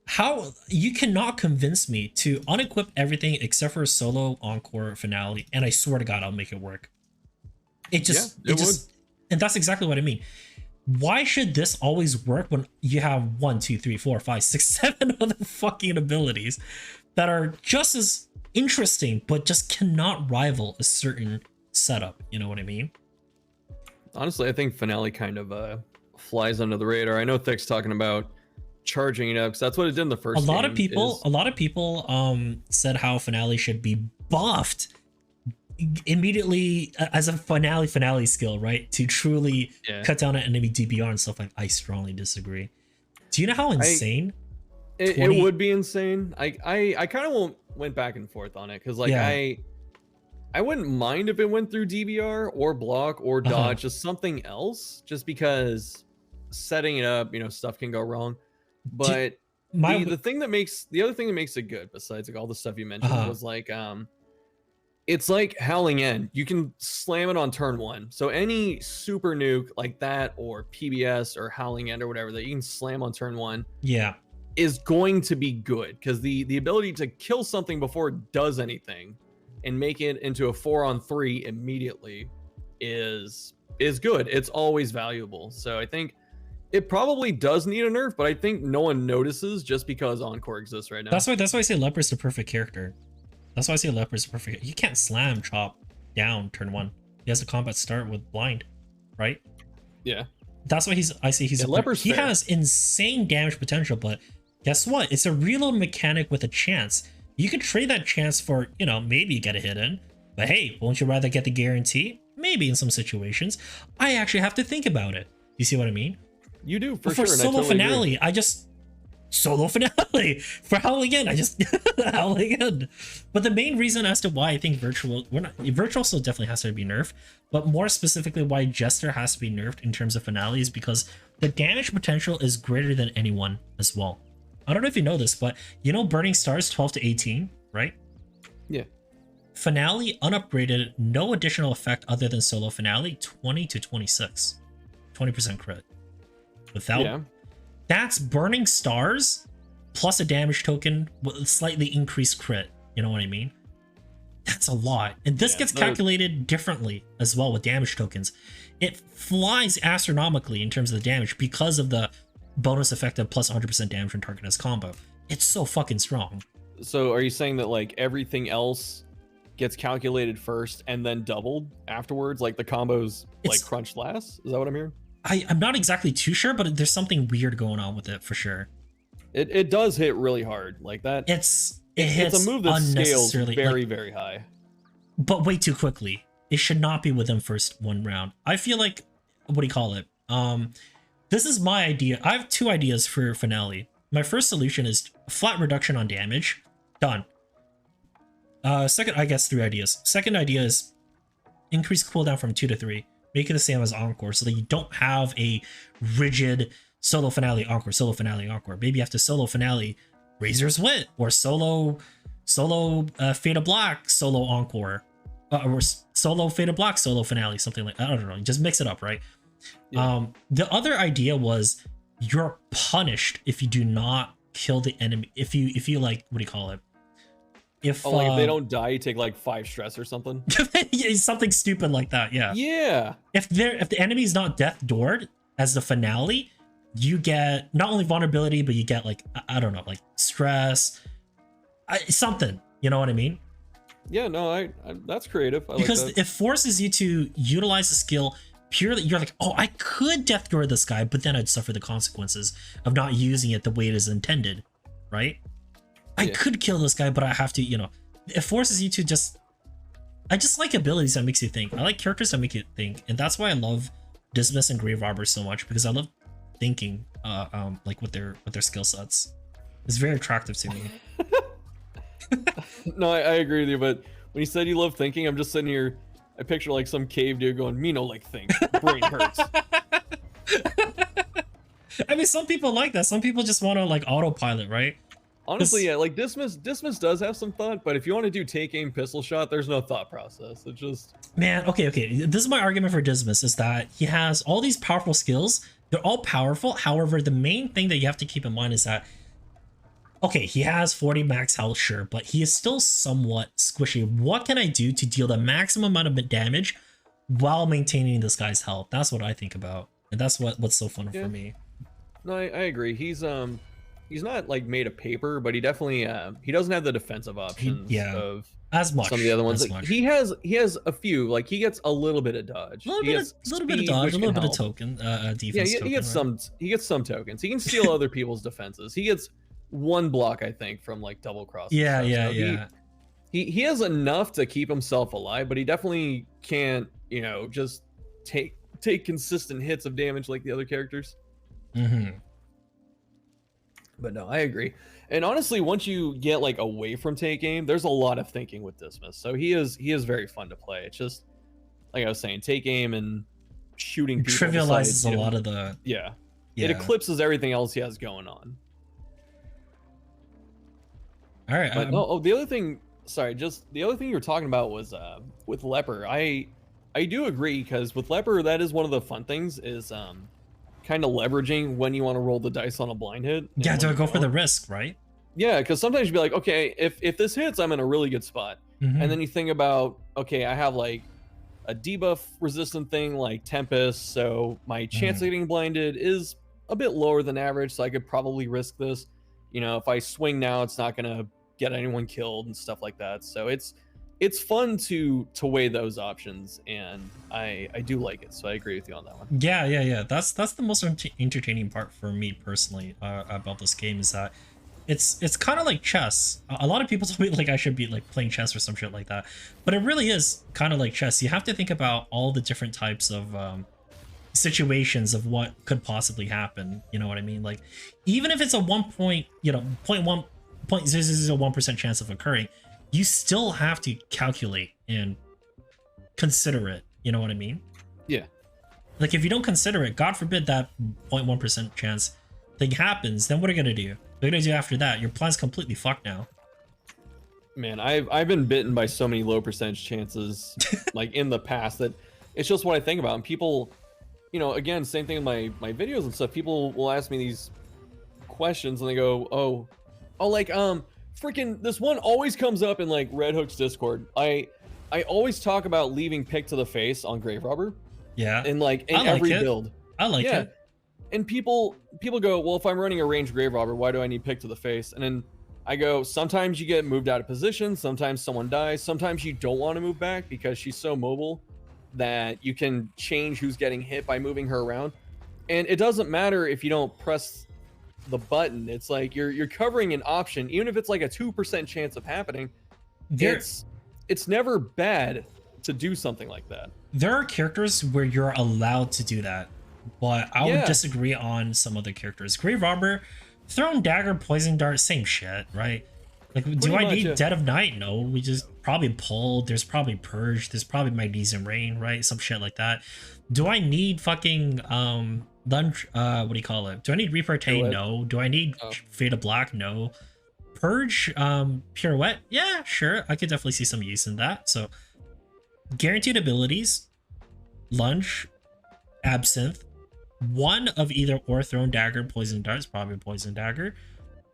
[SPEAKER 1] How you cannot convince me to unequip everything except for a solo encore finale, and I swear to God I'll make it work. And that's exactly what I mean. why should this always work when you have 1, 2, 3, 4, 5, 6, 7 other fucking abilities that are just as interesting, but just cannot rival a certain setup? You know what I mean?
[SPEAKER 2] Honestly, I think Finale kind of flies under the radar. I know Thick's talking about charging it up because that's what it did in the first
[SPEAKER 1] a lot
[SPEAKER 2] game,
[SPEAKER 1] of people said how Finale should be buffed immediately as a finale skill, right, to truly cut down an enemy DBR and stuff. Like, I strongly disagree. Do you know how insane
[SPEAKER 2] it would be? Insane. I kind of went back and forth on it because like I wouldn't mind if it went through DBR or block or dodge, just something else, just because setting it up, you know, stuff can go wrong. But the other thing that makes it good, besides like all the stuff you mentioned, was like it's like Howling End. You can slam it on turn 1. So any super nuke like that, or PBS or Howling End or whatever that you can slam on turn 1, is going to be good, because the ability to kill something before it does anything and make it into a 4-on-3 immediately is good. It's always valuable. So I think it probably does need a nerf, but I think no one notices just because Encore exists right now.
[SPEAKER 1] That's why I say Leopard's the perfect character. That's why I say Leopard's the perfect. You can't slam chop down turn 1. He has a combat start with blind, right?
[SPEAKER 2] Yeah.
[SPEAKER 1] That's why Leopard's he has insane damage potential, but guess what? It's a reload mechanic with a chance. You could trade that chance for, you know, maybe get a hit in, but hey, won't you rather get the guarantee? Maybe in some situations. I actually have to think about it. You see what I mean?
[SPEAKER 2] You do,
[SPEAKER 1] for sure. For solo finale, I just solo finale. For Howling End, I just Howling End. But the main reason as to why I think Virtual still definitely has to be nerfed, but more specifically why Jester has to be nerfed in terms of finale is because the damage potential is greater than anyone as well. I don't know if you know this, but you know Burning Stars 12 to 18, right?
[SPEAKER 2] Yeah.
[SPEAKER 1] Finale unupgraded, no additional effect other than solo finale, 20 to 26. 20% crit. Without that's Burning Stars plus a damage token with slightly increased crit. You know what I mean? That's a lot. And this gets calculated differently as well with damage tokens. It flies astronomically in terms of the damage because of the bonus effect of plus 100% damage when target has combo. It's so fucking strong.
[SPEAKER 2] So are you saying that like everything else gets calculated first and then doubled afterwards? Like the combos like crunched last? Is that what I'm hearing?
[SPEAKER 1] I'm not exactly too sure, but there's something weird going on with it for sure.
[SPEAKER 2] It does hit really hard like that.
[SPEAKER 1] It's
[SPEAKER 2] a move that scales very, very high.
[SPEAKER 1] But way too quickly. It should not be within first 1 round. I feel like, what do you call it? This is my idea. I have 2 ideas for finale. My first solution is flat reduction on damage. Done. Second, I guess 3 ideas. Second idea is increase cooldown from 2 to 3. Make it the same as Encore so that you don't have a rigid solo finale Encore, solo finale Encore. Maybe you have to solo finale Razor's Wit or solo Fade of Black solo Encore. Or solo Fade of Black solo finale, something like, I don't know. Just mix it up, right? Yeah. The other idea was you're punished if you do not kill the enemy. If you like, what do you call it? If
[SPEAKER 2] they don't die, you take like 5 stress or something.
[SPEAKER 1] Something stupid like that.
[SPEAKER 2] Yeah.
[SPEAKER 1] If the enemy is not death doored as the finale, you get not only vulnerability, but you get like, I don't know, like stress, something. You know what I mean?
[SPEAKER 2] Yeah. No, that's creative.
[SPEAKER 1] Because
[SPEAKER 2] like that.
[SPEAKER 1] It forces you to utilize the skill purely. You're like, oh, I could death door this guy, but then I'd suffer the consequences of not using it the way it is intended, right? I could kill this guy, but I have to, you know, it forces you to just, I just like abilities that makes you think. I like characters that make you think. And that's why I love Dismiss and Grave Robber so much, because I love thinking, like with their skill sets. It's very attractive to me.
[SPEAKER 2] No, I agree with you, but when you said you love thinking, I'm just sitting here, I picture like some cave dude going, me no like think, brain hurts.
[SPEAKER 1] I mean, some people like that. Some people just want to like autopilot, right?
[SPEAKER 2] Honestly, yeah, like Dismiss does have some thought, but if you want to do take aim pistol shot, there's no thought process. It's just,
[SPEAKER 1] man, okay. This is my argument for Dismiss, is that he has all these powerful skills. They're all powerful. However, the main thing that you have to keep in mind is that, okay, he has 40 max health, sure, but he is still somewhat squishy. What can I do to deal the maximum amount of damage while maintaining this guy's health? That's what I think about and that's what's so fun for me.
[SPEAKER 2] No, I agree. He's not like made of paper, but he definitely he doesn't have the defensive options of
[SPEAKER 1] as much
[SPEAKER 2] some of the other ones.
[SPEAKER 1] Like,
[SPEAKER 2] much. He has a few. Like he gets a little bit of dodge,
[SPEAKER 1] a little bit of dodge, a little bit of token defense.
[SPEAKER 2] Yeah, he gets some. He gets some tokens. He can steal other people's defenses. He gets one block, I think, from like double cross.
[SPEAKER 1] Yeah.
[SPEAKER 2] He has enough to keep himself alive, but he definitely can't, just take consistent hits of damage like the other characters. But no, I agree. And honestly, once you get like away from take aim, there's a lot of thinking with Dismas. So he is very fun to play. It's just like I was saying, take aim and shooting people
[SPEAKER 1] trivializes a lot of the
[SPEAKER 2] it eclipses everything else he has going on.
[SPEAKER 1] All right.
[SPEAKER 2] But the other thing. Sorry, just the other thing you were talking about was with Leper. I do agree, because with Leper, that is one of the fun things is kind of leveraging when you want to roll the dice on a blind hit.
[SPEAKER 1] Yeah, do I go for the risk, right?
[SPEAKER 2] Yeah, because sometimes you'd be like, okay, if this hits, I'm in a really good spot. And then you think about, okay, I have like a debuff resistant thing like Tempest, so my chance of getting blinded is a bit lower than average, so I could probably risk this. If I swing now, it's not gonna get anyone killed and stuff like that. So it's fun to weigh those options, and I do like it. So I agree with you on that one.
[SPEAKER 1] Yeah. That's the most entertaining part for me personally about this game, is that it's kind of like chess. A lot of people tell me like I should be like playing chess or some shit like that, but it really is kind of like chess. You have to think about all the different types of situations of what could possibly happen. You know what I mean? Like, even if it's a 0.1% chance of occurring, you still have to calculate and consider it. You know what I mean?
[SPEAKER 2] Yeah.
[SPEAKER 1] Like, if you don't consider it, God forbid that 0.1% chance thing happens, then what are you gonna do? What are you gonna do after that? Your plan's completely fucked now.
[SPEAKER 2] Man, I've been bitten by so many low percentage chances like in the past, that it's just what I think about. And people, again, same thing in my videos and stuff, people will ask me these questions and they go, oh, like freaking this one always comes up in like Red Hook's Discord. I always talk about leaving pick to the face on Grave Robber.
[SPEAKER 1] Yeah.
[SPEAKER 2] And like in every build.
[SPEAKER 1] I like it.
[SPEAKER 2] And people go, well, if I'm running a ranged Grave Robber, why do I need pick to the face? And then I go, sometimes you get moved out of position, sometimes someone dies, sometimes you don't want to move back because she's so mobile that you can change who's getting hit by moving her around. And it doesn't matter if you don't press the button. It's like you're covering an option, even if it's like a 2% chance of happening. It's never bad to do something like that.
[SPEAKER 1] There are characters where you're allowed to do that, but I would disagree on some other characters. Grave Robber, Thrown Dagger, Poison Dart, same shit, right? Like, do I need Dead of Night? No, we just probably pull. There's probably Purge. There's probably Magnesium Rain, right? Some shit like that. Do I need fucking lunch? What do you call it? Do I need Repartee? No. Do I need Fade of Black? No. Purge, Pirouette? Yeah, sure. I could definitely see some use in that. So, guaranteed abilities, Lunge, Absinthe, one of either or Thrown Dagger, Poison Darts, probably Poison Dagger.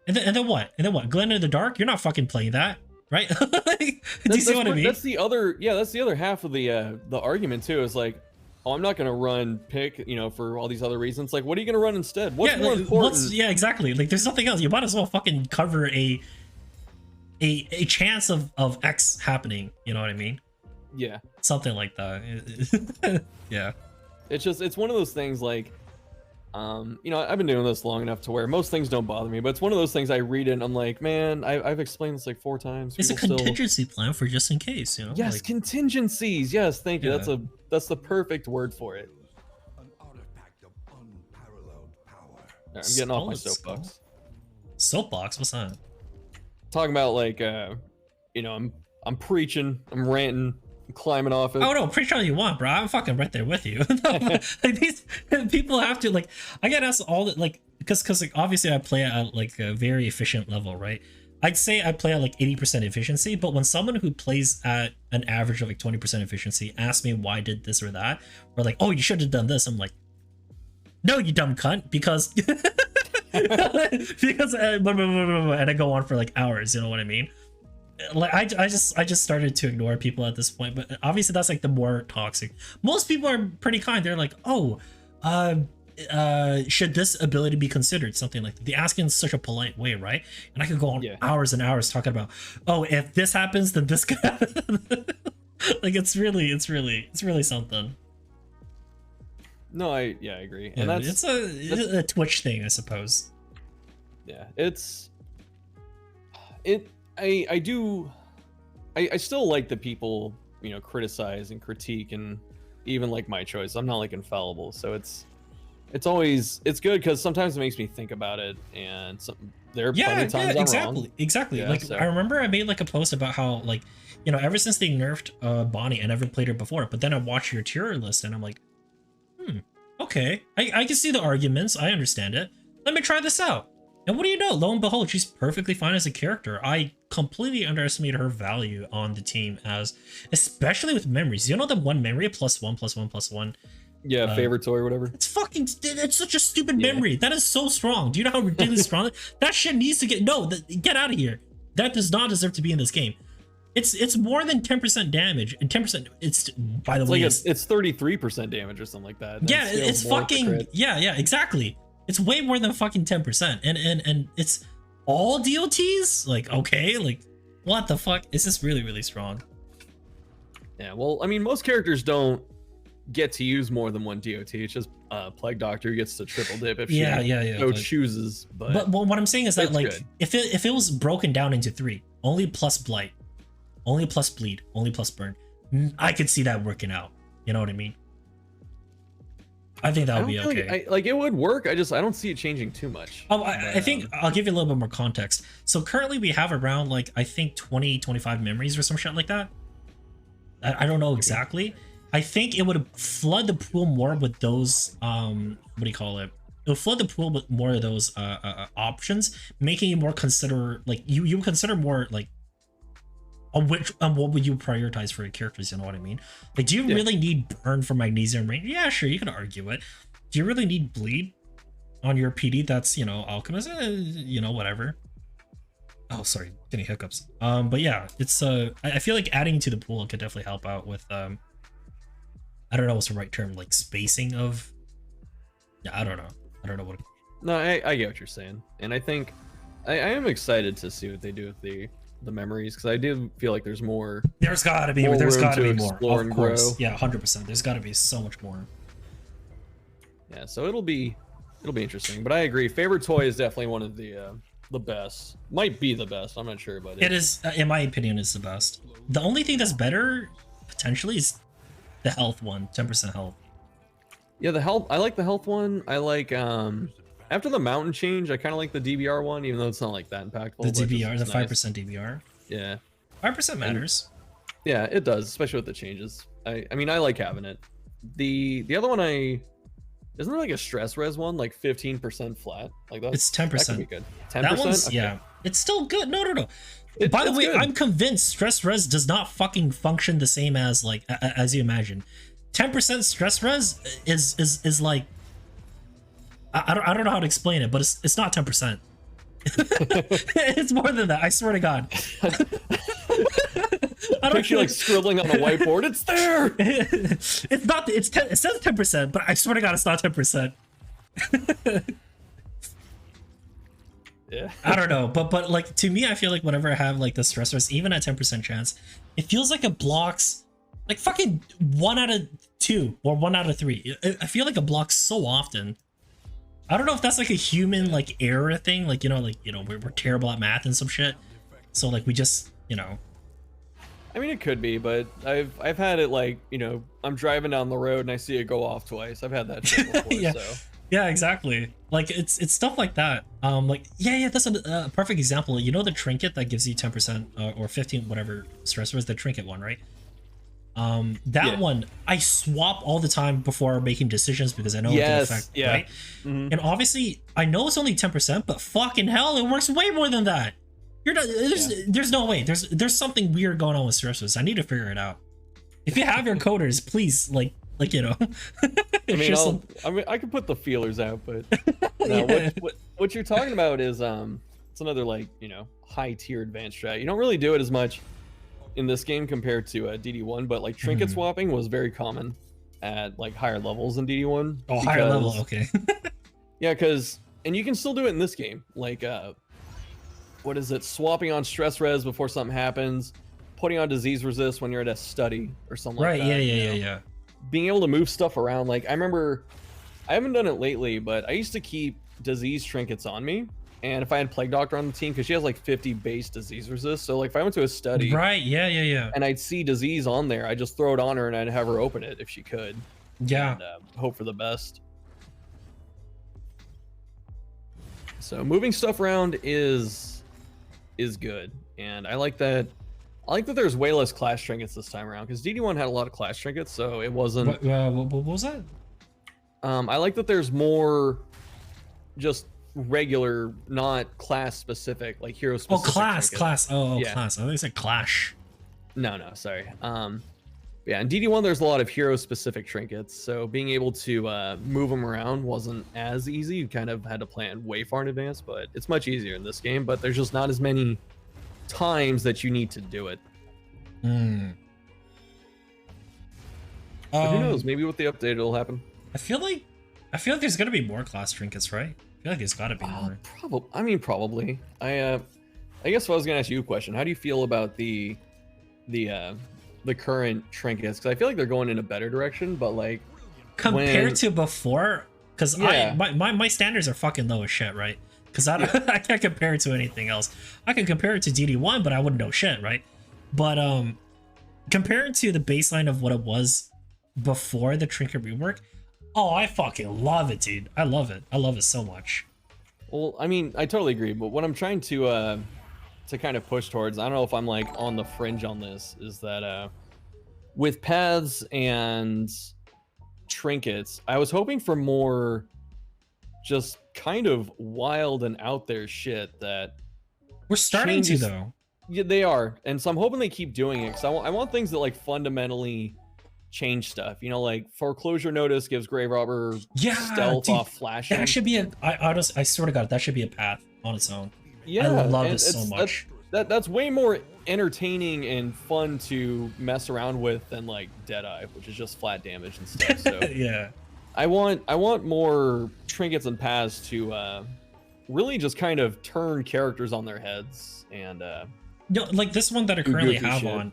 [SPEAKER 1] And then what? Glen in the Dark? You're not fucking playing that, right? Do you see what I mean?
[SPEAKER 2] That's the other half of the argument too. Is like, oh, I'm not gonna run pick, for all these other reasons. Like, what are you gonna run instead? What's more important?
[SPEAKER 1] Yeah, exactly. Like, there's nothing else. You might as well fucking cover a chance of X happening. You know what I mean?
[SPEAKER 2] Yeah.
[SPEAKER 1] Something like that. Yeah.
[SPEAKER 2] It's one of those things like, I've been doing this long enough to where most things don't bother me, but it's one of those things I read it and I'm like, man, I've explained this like 4 times.
[SPEAKER 1] It's a contingency plan for just in case,
[SPEAKER 2] Yes, like, contingencies. Yes, thank you.
[SPEAKER 1] Yeah.
[SPEAKER 2] That's the perfect word for it. Right, I'm getting off my soapbox.
[SPEAKER 1] Soapbox? What's that?
[SPEAKER 2] Talking about like, I'm preaching, I'm ranting, I'm climbing off it.
[SPEAKER 1] Oh no, preach all you want, bro. I'm fucking right there with you. Like, these people have to, like, I get asked all that, like, because like obviously I play at like a very efficient level, right? I'd say I play at like 80% efficiency, but when someone who plays at an average of like 20% efficiency asks me why I did this or that, or like, oh, you should have done this, I'm like, no, you dumb cunt, because and I go on for like hours, you know what I mean? Like, I just started to ignore people at this point, but obviously that's like the more toxic. Most people are pretty kind. They're like, oh, should this ability be considered, something like that. They ask in such a polite way, right? And I could go on hours and hours talking about, oh, if this happens, then this could happen. Like it's really something.
[SPEAKER 2] No, I agree,
[SPEAKER 1] Yeah,
[SPEAKER 2] and
[SPEAKER 1] it's a Twitch thing, I suppose.
[SPEAKER 2] Yeah, I still like that people, you know, criticize and critique, and even like my choice. I'm not like infallible, so it's good because sometimes it makes me think about it, and there are plenty of times I'm wrong.
[SPEAKER 1] Exactly.
[SPEAKER 2] Yeah,
[SPEAKER 1] like I remember I made like a post about how, like, you know, ever since they nerfed Bonnie, I never played her before, but then I watched your tier list and I'm like, okay, I can see the arguments, I understand it. Let me try this out. And what do you know? Lo and behold, she's perfectly fine as a character. I completely underestimated her value on the team, as especially with memories. You know the one memory, +1/+1/+1.
[SPEAKER 2] Yeah, favorite toy or whatever.
[SPEAKER 1] It's such a stupid memory. That is so strong. Do you know how ridiculously strong that shit needs to get? No, get out of here. That does not deserve to be in this game. It's more than 10% damage, and 10%. It's, by the way,
[SPEAKER 2] it's 33% damage or something like that.
[SPEAKER 1] Yeah, it's fucking yeah, exactly. It's way more than fucking 10%, and it's all DOTs. Like, okay, like what the fuck? It's just really strong.
[SPEAKER 2] Yeah, well, I mean, most characters don't get to use more than one DOT. It's just Plague Doctor gets to triple dip if she so chooses. But
[SPEAKER 1] what I'm saying is that, like,
[SPEAKER 2] good.
[SPEAKER 1] if it was broken down into 3, only plus blight, only plus bleed, only plus burn, I could see that working out. You know what I mean? I think that would be okay.
[SPEAKER 2] Like it would work. I don't see it changing too much.
[SPEAKER 1] Oh, I think I'll give you a little bit more context. So currently we have around, like, I think 20-25 memories or some shit like that. I don't know exactly. I think it would flood the pool more with those what do you call it? It would flood the pool with more of those options, making you more consider, like, you consider more like what would you prioritize for your characters, you know what I mean? Like, do you really need burn for magnesium range? Yeah, sure, you can argue it. Do you really need bleed on your PD that's, you know, alchemist? You know, whatever. Oh, sorry, getting hiccups. But yeah, it's I feel like adding to the pool could definitely help out with I don't know what's the right term, like spacing of, I don't know what.
[SPEAKER 2] No, I get what you're saying, and I think I am excited to see what they do with the memories, because I do feel like there's more.
[SPEAKER 1] There's gotta be more.
[SPEAKER 2] Of
[SPEAKER 1] course, yeah, 100%. There's gotta be so much more.
[SPEAKER 2] Yeah, so it'll be interesting. But I agree, favorite toy is definitely one of the best. Might be the best. I'm not sure, but
[SPEAKER 1] it is, in my opinion, is the best. The only thing that's better potentially is the health one, 10% health.
[SPEAKER 2] Yeah, the health. I like the health one. I like after the mountain change, I kind of like the DBR one, even though it's not like that impactful.
[SPEAKER 1] The DBR, the 5% DBR.
[SPEAKER 2] Yeah,
[SPEAKER 1] 5% matters.
[SPEAKER 2] Yeah, it does, especially with the changes. I mean, I like having it. The other one, isn't there like a stress res one, like 15% flat? Like that.
[SPEAKER 1] It's 10%.
[SPEAKER 2] That could be good. 10%.
[SPEAKER 1] That one's,
[SPEAKER 2] okay.
[SPEAKER 1] Yeah, it's still good. No. By the way, good. I'm convinced stress res does not fucking function the same as, like, as you imagine. 10% stress res is like, I don't know how to explain it, but it's not 10%. It's more than that. I swear to God.
[SPEAKER 2] I don't picture like scribbling on the whiteboard. It's there.
[SPEAKER 1] It's not. It says 10%, but I swear to God, it's not 10%.
[SPEAKER 2] Yeah.
[SPEAKER 1] I don't know, but like, to me, I feel like whenever I have like the stressors, even at 10% chance, it feels like it blocks like fucking 1 out of 2 or 1 out of 3. I feel like it blocks so often. I don't know if that's like a human like error thing, like, we're terrible at math and some shit, so like we just,
[SPEAKER 2] I mean, it could be, but I've had it, like, I'm driving down the road and I see it go off twice. I've had that shit before.
[SPEAKER 1] Yeah.
[SPEAKER 2] So.
[SPEAKER 1] Yeah, exactly. Like it's stuff like that. Like that's a perfect example. You know the trinket that gives you 10% or 15 whatever stressor is, the trinket one, right? That one I swap all the time before making decisions because I know it can affect, right? Mm-hmm. And obviously I know it's only 10%, but fucking hell, it works way more than that. There's no way. There's something weird going on with stressors. I need to figure it out. If you have your coders, please, like
[SPEAKER 2] I mean, I can put the feelers out, but no, what you're talking about is it's another, like, high tier advanced strat. You don't really do it as much in this game compared to DD1, but like trinket swapping was very common. at like higher levels in DD1.
[SPEAKER 1] Oh, higher level, okay.
[SPEAKER 2] Yeah, and you can still do it in this game. Like, what is it? Swapping on stress res before something happens, putting on disease resist when you're at a study or something like that.
[SPEAKER 1] Right, yeah.
[SPEAKER 2] Being able to move stuff around. Like, I remember, I haven't done it lately, but I used to keep disease trinkets on me. And if I had Plague Doctor on the team, because she has like 50 base disease resist. So, like, if I went to a study.
[SPEAKER 1] Right, yeah.
[SPEAKER 2] And I'd see disease on there, I'd just throw it on her and I'd have her open it if she could.
[SPEAKER 1] Yeah.
[SPEAKER 2] And, hope for the best. So moving stuff around is good, and I like that. I like that there's way less class trinkets this time around, because DD1 had a lot of class trinkets, so it wasn't.
[SPEAKER 1] What was that?
[SPEAKER 2] I like that there's more just regular, not class specific, like hero specific.
[SPEAKER 1] Oh, class.
[SPEAKER 2] Yeah.
[SPEAKER 1] Class. I think it said clash.
[SPEAKER 2] No, sorry. Yeah, in DD1 there's a lot of hero specific trinkets, so being able to move them around wasn't as easy. You kind of had to plan way far in advance, but it's much easier in this game, but there's just not as many times that you need to do it.
[SPEAKER 1] But
[SPEAKER 2] who knows, maybe with the update it'll happen.
[SPEAKER 1] I feel like there's gonna be more class trinkets, right? I feel like there's gotta be more.
[SPEAKER 2] Probably. I guess if I was gonna ask you a question, how do you feel about the current trinkets? Because I feel like they're going in a better direction, but like
[SPEAKER 1] compared to before, because
[SPEAKER 2] yeah.
[SPEAKER 1] my standards are fucking low as shit, right? Because I can't compare it to anything else. I can compare it to DD1, but I wouldn't know shit, right? But compared to the baseline of what it was before the trinket rework, oh, I fucking love it, dude. I love it so much.
[SPEAKER 2] Well, I mean, I totally agree, but what I'm trying to kind of push towards, I don't know if I'm like on the fringe on this, is that with paths and trinkets, I was hoping for more just kind of wild and out there shit that
[SPEAKER 1] we're starting
[SPEAKER 2] changes.
[SPEAKER 1] to though.
[SPEAKER 2] Yeah, they are, and so I'm hoping they keep doing it, because I want things that like fundamentally change stuff. You know, like foreclosure notice gives grave robber stealth off flashing.
[SPEAKER 1] That should be I swear to God, that should be a path on its own.
[SPEAKER 2] Yeah,
[SPEAKER 1] I love it so much.
[SPEAKER 2] That's way more entertaining and fun to mess around with than like Deadeye, which is just flat damage and stuff. So
[SPEAKER 1] yeah,
[SPEAKER 2] I want more trinkets and paths to really just kind of turn characters on their heads. And
[SPEAKER 1] no, like this one that I currently have on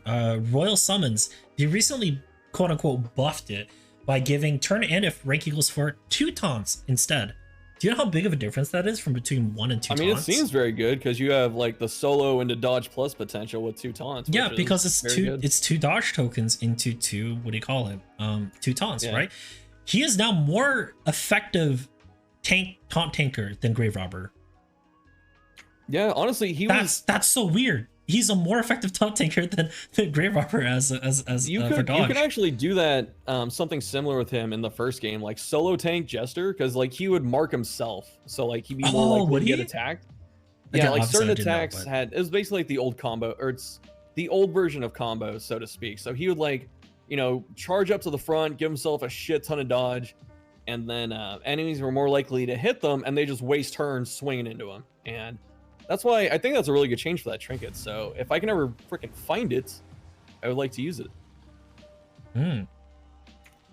[SPEAKER 1] Royal Summons, they recently quote unquote buffed it by giving turn in if rank equals 4 2 taunts instead. Do you know how big of a difference that is from between 1 and 2 taunts?
[SPEAKER 2] I mean, it seems very good, because you have like the solo into dodge plus potential with 2 taunts.
[SPEAKER 1] Yeah, because it's two dodge tokens into 2, what do you call it? 2 taunts, right? He is now more effective taunt tanker than grave robber.
[SPEAKER 2] Yeah, honestly,
[SPEAKER 1] that's so weird. He's a more effective taunt tanker than grave robber as for dodge.
[SPEAKER 2] You could actually do that, something similar with him in the first game, like solo tank Jester, because like he would mark himself, so like he'd be more likely to get attacked. Yeah, like certain attacks it was basically like the old combo, or it's the old version of combos, so to speak. So he would like, you know, charge up to the front, give himself a shit ton of dodge, and then enemies were more likely to hit them, and they just waste turns swinging into him. And that's why I think that's a really good change for that trinket. So if I can ever freaking find it, I would like to use it. But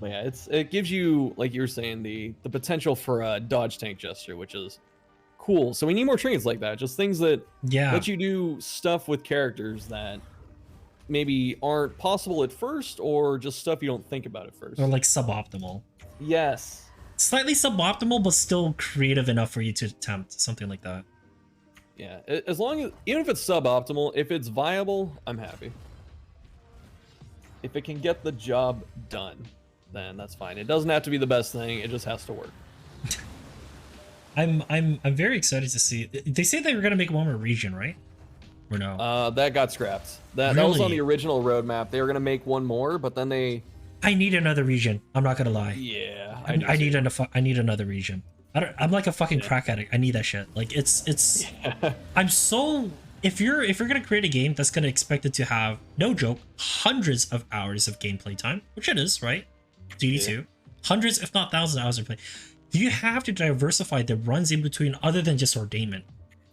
[SPEAKER 2] yeah, it gives you, like you were saying, the potential for a dodge tank Jester, which is cool. So we need more trinkets like that, just things that let you do stuff with characters that maybe aren't possible at first, or just stuff you don't think about at first.
[SPEAKER 1] Or like suboptimal.
[SPEAKER 2] Yes.
[SPEAKER 1] Slightly suboptimal, but still creative enough for you to attempt something like that.
[SPEAKER 2] Yeah, as long as, even if it's suboptimal, if it's viable, I'm happy. If it can get the job done, then that's fine. It doesn't have to be the best thing, it just has to work.
[SPEAKER 1] I'm very excited to see. They say they were gonna make one more region, right? Or no?
[SPEAKER 2] That got scrapped. That was on the original roadmap. They were gonna make one more, but then they.
[SPEAKER 1] I need another region. I'm not gonna lie.
[SPEAKER 2] Yeah,
[SPEAKER 1] I need another region. I'm like a fucking crack addict. I need that shit. Like it's. Yeah. I'm so. If you're gonna create a game that's gonna expect it to have, no joke, hundreds of hours of gameplay time, which it is, right? DD2, hundreds if not thousands of hours of play. You have to diversify the runs in between, other than just ordainment.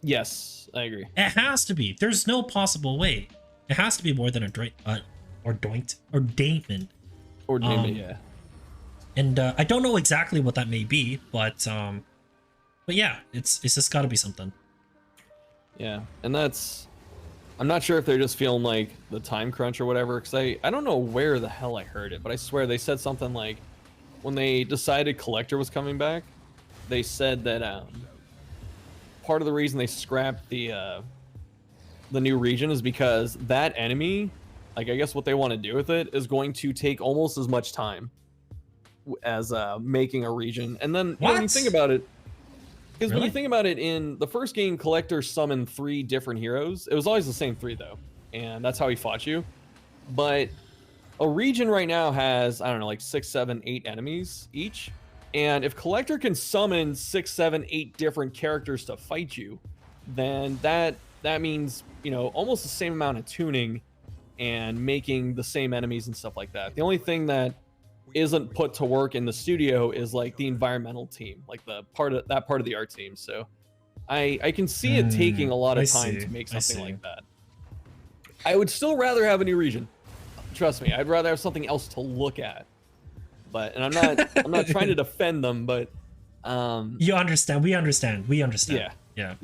[SPEAKER 2] Yes, I agree.
[SPEAKER 1] It has to be. There's no possible way. It has to be more than ordainment.
[SPEAKER 2] Ordainment, yeah.
[SPEAKER 1] And I don't know exactly what that may be, but yeah, it's just got to be something.
[SPEAKER 2] Yeah, and that's, I'm not sure if they're just feeling like the time crunch or whatever, because I don't know where the hell I heard it, but I swear they said something like when they decided Collector was coming back, they said that part of the reason they scrapped the new region is because that enemy, like I guess what they want to do with it is going to take almost as much time as making a region. And then when you think about it, because when you think about it, in the first game, Collector summoned 3 different heroes. It was always the same 3 though, and that's how he fought you. But a region right now has, I don't know, like 6, 7, 8 enemies each. And if Collector can summon 6, 7, 8 different characters to fight you, then that means, you know, almost the same amount of tuning and making the same enemies and stuff like that. The only thing that isn't put to work in the studio is like the environmental team, like the part of the art team. So I can see it taking a lot of time to make something like that. I would still rather have a new region. Trust me, I'd rather have something else to look at. But, and I'm not trying to defend them, but
[SPEAKER 1] you understand. We understand. Yeah.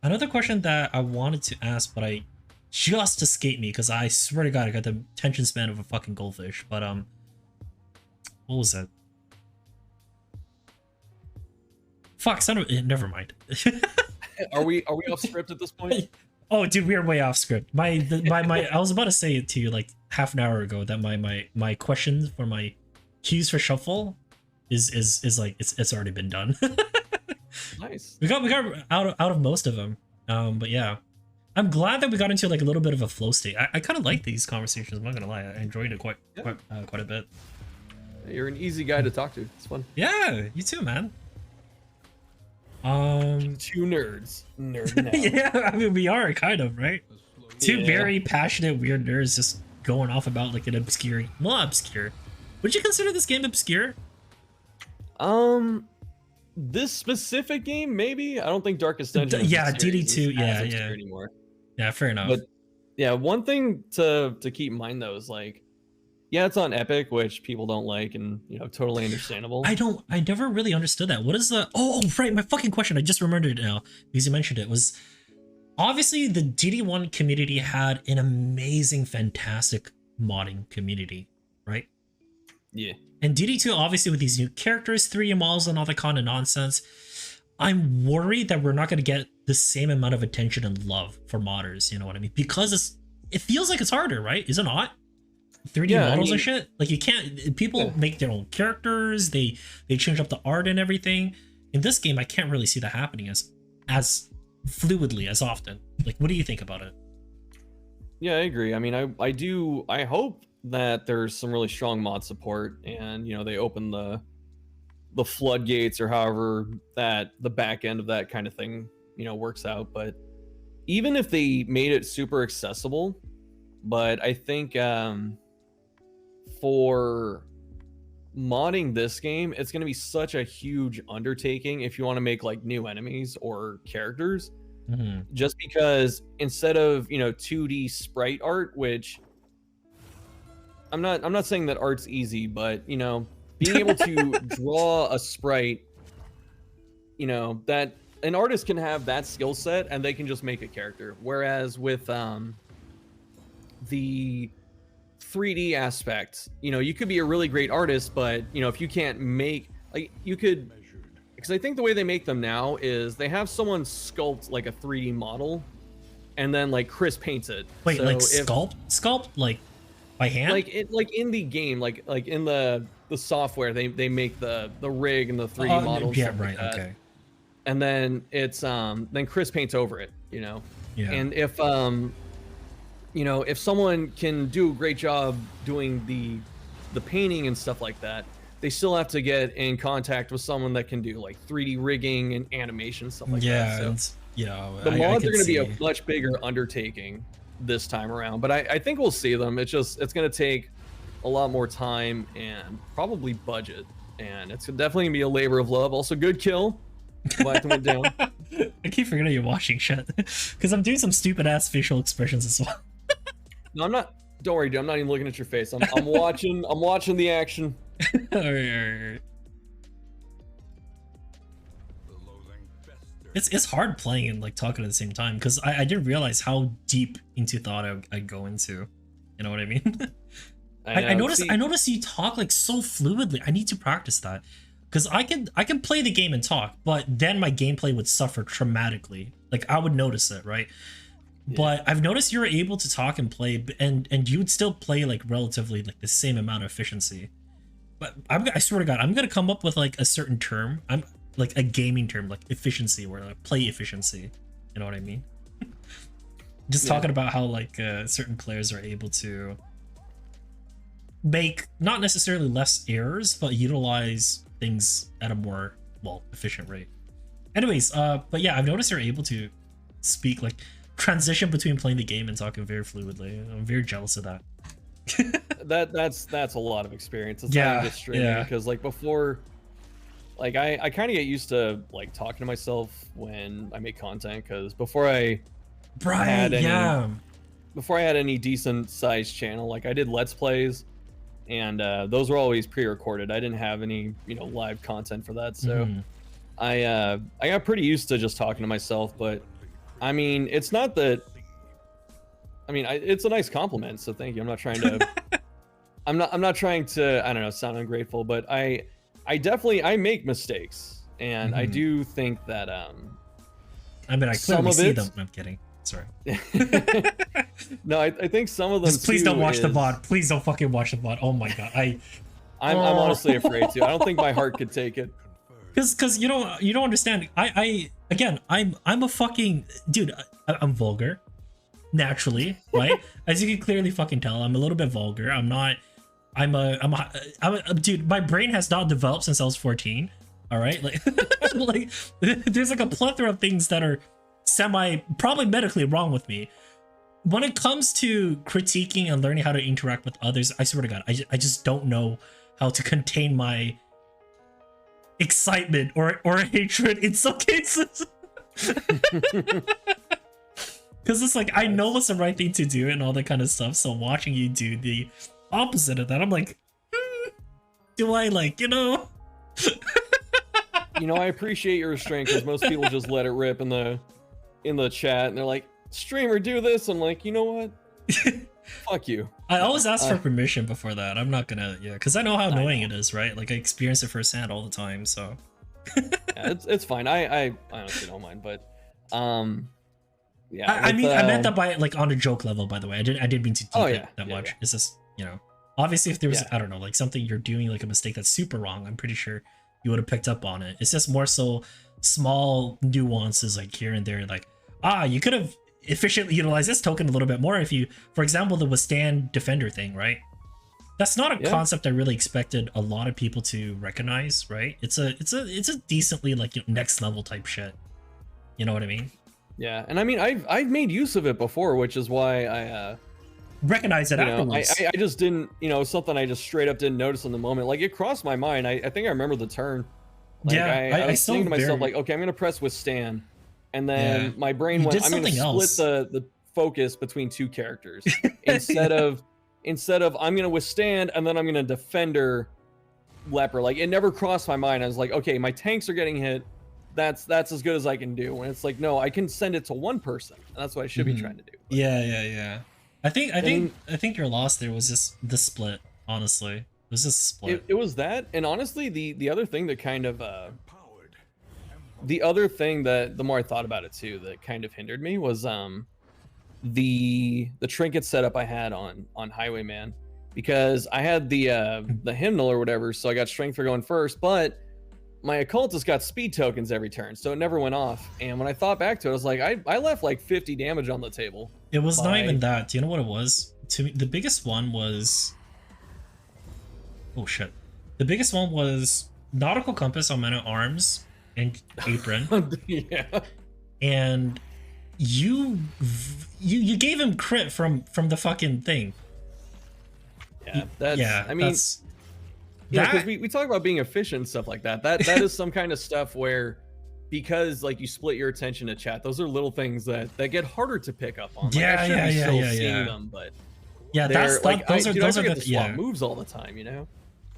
[SPEAKER 1] Another question that I wanted to ask, but I just escaped me because I swear to God, I got the attention span of a fucking goldfish. But what was that? Fuck, son of, never mind.
[SPEAKER 2] Are we off script at this point?
[SPEAKER 1] Oh, dude, we are way off script. My I was about to say it to you like half an hour ago that my questions for my cues for shuffle is like it's already been done.
[SPEAKER 2] Nice.
[SPEAKER 1] We got out of most of them. But yeah, I'm glad that we got into like a little bit of a flow state. I kind of like these conversations. I'm not gonna lie, I enjoyed it quite a bit.
[SPEAKER 2] You're an easy guy to talk to. It's fun.
[SPEAKER 1] Yeah, you too, man.
[SPEAKER 2] 2 nerds. Nerding out.
[SPEAKER 1] Yeah, I mean we are kind of, right? 2 very passionate weird nerds just going off about like an obscure. Would you consider this game obscure?
[SPEAKER 2] This specific game, maybe. I don't think Darkest Dungeon.
[SPEAKER 1] Yeah, DD2. Yeah.
[SPEAKER 2] Anymore.
[SPEAKER 1] Yeah, fair enough.
[SPEAKER 2] But yeah, one thing to keep in mind though is like, yeah, it's on Epic, which people don't like, and you know, totally understandable.
[SPEAKER 1] I never really understood that. What is the? Oh, right, my fucking question. I just remembered it now because you mentioned it. Was obviously the DD1 community had an amazing, fantastic modding community, right?
[SPEAKER 2] Yeah.
[SPEAKER 1] And DD2, obviously, with these new characters, 3D models, and all that kind of nonsense, I'm worried that we're not going to get the same amount of attention and love for modders. You know what I mean? Because it feels like it's harder, right? Is it not? 3D models and shit. Like you can't. People make their own characters. They change up the art and everything. In this game, I can't really see that happening as fluidly as often. Like, what do you think about it?
[SPEAKER 2] Yeah, I agree. I mean, I hope that there's some really strong mod support, and you know, they open the floodgates or however that the back end of that kind of thing, you know, works out. But even if they made it super accessible, but I think for modding this game, it's going to be such a huge undertaking if you want to make like new enemies or characters. Just because instead of, you know, 2D sprite art, which I'm not saying that art's easy, but you know, being able to draw a sprite, you know, that an artist can have that skill set and they can just make a character. Whereas with the 3D aspect, you know, you could be a really great artist, but you know, if you can't make, like, you could, because I think the way they make them now is they have someone sculpt like a 3D model and then like Chris paints it.
[SPEAKER 1] Wait, so like sculpt like by hand?
[SPEAKER 2] Like in the game, like in the software, they make the rig and the 3D models.
[SPEAKER 1] Yeah, right. Like okay.
[SPEAKER 2] And then it's then Chris paints over it, you know.
[SPEAKER 1] Yeah.
[SPEAKER 2] And if you know, if someone can do a great job doing the painting and stuff like that, they still have to get in contact with someone that can do like 3D rigging and animation stuff like that. So
[SPEAKER 1] yeah,
[SPEAKER 2] the mods are going to be a much bigger undertaking this time around, but I think we'll see them. It's going to take a lot more time and probably budget, and it's definitely gonna be a labor of love. Also, good kill. Black went down.
[SPEAKER 1] I keep forgetting you're watching shit because I'm doing some stupid ass facial expressions as well.
[SPEAKER 2] No, I'm not. Don't worry, dude. I'm not even looking at your face. I'm watching. I'm watching the action.
[SPEAKER 1] Alright. It's hard playing and like talking at the same time because I didn't realize how deep into thought I'd go into. You know what I mean? I notice you talk like so fluidly. I need to practice that because I can play the game and talk, but then my gameplay would suffer dramatically. Like I would notice it, right? Yeah. But I've noticed you're able to talk and play, and you would still play like relatively like the same amount of efficiency. But I swear to God, I'm gonna come up with like a certain term. I'm like a gaming term, like efficiency, where like play efficiency. You know what I mean? Just talking about how like certain players are able to make not necessarily less errors, but utilize things at a more efficient rate. Anyways, but yeah, I've noticed you're able to speak like transition between playing the game and talking very fluidly. I'm very jealous of that.
[SPEAKER 2] that's a lot of experience. It's not just streaming because like before, like I kind of get used to like talking to myself when I make content because before I had any decent sized channel, like I did Let's Plays, and those were always pre-recorded. I didn't have any live content for that, so I got pretty used to just talking to myself. But I mean, it's not that. I mean, it's a nice compliment, so thank you. I'm not trying to. I'm not trying to. I don't know, sound ungrateful, but I definitely make mistakes, and I do think that
[SPEAKER 1] I mean, I clearly see them. I'm kidding. Sorry.
[SPEAKER 2] No, I think some of them.
[SPEAKER 1] Just please don't watch the VOD. Please don't fucking watch the VOD. Oh my God,
[SPEAKER 2] I'm honestly afraid to. I don't think my heart could take it.
[SPEAKER 1] Because you don't understand. I'm a fucking dude. I'm vulgar, naturally, right? As you can clearly fucking tell, I'm a little bit vulgar. I'm a dude. My brain has not developed since I was 14. All right, like like there's like a plethora of things that are probably medically wrong with me. When it comes to critiquing and learning how to interact with others, I swear to God, I just don't know how to contain my excitement or hatred in some cases. Because it's like I know what's the right thing to do and all that kind of stuff. So watching you do the opposite of that, I'm like, do I like
[SPEAKER 2] I appreciate your restraint because most people just let it rip in the chat and they're like, streamer, do this. I'm like, you know what? Fuck you.
[SPEAKER 1] I always ask for permission before that. I'm not gonna, because I know how annoying it is, right? Like I experience it firsthand all the time, so.
[SPEAKER 2] It's fine. I honestly don't mind, but yeah.
[SPEAKER 1] I meant that by like on a joke level, by the way. I didn't mean to deep it that much. Yeah. It's just obviously if there was I don't know, like something you're doing like a mistake that's super wrong, I'm pretty sure you would have picked up on it. It's just more so small nuances like here and there, like you could have efficiently utilized this token a little bit more if you, for example, the withstand defender thing, right? That's not a concept I really expected a lot of people to recognize, right? It's a decently like next level type shit. You know what I mean?
[SPEAKER 2] Yeah, and I mean I've made use of it before, which is why I
[SPEAKER 1] recognize it afterwards.
[SPEAKER 2] I just didn't, something I just straight up didn't notice in the moment. Like it crossed my mind. I think I remember the turn. Like, I was thinking to myself like, okay, I'm gonna press withstand, and then my brain went, I'm gonna split the focus between two characters instead of I'm gonna withstand and then I'm gonna defender leper. Like it never crossed my mind. I was like, okay, my tanks are getting hit. That's as good as I can do. And it's like, no, I can send it to one person. And that's what I should be trying to do. But,
[SPEAKER 1] yeah. I think your loss there was just the split. Honestly, it was just split.
[SPEAKER 2] It was that, and honestly, the other thing that kind of the other thing that the more I thought about it too, that kind of hindered me was the trinket setup I had on Highwayman, because I had the hymnal or whatever, so I got strength for going first, but my occultist got speed tokens every turn, so it never went off. And when I thought back to it, I was like, I left like 50 damage on the table.
[SPEAKER 1] It was not even that. Do you know what it was? To me, the biggest one was... Oh shit. The biggest one was Nautical Compass on Man at Arms and Apron.
[SPEAKER 2] Yeah.
[SPEAKER 1] And you gave him crit from the fucking thing.
[SPEAKER 2] Yeah, I mean... That's... Yeah, because we talk about being efficient and stuff like that. That is some kind of stuff where, because like you split your attention to chat, those are little things that get harder to pick up on. Like, seeing them, but
[SPEAKER 1] yeah, those are
[SPEAKER 2] the swap moves all the time,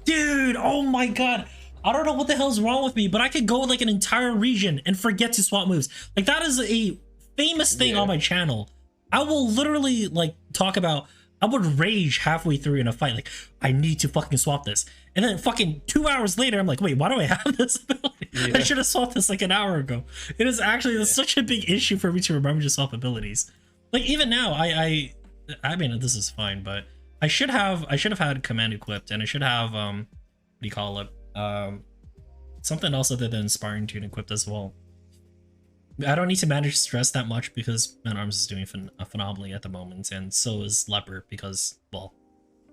[SPEAKER 1] Dude, oh my god. I don't know what the hell's wrong with me, but I could go like an entire region and forget to swap moves. Like that is a famous thing on my channel. I will literally like talk about, I would rage halfway through in a fight, like, I need to fucking swap this. And then fucking 2 hours later, I'm like, wait, why do I have this ability? I should have swapped this like an hour ago. It is actually such a big issue for me to remember to swap abilities. Like even now, I mean, this is fine, but I should have had command equipped, and I should have what do you call it? Something else other than Inspiring Tune equipped as well. I don't need to manage stress that much because Man Arms is doing phenomenally at the moment, and so is Leopard because, well,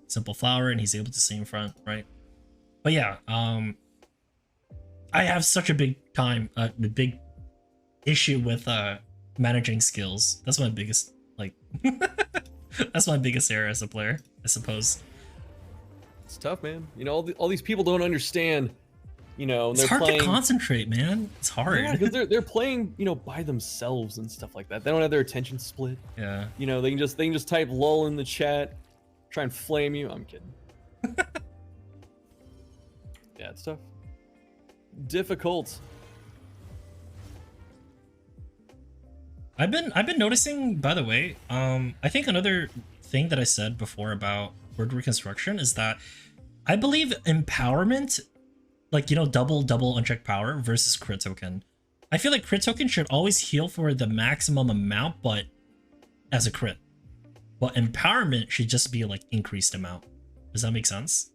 [SPEAKER 1] Simple Flower, and he's able to stay in front, right? But yeah, I have such a big big issue with managing skills. That's my biggest, like, that's my biggest error as a player, I suppose.
[SPEAKER 2] It's tough, man. You know, all these people don't understand. You know,
[SPEAKER 1] it's hard to concentrate, man. It's hard.
[SPEAKER 2] Yeah, because they're playing, you know, by themselves and stuff like that. They don't have their attention split.
[SPEAKER 1] Yeah.
[SPEAKER 2] You know, they can just type lol in the chat, try and flame you. I'm kidding. Yeah, it's tough. Difficult.
[SPEAKER 1] I've been noticing, by the way, I think another thing that I said before about word reconstruction is that I believe empowerment, like, you know, double unchecked power versus crit token. I feel like crit token should always heal for the maximum amount, but as a crit. But empowerment should just be like increased amount. Does that make sense?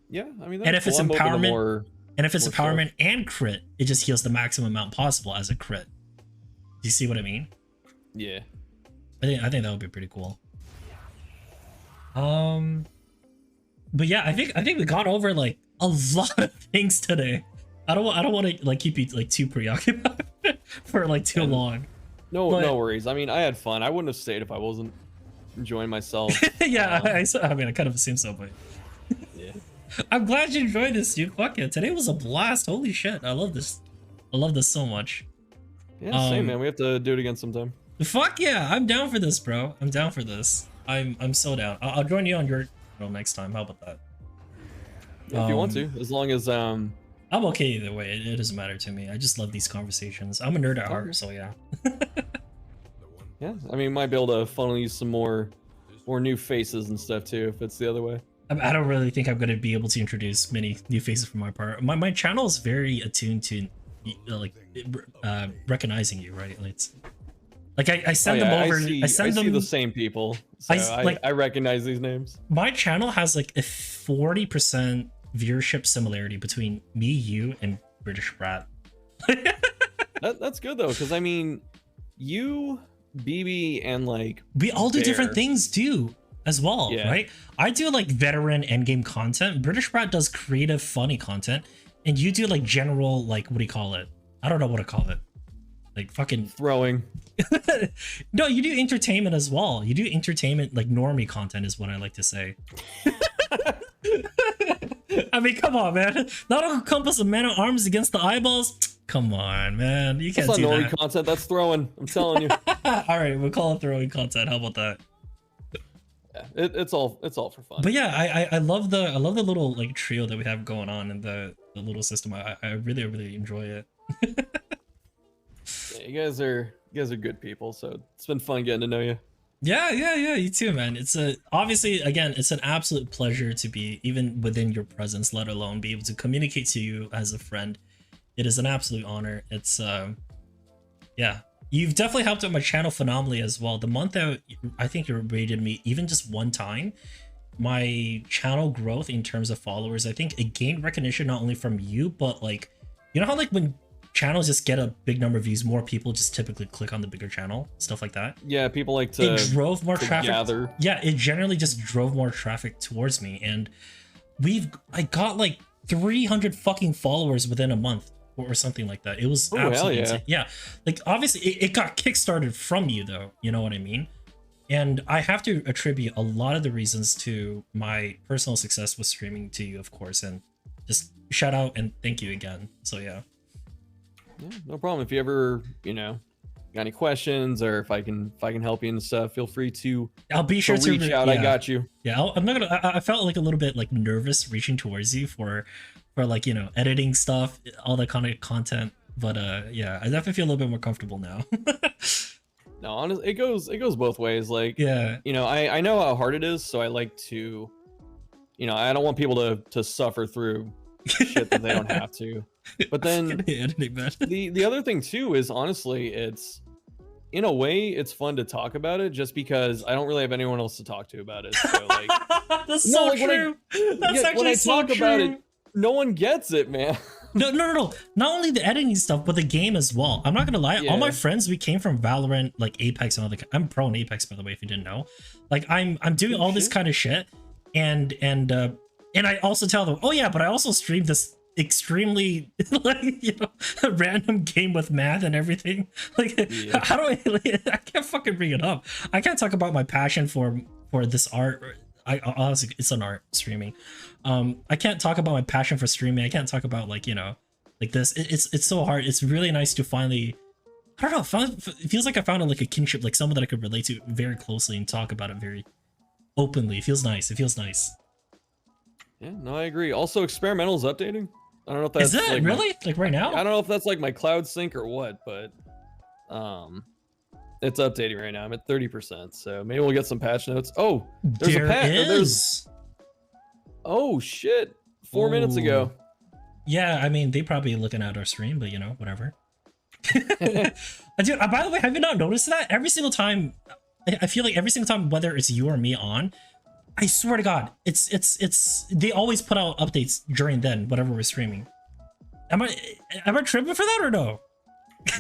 [SPEAKER 2] Yeah, I mean,
[SPEAKER 1] and if it's empowerment,
[SPEAKER 2] stuff.
[SPEAKER 1] And crit, it just heals the maximum amount possible as a crit. Do you see what I mean?
[SPEAKER 2] Yeah.
[SPEAKER 1] I think that would be pretty cool. But yeah, I think we got over like a lot of things today. I don't want to like keep you like too preoccupied for like too long.
[SPEAKER 2] No worries. I mean, I had fun. I wouldn't have stayed if I wasn't enjoying myself.
[SPEAKER 1] Yeah, I mean, I kind of assumed so, but
[SPEAKER 2] yeah.
[SPEAKER 1] I'm glad you enjoyed this, dude. Fuck yeah, today was a blast. Holy shit, I love this. I love this so much.
[SPEAKER 2] Yeah, same, man. We have to do it again sometime.
[SPEAKER 1] Fuck yeah, I'm down for this, bro. I'm down for this. I'm so down. I'll join you on your next time. How about that?
[SPEAKER 2] Yeah, if you want to, as long as
[SPEAKER 1] I'm okay either way. It doesn't matter to me. I just love these conversations. I'm a nerd at heart, so yeah.
[SPEAKER 2] Yeah, I mean, might be able to funnel you some more new faces and stuff too, if it's the other way.
[SPEAKER 1] I don't really think I'm gonna be able to introduce many new faces from my part. My channel is very attuned to like recognizing you, right? Like I send them over. I see
[SPEAKER 2] the same people. So I recognize these names.
[SPEAKER 1] My channel has like a 40% viewership similarity between me, you, and British Brat.
[SPEAKER 2] That's good though, because I mean, you, BB, and like
[SPEAKER 1] we all do different things too, as well, right? I do like veteran endgame content. British Brat does creative, funny content, and you do like general, like, what do you call it? I don't know what to call it. Like fucking
[SPEAKER 2] throwing.
[SPEAKER 1] No, you do entertainment as well. You do entertainment, like normie content is what I like to say. I mean, come on, man. Not a compass of man at arms against the eyeballs. Come on, man. You can't do that.
[SPEAKER 2] That's not normie content. That's throwing. I'm telling you.
[SPEAKER 1] All right, we'll call it throwing content. How about that?
[SPEAKER 2] Yeah, it's all for fun.
[SPEAKER 1] But yeah, I love the little like trio that we have going on in the little system. I really enjoy it.
[SPEAKER 2] Yeah, you guys are good people, so it's been fun getting to know you.
[SPEAKER 1] Yeah, you too, man. It's obviously, again, it's an absolute pleasure to be even within your presence, let alone be able to communicate to you as a friend. It is an absolute honor. It's yeah, you've definitely helped out my channel phenomenally as well. The month that I think you rated me even just one time, my channel growth in terms of followers, I think it gained recognition not only from you, but like, you know how like when channels just get a big number of views, more people just typically click on the bigger channel, stuff like that.
[SPEAKER 2] Yeah, people like to.
[SPEAKER 1] It drove more traffic.
[SPEAKER 2] Gather.
[SPEAKER 1] Yeah, it generally just drove more traffic towards me, and I got like 300 fucking followers within a month or something like that. It was absolutely insane. Yeah, like obviously it got kickstarted from you though. You know what I mean? And I have to attribute a lot of the reasons to my personal success with streaming to you, of course, and just shout out and thank you again. So yeah.
[SPEAKER 2] Yeah, no problem. If you ever, you know, got any questions, or if I can help you and stuff, feel free to
[SPEAKER 1] I'll be sure to
[SPEAKER 2] reach out.
[SPEAKER 1] Yeah.
[SPEAKER 2] I got you.
[SPEAKER 1] Yeah, I'm not gonna. I felt like a little bit like nervous reaching towards you for like, you know, editing stuff, all that kind of content. But yeah, I definitely feel a little bit more comfortable now.
[SPEAKER 2] No, honestly, it goes both ways. Like,
[SPEAKER 1] Yeah,
[SPEAKER 2] you know, I know how hard it is, so I like to, you know, I don't want people to suffer through shit that they don't have to. But then
[SPEAKER 1] editing, man.
[SPEAKER 2] the other thing too is, honestly, it's, in a way, it's fun to talk about it just because I don't really have anyone else to talk to about it. So like,
[SPEAKER 1] That's so true. That's actually
[SPEAKER 2] when I
[SPEAKER 1] so
[SPEAKER 2] talk
[SPEAKER 1] true.
[SPEAKER 2] about it, no one gets it, man.
[SPEAKER 1] No. Not only the editing stuff, but the game as well. I'm not gonna lie.
[SPEAKER 2] Yeah.
[SPEAKER 1] All my friends, we came from Valorant, like Apex and all the. I'm pro in Apex, by the way, if you didn't know. Like I'm doing all this kind of shit, and I also tell them, oh yeah, but I also streamed this extremely like, you know, random game with math and everything. Like,
[SPEAKER 2] Yeah.
[SPEAKER 1] how do I can't fucking bring it up. I can't talk about my passion for this art. I honestly, it's an art streaming. I can't talk about my passion for streaming. I can't talk about, like, you know, like this. It's so hard. It's really nice to finally, I don't know, it feels like I found like a kinship, like someone that I could relate to very closely and talk about it very openly. It feels nice. It feels nice.
[SPEAKER 2] Yeah, no, I agree. Also, experimental's updating. I don't know if that's
[SPEAKER 1] Is that
[SPEAKER 2] like
[SPEAKER 1] really like right now?
[SPEAKER 2] I don't know if that's like my cloud sync or what, but it's updating right now. I'm at 30%, so maybe we'll get some patch notes. Oh, there's
[SPEAKER 1] There
[SPEAKER 2] a patch.
[SPEAKER 1] is.
[SPEAKER 2] Oh shit! 4 minutes ago.
[SPEAKER 1] Yeah, I mean, they probably looking at our stream, but you know, whatever. Dude, by the way, have you not noticed that every single time? I feel like every single time, whether it's you or me on, I swear to God, it's they always put out updates during then, whatever we're streaming. Am I tripping for that or no?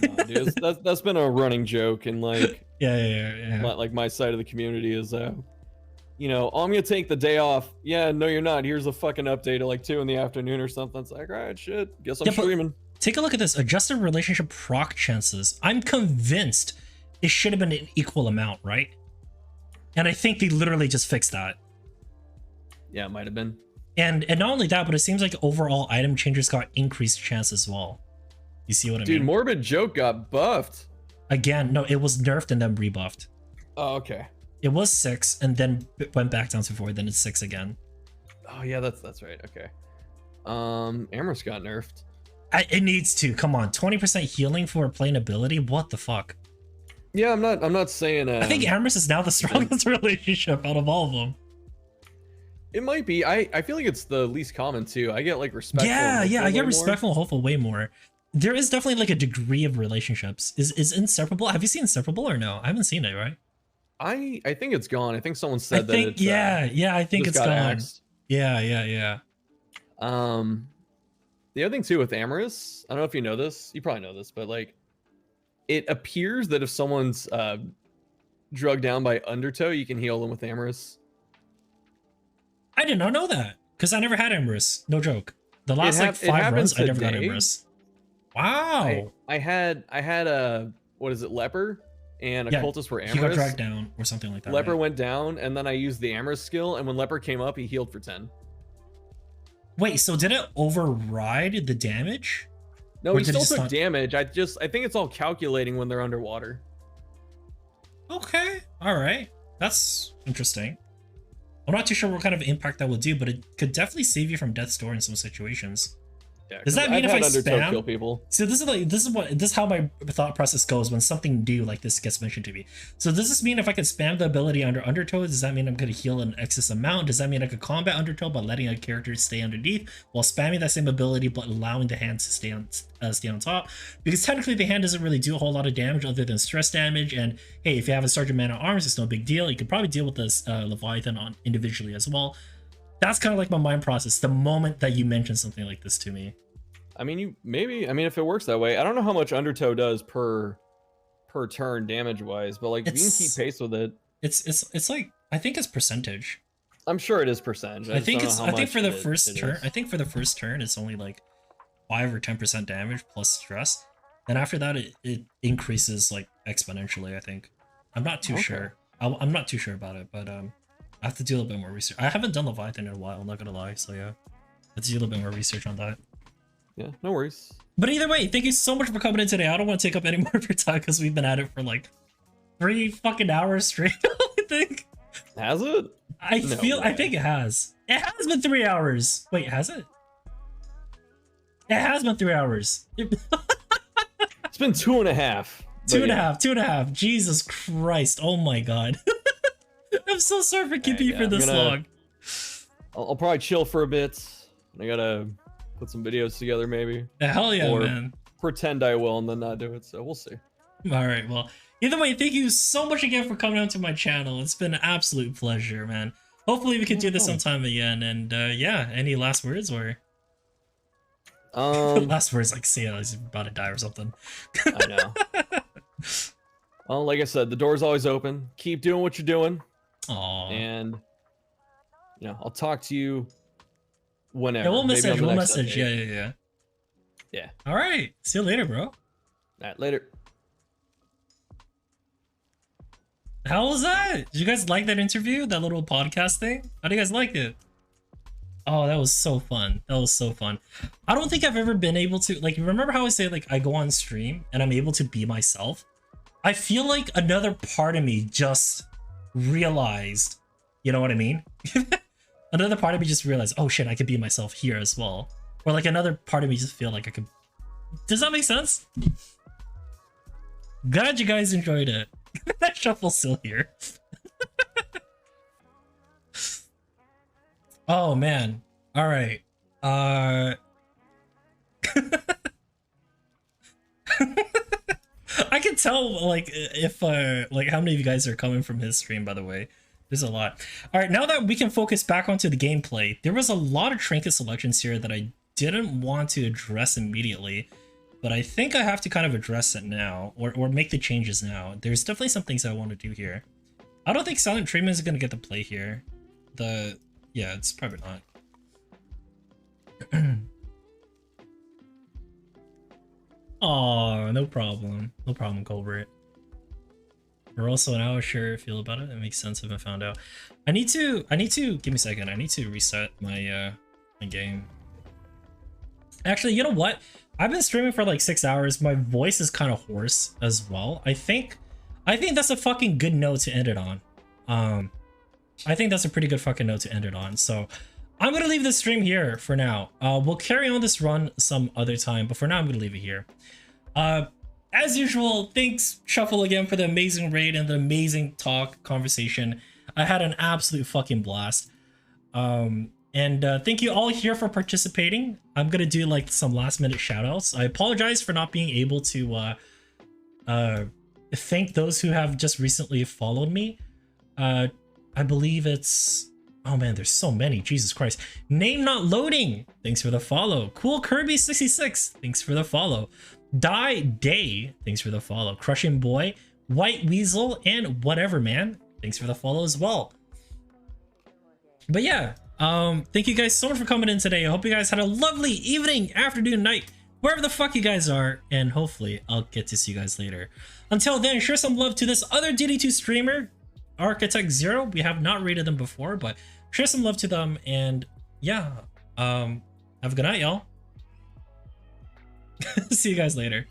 [SPEAKER 2] No, dude, that's been a running joke, and like,
[SPEAKER 1] Yeah.
[SPEAKER 2] like my side of the community is, you know, oh, I'm gonna take the day off. Yeah, no, you're not. Here's a fucking update at like 2 in the afternoon or something. It's like, all right, shit. Guess I'm streaming.
[SPEAKER 1] Take a look at this. Adjusted relationship proc chances. I'm convinced it should have been an equal amount, right? And I think they literally just fixed that.
[SPEAKER 2] Yeah, it might have been.
[SPEAKER 1] And not only that, but it seems like overall item changes got increased chance as well. You see what I mean?
[SPEAKER 2] Dude, Morbid Joke got buffed.
[SPEAKER 1] Again, no, it was nerfed and then rebuffed.
[SPEAKER 2] Oh, okay.
[SPEAKER 1] It was 6 and then it went back down to 4, then it's 6 again.
[SPEAKER 2] Oh yeah, that's right. Okay. Amherst got nerfed.
[SPEAKER 1] It needs to. Come on, 20% healing for a plain ability? What the fuck?
[SPEAKER 2] Yeah, I'm not saying
[SPEAKER 1] I think Amherst is now the strongest relationship out of all of them.
[SPEAKER 2] It might be. I feel like it's the least common too. I get like respectful.
[SPEAKER 1] Yeah, I get respectful
[SPEAKER 2] more.
[SPEAKER 1] and hopeful way more. There is definitely like a degree of relationships. Is Inseparable? Have you seen Inseparable or no? I haven't seen it, right?
[SPEAKER 2] I think it's gone. I think someone said that. It's,
[SPEAKER 1] I think it's gone.
[SPEAKER 2] Axed.
[SPEAKER 1] Yeah.
[SPEAKER 2] The other thing too with Amorous, I don't know if you know this. You probably know this, but like, it appears that if someone's drugged down by Undertow, you can heal them with Amorous.
[SPEAKER 1] I did not know that because I never had Amorous. No joke. The last like 5 runs, I never got Amorous. Wow.
[SPEAKER 2] I had a, what is it, Leper and a cultist were Amorous.
[SPEAKER 1] He got dragged down or something like that.
[SPEAKER 2] Leper
[SPEAKER 1] right?
[SPEAKER 2] went down, and then I used the Amorous skill, and when Leper came up, he healed for 10.
[SPEAKER 1] Wait, so did it override the damage?
[SPEAKER 2] No, he still took damage. I think it's all calculating when they're underwater.
[SPEAKER 1] Okay, all right, that's interesting. I'm not too sure what kind of impact that will do, but it could definitely save you from death's door in some situations.
[SPEAKER 2] Yeah,
[SPEAKER 1] does that mean if I spam?
[SPEAKER 2] Kill people?
[SPEAKER 1] So this is how my thought process goes when something new like this gets mentioned to me. So does this mean if I can spam the ability under Undertow, does that mean I'm going to heal an excess amount? Does that mean I could combat Undertow by letting a character stay underneath while spamming that same ability but allowing the hand to stay on top? Because technically the hand doesn't really do a whole lot of damage other than stress damage. And hey, if you have a Sergeant Man at Arms, it's no big deal. You could probably deal with this Leviathan on individually as well. That's kind of like my mind process the moment that you mention something like this to me.
[SPEAKER 2] I mean, if it works that way, I don't know how much Undertow does per turn damage wise, but like, if you can keep pace with it.
[SPEAKER 1] It's like, I think it's percentage.
[SPEAKER 2] I'm sure it is percentage.
[SPEAKER 1] I think for the first turn it's only like 5 or 10% damage plus stress. Then after that it increases like exponentially, I think. I'm not too sure. I'm not too sure about it, but I have to do a little bit more research. I haven't done Leviathan in a while, I'm not gonna lie, so yeah. Let's do a little bit more research on that.
[SPEAKER 2] Yeah, no worries.
[SPEAKER 1] But either way, thank you so much for coming in today. I don't want to take up any more of your time because we've been at it for like 3 fucking hours straight. I think.
[SPEAKER 2] Has it?
[SPEAKER 1] I think it has. It has been 3 hours. Wait, has it? It has been 3 hours.
[SPEAKER 2] It's been 2.5.
[SPEAKER 1] Two and a half. Jesus Christ. Oh my god. I'm so sorry for keeping you for this long.
[SPEAKER 2] I'll probably chill for a bit. I gotta put some videos together maybe.
[SPEAKER 1] Hell yeah,
[SPEAKER 2] or
[SPEAKER 1] man.
[SPEAKER 2] Pretend I will and then not do it, so we'll see.
[SPEAKER 1] Alright, well, either way, thank you so much again for coming onto my channel. It's been an absolute pleasure, man. Hopefully we can do this sometime again, and yeah, any last words or... last words like see he's about to die or something.
[SPEAKER 2] I know. Well, like I said, the door's always open. Keep doing what you're doing.
[SPEAKER 1] Aww.
[SPEAKER 2] And I'll talk to you whenever.
[SPEAKER 1] Yeah, we'll message.
[SPEAKER 2] Update.
[SPEAKER 1] Yeah.
[SPEAKER 2] Yeah.
[SPEAKER 1] All right. See you later, bro.
[SPEAKER 2] All right, later.
[SPEAKER 1] How was that? Did you guys like that interview? That little podcast thing? How do you guys like it? Oh, that was so fun. That was so fun. I don't think I've ever been able to, like, remember how I say, like, I go on stream and I'm able to be myself? I feel like another part of me just realized, you know what I mean? Another part of me just realized, oh shit, I could be myself here as well. Or like another part of me just feel like I could... Does that make sense? Glad you guys enjoyed it. That shuffle's still here. Oh man. All right. I can tell like if like how many of you guys are coming from his stream, by the way. There's a lot. All right, now that we can focus back onto the gameplay, there was a lot of trinket selections here that I didn't want to address immediately, but I think I have to kind of address it now or make the changes now. There's definitely some things I want to do here. I don't think Silent Treatment is going to get the play here. Yeah, it's probably not. Oh, no problem. No problem, Colbert. We're also an hour sure feel about it. It makes sense if I found out. I need to give me a second. I need to reset my my game. Actually, you know what? I've been streaming for like 6 hours. My voice is kind of hoarse as well. I think that's a fucking good note to end it on. I think that's a pretty good fucking note to end it on. So I'm gonna leave this stream here for now. We'll carry on this run some other time, but for now I'm gonna leave it here. As usual, thanks Shuffle again for the amazing raid and the amazing conversation. I had an absolute fucking blast. And thank you all here for participating. I'm gonna do like some last minute shout outs. I apologize for not being able to thank those who have just recently followed me. I believe it's, oh man, there's so many, Jesus Christ. Name not loading, thanks for the follow. Cool Kirby 66, thanks for the follow. Die Day, thanks for the follow. Crushing Boy, White Weasel, and Whatever Man, thanks for the follow as well. But yeah, thank you guys so much for coming in today. I hope you guys had a lovely evening, afternoon, night, wherever the fuck you guys are, and hopefully I'll get to see you guys later. Until then, share some love to this other DD2 streamer, Architect Zero. We have not rated them before, but share some love to them, and yeah, have a good night, y'all. See you guys later.